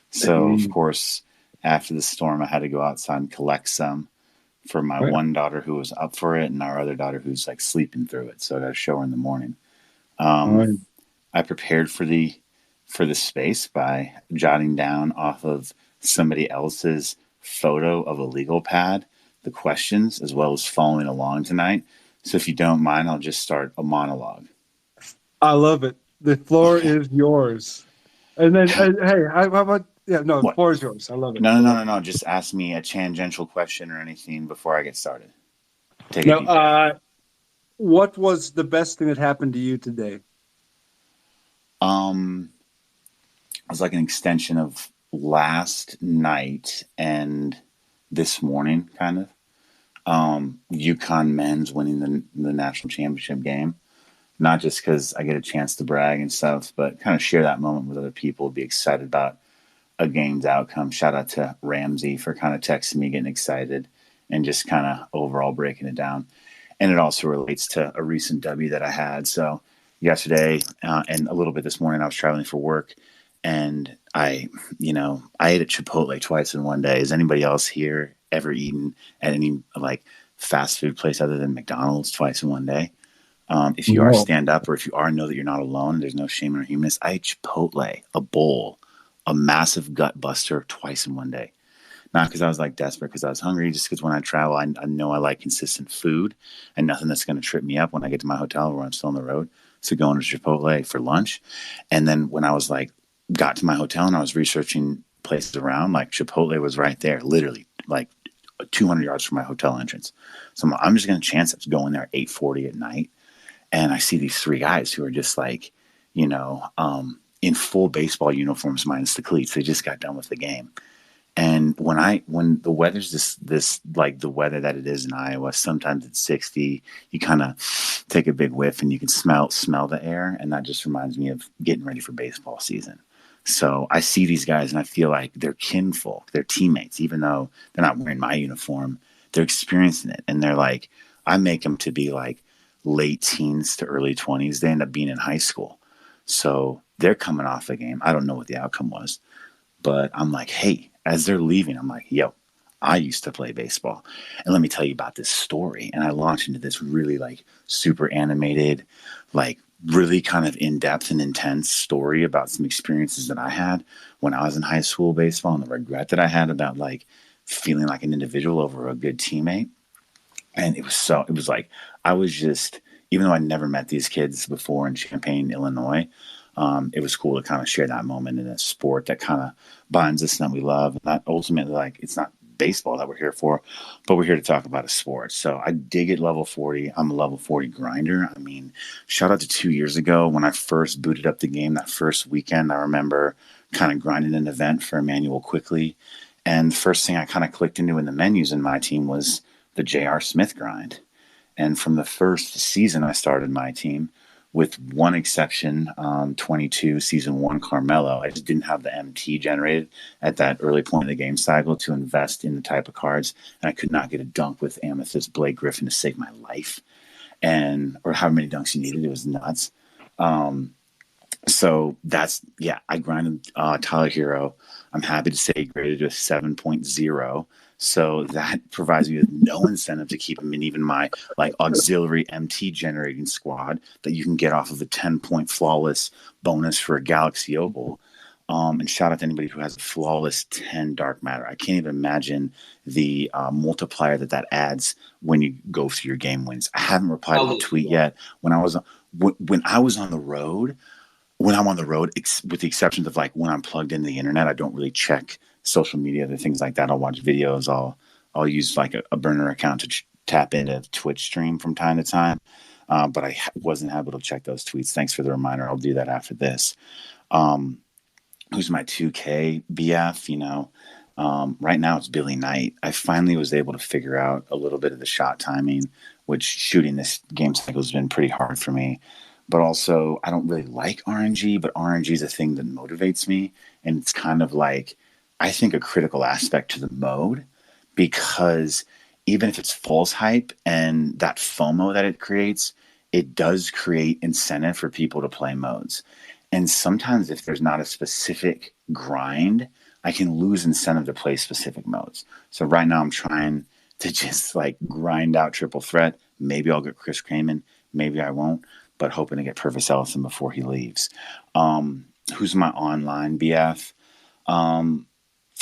So, of course, after the storm, I had to go outside and collect some for my Right. one daughter who was up for it and our other daughter who's like sleeping through it. So I got to show her in the morning. All right. I prepared for the space by jotting down off of somebody else's photo of a legal pad the questions as well as following along tonight. So if you don't mind, I'll just start a monologue. I love it. The floor Okay. is yours. And then, hey, how about? Yeah, no, the What? floor is yours. I love it. No. Just ask me a tangential question or anything before I get started. Take a deep breath. Now, what was the best thing that happened to you today? It was like an extension of last night and this morning, kind of. UConn men's winning the national championship game. Not just because I get a chance to brag and stuff, but kind of share that moment with other people, be excited about a game's outcome. Shout out to Ramsey for kind of texting me, getting excited, and just kind of overall breaking it down. And it also relates to a recent W that I had. So yesterday and a little bit this morning, I was traveling for work, and I ate at Chipotle twice in one day. Has anybody else here ever eaten at any like fast food place other than McDonald's twice in one day? If you are No. stand up or if you are know that you're not alone, there's no shame in our humanness. I ate Chipotle, a bowl, a massive gut buster twice in one day. Not because I was like desperate because I was hungry, just because when I travel, I know I like consistent food and nothing that's going to trip me up when I get to my hotel or when I'm still on the road. So going to Chipotle for lunch. And then when I was like, got to my hotel and I was researching places around, like Chipotle was right there, literally like 200 yards from my hotel entrance. So I'm just going to chance it going there at 8:40 at night. And I see these three guys who are just like, in full baseball uniforms minus the cleats. They just got done with the game. And when the weather's this like the weather that it is in Iowa, sometimes it's 60. You kind of take a big whiff and you can smell the air, and that just reminds me of getting ready for baseball season. So I see these guys and I feel like they're kinfolk, they're teammates, even though they're not wearing my uniform. They're experiencing it, and they're like, I make them to be like late teens to early 20s. They end up being in high school, so they're coming off a game. I don't know what the outcome was. But I'm like, hey, as they're leaving, I'm like, yo, I used to play baseball. And let me tell you about this story. And I launched into this really like super animated, like really kind of in depth and intense story about some experiences that I had when I was in high school baseball and the regret that I had about like feeling like an individual over a good teammate. And it was like, I was just, even though I never met these kids before in Champaign, Illinois, it was cool to kind of share that moment in a sport that kind of binds us and that we love. And that ultimately, like, it's not baseball that we're here for, but we're here to talk about a sport. So I dig at level 40. I'm a level 40 grinder. I mean, shout out to 2 years ago when I first booted up the game that first weekend. I remember kind of grinding an event for Emmanuel Quickly. And the first thing I kind of clicked into in the menus in my team was the J.R. Smith grind. And from the first season, I started my team with one exception, 22, season one, Carmelo. I just didn't have the MT generated at that early point of the game cycle to invest in the type of cards. And I could not get a dunk with Amethyst Blake Griffin to save my life. Or how many dunks you needed. It was nuts. So I grinded Tyler Hero. I'm happy to say he graded a 7.0. So that provides me with no incentive to keep him in even my like auxiliary MT generating squad that you can get off of a 10-point flawless bonus for a Galaxy Opal. And shout out to anybody who has a flawless 10 dark matter. I can't even imagine the multiplier that adds when you go through your game wins. I haven't replied to the tweet yet. When I was on the road, with the exceptions of like when I'm plugged into the internet, I don't really check social media, other things like that. I'll watch videos. I'll use like a burner account to tap into Twitch stream from time to time. But I wasn't able to check those tweets. Thanks for the reminder. I'll do that after this. Who's my 2K BF? Right now it's Billy Knight. I finally was able to figure out a little bit of the shot timing, which shooting this game cycle has been pretty hard for me. But also, I don't really like RNG, but RNG is a thing that motivates me. And it's kind of like, I think, a critical aspect to the mode, because even if it's false hype and that FOMO that it creates, it does create incentive for people to play modes. And sometimes if there's not a specific grind, I can lose incentive to play specific modes. So right now I'm trying to just like grind out triple threat. Maybe I'll get Chris Kramen. Maybe I won't, but hoping to get Purvis Ellison before he leaves. Who's my online BF?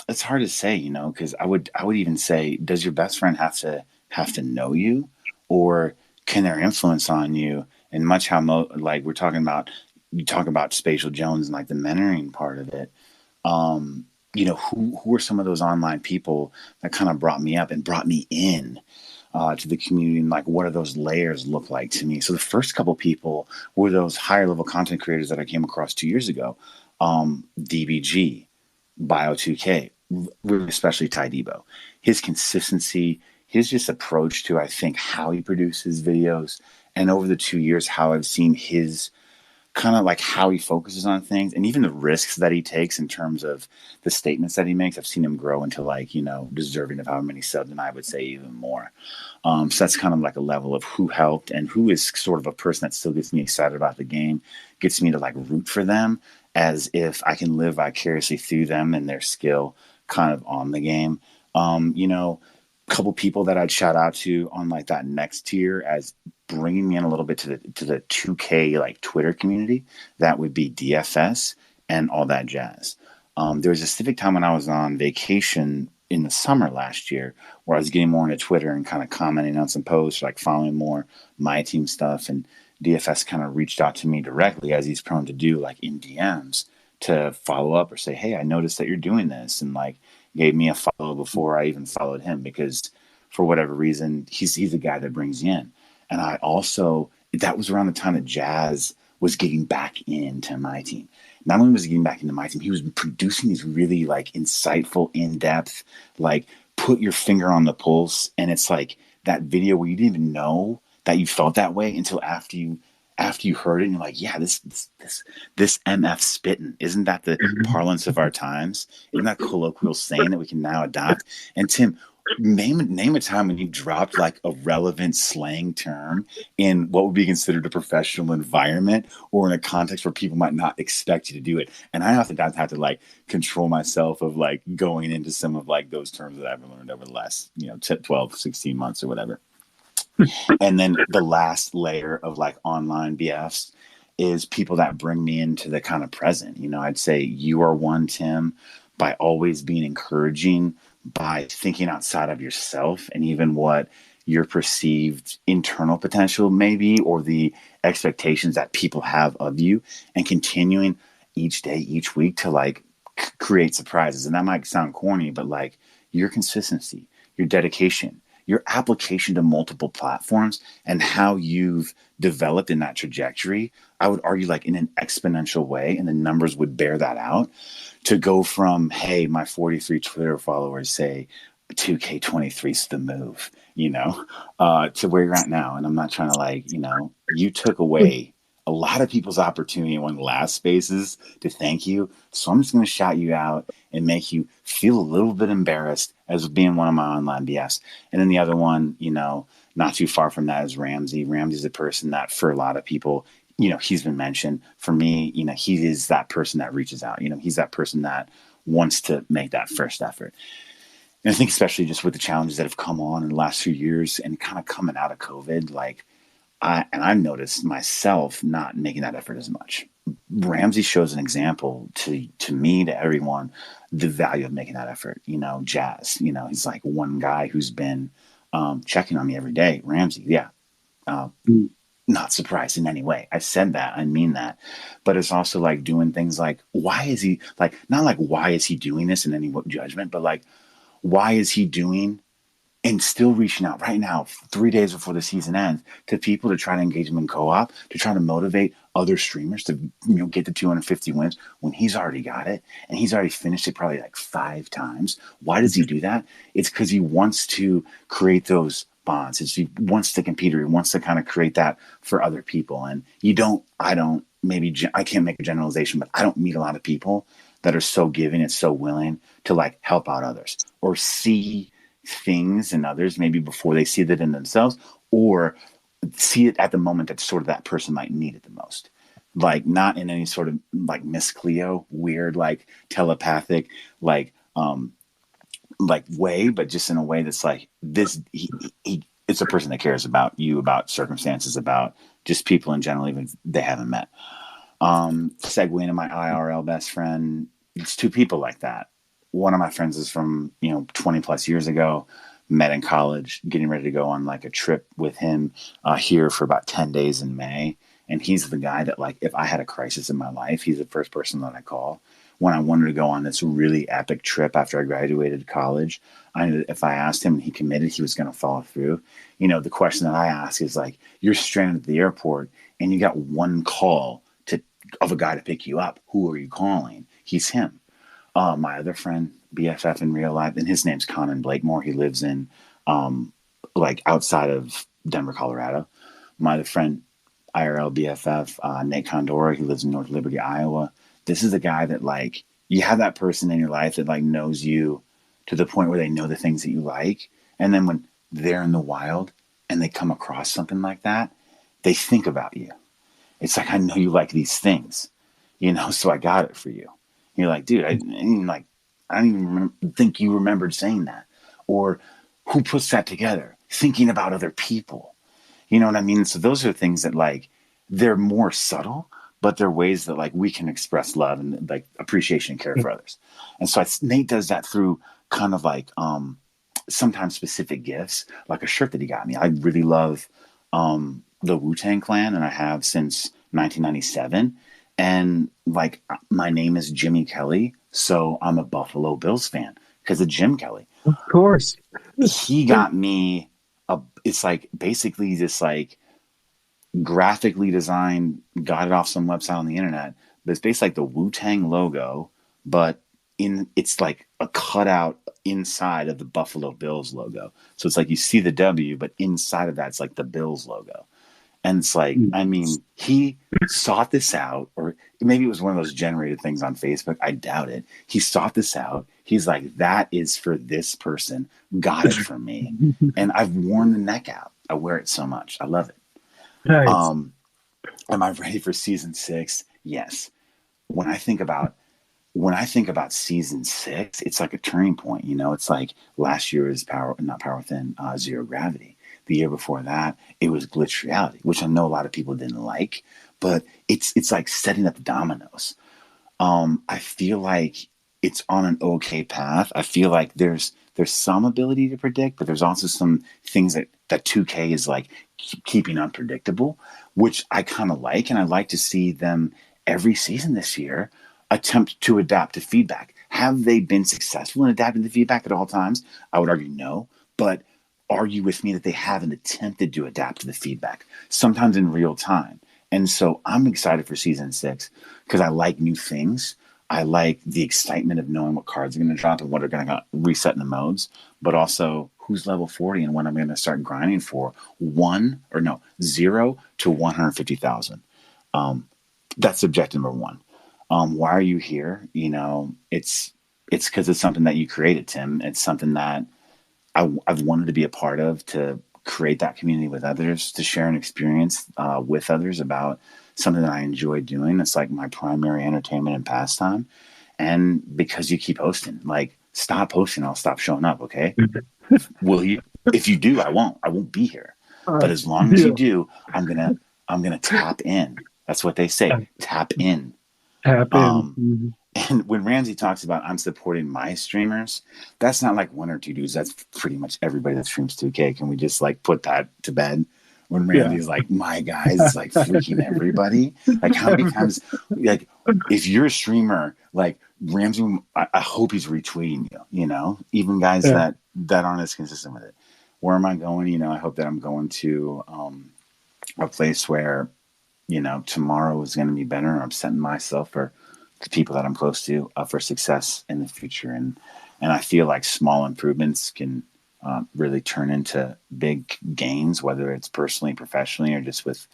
It's hard to say, because I would even say, does your best friend have to know you, or can their influence on you? And much how like we're talking about, you talk about Spatial Jones and like the mentoring part of it. Who are some of those online people that kind of brought me up and brought me in to the community, and like what do those layers look like to me? So the first couple people were those higher level content creators that I came across 2 years ago. DBG, Bio2K, especially Ty Debo. His consistency, his just approach to, I think, how he produces videos, and over the 2 years, how I've seen his kind of like how he focuses on things, and even the risks that he takes in terms of the statements that he makes. I've seen him grow into like, deserving of how many subs, and I would say even more. So that's kind of like a level of who helped and who is sort of a person that still gets me excited about the game, gets me to like root for them as if I can live vicariously through them and their skill kind of on the game. Couple people that I'd shout out to on like that next tier as bringing me in a little bit to the 2K like Twitter community, that would be DFS and all that jazz. There was a specific time when I was on vacation in the summer last year where I was getting more into Twitter and kind of commenting on some posts, like following more MyTeam stuff, and DFS kind of reached out to me directly, as he's prone to do, like in DMs, to follow up or say, hey, I noticed that you're doing this, and like gave me a follow before I even followed him, because for whatever reason, he's a guy that brings you in. And I also, that was around the time that Jazz was getting back into MyTeam. Not only was he getting back into MyTeam, he was producing these really like insightful, in-depth, like put your finger on the pulse. And it's like that video where you didn't even know that you felt that way until after you heard it, and you're like, yeah, this MF spitting, isn't that the parlance of our times? Isn't that colloquial saying that we can now adopt? And Tim, name a time when you dropped like a relevant slang term in what would be considered a professional environment, or in a context where people might not expect you to do it. And I oftentimes have to like control myself of like going into some of like those terms that I've learned over the last 12 16 months or whatever. And then the last layer of like online BFs is people that bring me into the kind of present. I'd say you are one, Tim, by always being encouraging, by thinking outside of yourself and even what your perceived internal potential may be, or the expectations that people have of you, and continuing each day, each week to like create surprises. And that might sound corny, but like your consistency, your dedication, your application to multiple platforms, and how you've developed in that trajectory, I would argue like in an exponential way, and the numbers would bear that out, to go from, hey, my 43 Twitter followers say 2K23's the move, to where you're at now. And I'm not trying to like, you took away a lot of people's opportunity in one of the last spaces to thank you. So I'm just going to shout you out and make you feel a little bit embarrassed as being one of my online BS. And then the other one, not too far from that, is Ramsey. Ramsey's a person that for a lot of people, he's been mentioned. For me, he is that person that reaches out. He's that person that wants to make that first effort. And I think especially just with the challenges that have come on in the last few years and kind of coming out of COVID, like I've noticed myself not making that effort as much. Ramsey shows an example to me, to everyone, the value of making that effort. Jazz, he's like one guy who's been checking on me every day. Ramsey, yeah. Not surprised in any way. I said that. I mean that. But it's also like doing things like, why is he like, not like, why is he doing this in any judgment, but like, why is he doing and still reaching out right now, 3 days before the season ends, to people to try to engage them in co-op, to try to motivate other streamers to get to 250 wins when he's already got it and he's already finished it probably like 5 times. Why does he do that? It's because he wants to create those bonds. He wants to compete, or he wants to kind of create that for other people. And I can't make a generalization, but I don't meet a lot of people that are so giving and so willing to like help out others or see things in others maybe before they see that in themselves, or see it at the moment that sort of that person might need it the most. Like not in any sort of like Miss Cleo weird like telepathic like way, but just in a way that's like this it's a person that cares about you, about circumstances, about just people in general, even if they haven't met. Segue into my IRL best friend. It's 2 people like that. One of my friends is from 20 plus years ago, met in college, getting ready to go on like a trip with him here for about 10 days in May. And he's the guy that, like, if I had a crisis in my life, he's the first person that I call. When I wanted to go on this really epic trip after I graduated college, I knew that if I asked him and he committed, he was going to follow through. The question that I ask is like, you're stranded at the airport and you got one call of a guy to pick you up. Who are you calling? He's him. My other friend, BFF in real life, and his name's Conan Blakemore. He lives in like outside of Denver, Colorado. My other friend, IRL BFF, Nate Condora, he lives in North Liberty, Iowa. This is a guy that like you have that person in your life that like knows you to the point where they know the things that you like. And then when they're in the wild and they come across something like that, they think about you. It's like, I know you like these things, so I got it for you. You're like, dude, I don't even think you remembered saying that. Or who puts that together? Thinking about other people. You know what I mean? So those are things that like, they're more subtle, but they're ways that like we can express love and like appreciation and care for others. And so Nate does that through kind of like sometimes specific gifts, like a shirt that he got me. I really love the Wu-Tang Clan, and I have since 1997. And like my name is Jimmy Kelly, so I'm a Buffalo Bills fan because of Jim Kelly. Of course. He got me it's like basically this like graphically designed, got it off some website on the internet, but it's basically like the Wu-Tang logo, but it's like a cutout inside of the Buffalo Bills logo. So it's like you see the W, but inside of that it's like the Bills logo. And it's like, I mean, he sought this out, or maybe it was one of those generated things on Facebook. I doubt it. He sought this out. He's like, that is for this person. Got it for me. And I've worn the neck out. I wear it so much. I love it. Nice. Am I ready for season 6? Yes. When I think about season 6, it's like a turning point. It's like last year is not Power Within, Zero Gravity. The year before that, it was Glitch Reality, which I know a lot of people didn't like, but it's like setting up the dominoes. I feel like it's on an okay path. I feel like there's some ability to predict, but there's also some things that 2K is like keeping unpredictable, which I kind of like, and I like to see them every season this year attempt to adapt to feedback. Have they been successful in adapting to feedback at all times? I would argue no, but argue with me that they haven't attempted to adapt to the feedback, sometimes in real time. And so I'm excited for season 6 because I like new things. I like the excitement of knowing what cards are going to drop and what are going to reset in the modes, but also who's level 40 and when I'm going to start grinding for 0 to 150,000. That's objective number 1. Why are you here? It's because it's something that you created, Tim. It's something that I've wanted to be a part of, to create that community with others, to share an experience with others about something that I enjoy doing. It's like my primary entertainment and pastime. And because you keep hosting, like stop posting. I'll stop showing up. Okay. Will you? If you do, I won't. I won't be here. But as long as you do, I'm gonna tap in. That's what they say. Tap in. Tap in. And when Ramsey talks about I'm supporting my streamers, that's not like one or two dudes. That's pretty much everybody that streams 2K. Can we just like put that to bed? When Ramsey's like, my guys, it's like freaking everybody. Like how many times, like if you're a streamer, like Ramsey, I hope he's retweeting you, you know, even guys that aren't as consistent with it. Where am I going? You know, I hope that I'm going to a place where, you know, tomorrow is going to be better. I'm setting myself for the people that I'm close to for success in the future. And I feel like small improvements can really turn into big gains, whether it's personally, professionally, or just with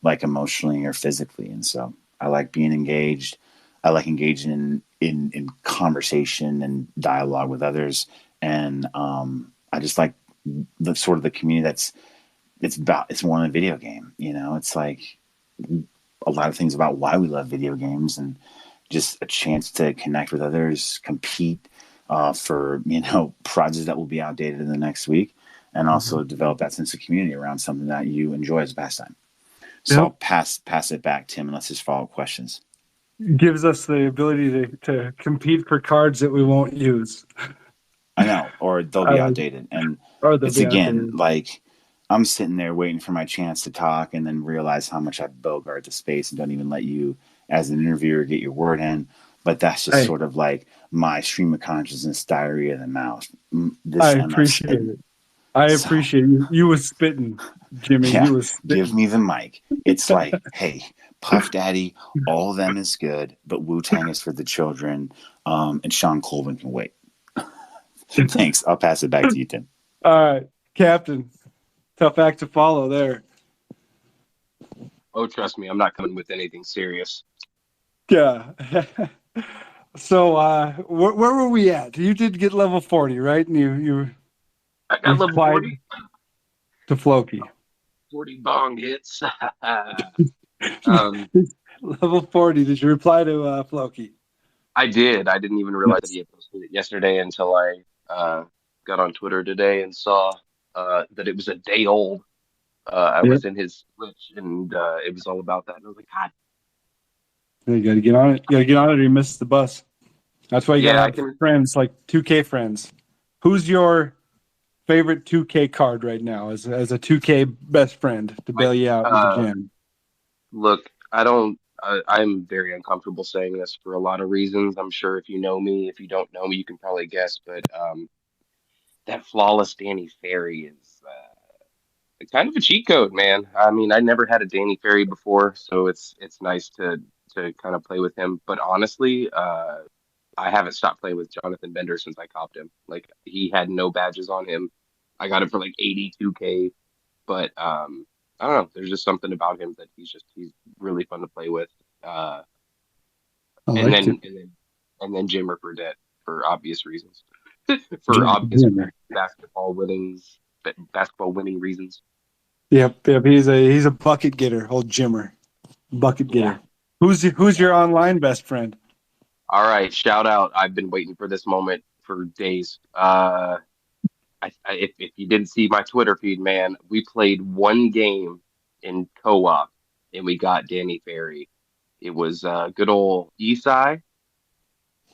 like emotionally or physically. And so I like being engaged. I like engaging in conversation and dialogue with others. And I just like the sort of the community it's more than a video game. You know, it's like a lot of things about why we love video games and just a chance to connect with others, compete for, you know, projects that will be outdated in the next week, and also develop that sense of community around something that you enjoy as a pastime. So I'll pass it back, Tim, unless there's follow-up questions. Gives us the ability to compete for cards that we won't use. I know, or they'll be outdated. And it's again, like I'm sitting there waiting for my chance to talk and then realize how much I bogart the space and don't even let you as an interviewer get your word in. But that's just sort of like my stream of consciousness diary of the mouth. I appreciate it. I appreciate it. You was spitting, Jimmy. Yeah, you was spitting. Give me the mic. It's like, hey, Puff Daddy, all of them is good, but Wu-Tang is for the children, and Sean Colvin can wait. Thanks. I'll pass it back to you, Tim. All right, Captain. Tough act to follow there. Oh, trust me, I'm not coming with anything serious. Yeah. So, where were we at? You did get level 40, right? And you I got level 40 to Floki. 40 bong hits. Level 40. Did you reply to Floki? I did. I didn't even realize that he had posted it yesterday until I got on Twitter today and saw that it was a day old. I was in his Twitch, and it was all about that. And I was like, God. You got to get on it. You got to get on it or you miss the bus. That's why you got to have friends, like 2K friends. Who's your favorite 2K card right now as a 2K best friend to bail you out with the gym? Look, I'm very uncomfortable saying this for a lot of reasons. I'm sure if you know me, if you don't know me, you can probably guess. But that flawless Danny Ferry is kind of a cheat code, man. I mean, I never had a Danny Ferry before, so it's nice to kind of play with him. But honestly, I haven't stopped playing with Jonathan Bender since I copped him. Like he had no badges on him. I got him for like 82K, but I don't know. There's just something about him that he's really fun to play with. And then Jimmer Burdett for obvious reasons. For obvious basketball winning reasons. Yep. He's a bucket getter, old Jimmer. Bucket getter. Yeah. Who's your online best friend? All right, shout out. I've been waiting for this moment for days. If you didn't see my Twitter feed, man, we played one game in co-op and we got Danny Ferry. It was good old Esai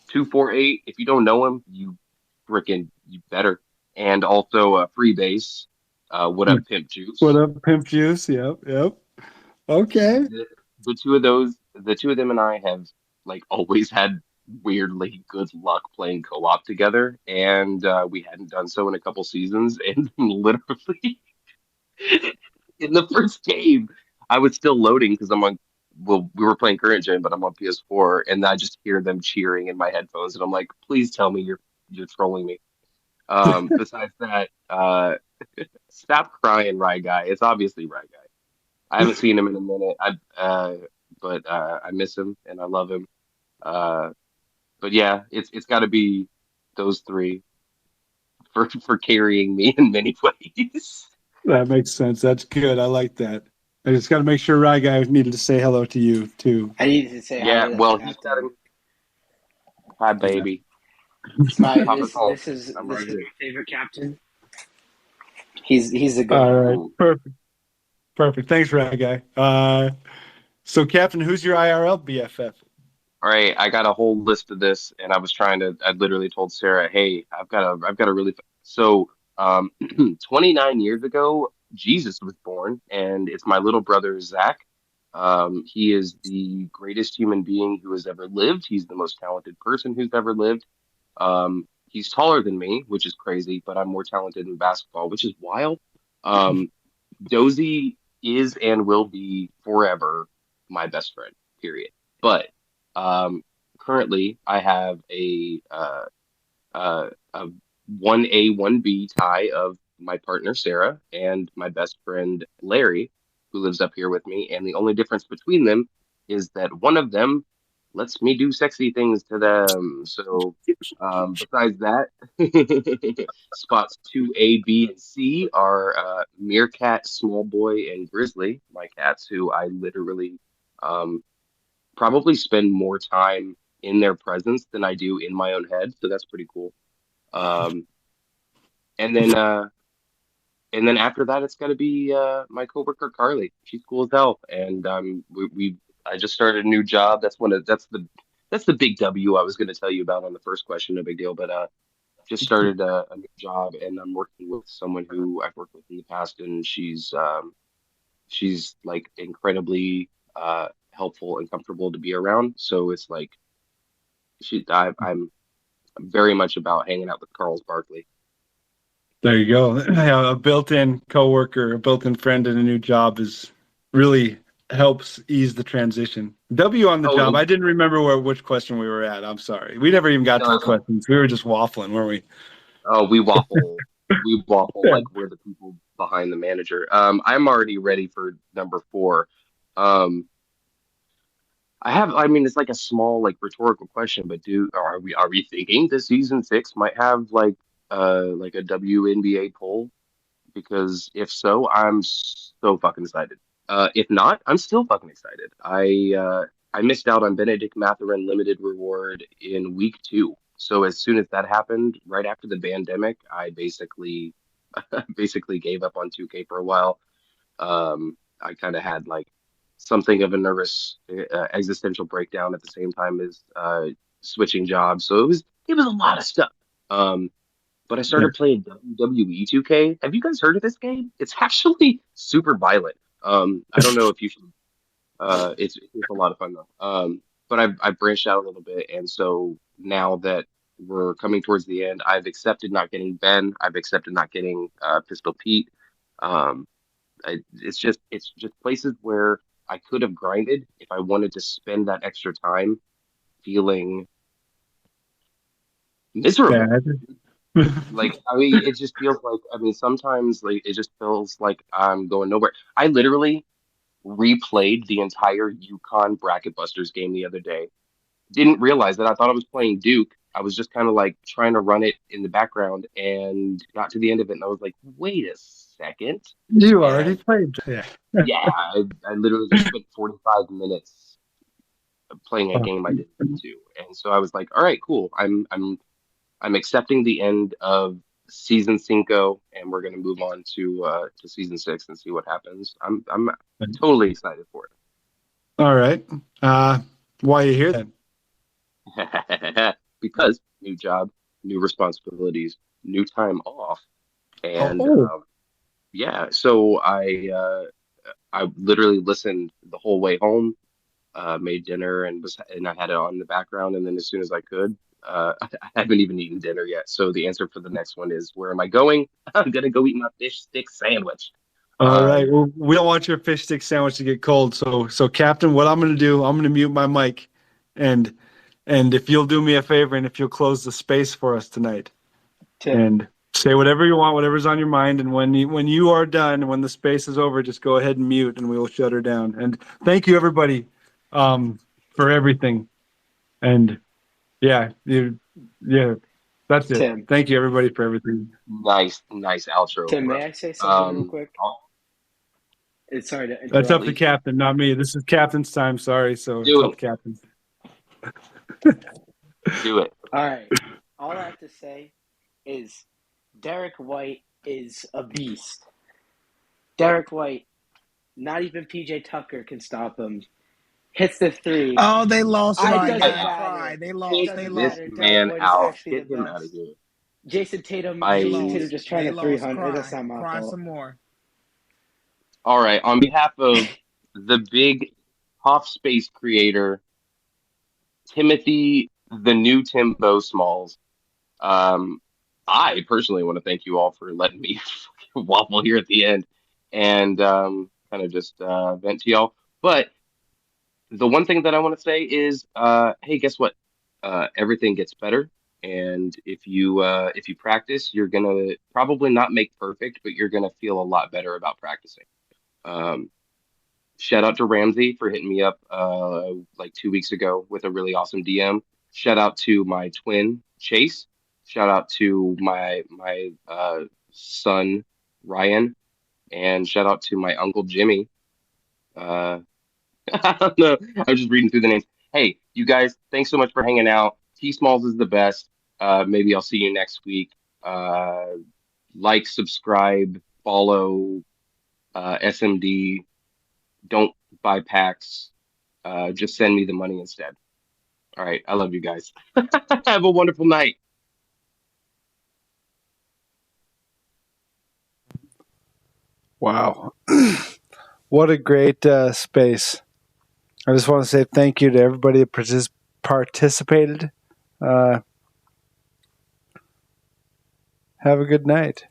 248. If you don't know him, you better. And also Freebase. What up, Pimp Juice? What up, Pimp Juice? Yep. Okay. The two of them and I have like always had weirdly good luck playing co-op together, and we hadn't done so in a couple seasons, and literally in the first game I was still loading because I'm on we were playing current gen, but I'm on PS4, and I just hear them cheering in my headphones, and I'm like, please tell me you're trolling me. Besides that, stop crying, Rye Guy. It's obviously Rye Guy. I haven't seen him in a minute. But I miss him and I love him. But yeah, it's got to be those three for carrying me in many ways. That makes sense. That's good. I like that. I just got to make sure Rye Guy needed to say hello to you too. I needed to say hi. Yeah, well, he's got him. Hi, baby. Smiley, Papa calls. this is I'm this right is here. my favorite captain. He's a good All one. right, Ooh. perfect. Thanks, Rad Guy. So Captain, who's your IRL BFF? All right, I got a whole list of this, and I literally told Sarah, "Hey, I've got a really." So, 29 years ago, Jesus was born, and it's my little brother Zach. He is the greatest human being who has ever lived. He's the most talented person who's ever lived. He's taller than me, which is crazy, but I'm more talented in basketball, which is wild. Um, Dozy is and will be forever my best friend, period. But um, currently, I have a 1A, 1B tie of my partner, Sarah, and my best friend, Larry, who lives up here with me. And the only difference between them is that one of them lets me do sexy things to them. So, besides that, spots 2A, B, and C are Meerkat, Small Boy, and Grizzly, my cats, who I literally um, probably spend more time in their presence than I do in my own head. So that's pretty cool. Um, and then after that, it's got to be my coworker Carly. She's cool as hell, and I just started a new job. That's the big W I was going to tell you about on the first question. No big deal, but just started a new job, and I'm working with someone who I've worked with in the past, and she's like incredibly helpful and comfortable to be around. So it's like I'm very much about hanging out with Carl's Barkley. There you go. Yeah, a built-in coworker, a built-in friend in a new job is really helps ease the transition. W on the Oh, job. I didn't remember which question we were at. I'm sorry. We never even got to no, the questions. We were just waffling, weren't we? oh, we waffle Yeah. like we're the people behind the manager. I'm already ready for number four. Um, I mean, it's like a small, like rhetorical question, but are we thinking the season six might have like a WNBA poll? Because if so, I'm so fucking excited. If not, I'm still fucking excited. I missed out on Benedict Mathurin limited reward in week two. So as soon as that happened, right after the pandemic, I basically gave up on 2K for a while. I kind of had like something of a nervous existential breakdown at the same time as switching jobs. So it was a lot of stuff. But I Yeah. started playing WWE 2K. Have you guys heard of this game? It's actually super violent. I don't know if you should. It's a lot of fun though. But I've branched out a little bit, and so now that we're coming towards the end, I've accepted not getting Ben. I've accepted not getting Pistol Pete. Um, it's just places where I could have grinded if I wanted to spend that extra time feeling miserable. Bad. Like, I mean, it just feels like, I mean, sometimes like it just feels like I'm going nowhere. I literally replayed the entire Yukon Bracket Busters game the other day. Didn't realize that. I thought I was playing Duke. I was just kind of like trying to run it in the background and got to the end of it, and I was like, wait a second. You already And played. Yeah. yeah, I literally just spent 45 minutes playing a game I didn't need to. And so I was like, all right, cool. I'm accepting the end of season cinco, and we're gonna move on to season six and see what happens. I'm totally excited for All right. Why are you here then? it because new job, new responsibilities, new time off, and Oh. yeah. So I literally listened the whole way home, made dinner, and I had it on in the background, and then as soon as I could. I haven't even eaten dinner yet, so the answer for the next one is where am I going? I'm gonna go eat my fish stick sandwich. All right. Um, Well, we don't want your fish stick sandwich to get cold. So Captain, what I'm going to do, I'm going to mute my mic, and if you'll do me a favor, and if you'll close the space for us tonight, Tim, and say whatever you want, whatever's on your mind, and when you are done, when the space is over, just go ahead and mute, and we will shut her down. And thank you everybody, for everything. And yeah, yeah, that's it. Tim, Thank you everybody for everything. nice outro, Tim, bro. may I say something real Um, quick? I'll Sorry to That's interrupt. up to please do. Captain, not me. This is Captain's time. Sorry, so it's Do up it. to Captain. Do it. All right. all I have to say is Derek White is a beast. Derek White, not even PJ Tucker can stop him. Hits the three. Oh, they lost It Ryan. doesn't I matter. cried. They It lost. They doesn't lost. this matter. Derek man White is out. actually the Get him out of best. here. Jason Tatum They I. lost. trying They to lost. 300. That's Cry. not my Cry fault. some more. All right. On behalf of the big half space creator, Timothy, the new Timbo Smalls, um, I personally want to thank you all for letting me waffle here at the end and kind of just vent to y'all. But the one thing that I want to say is, hey, guess what? Everything gets better, and if you practice, you're gonna probably not make perfect, but you're gonna feel a lot better about practicing. Um, Shout out to Ramsey for hitting me up like 2 weeks ago with a really awesome DM. Shout out to my twin Chase. Shout out to my son Ryan, and shout out to my uncle Jimmy. Uh, I don't know. I'm just reading through the names. Hey, you guys, thanks so much for hanging out. T Smalls is the best. Maybe I'll see you next week. Like, subscribe, follow SMD. Don't buy packs. Just send me the money instead. All right. I love you guys. Have a wonderful night. Wow. What a great space. I just want to say thank you to everybody that participated. Have a good night.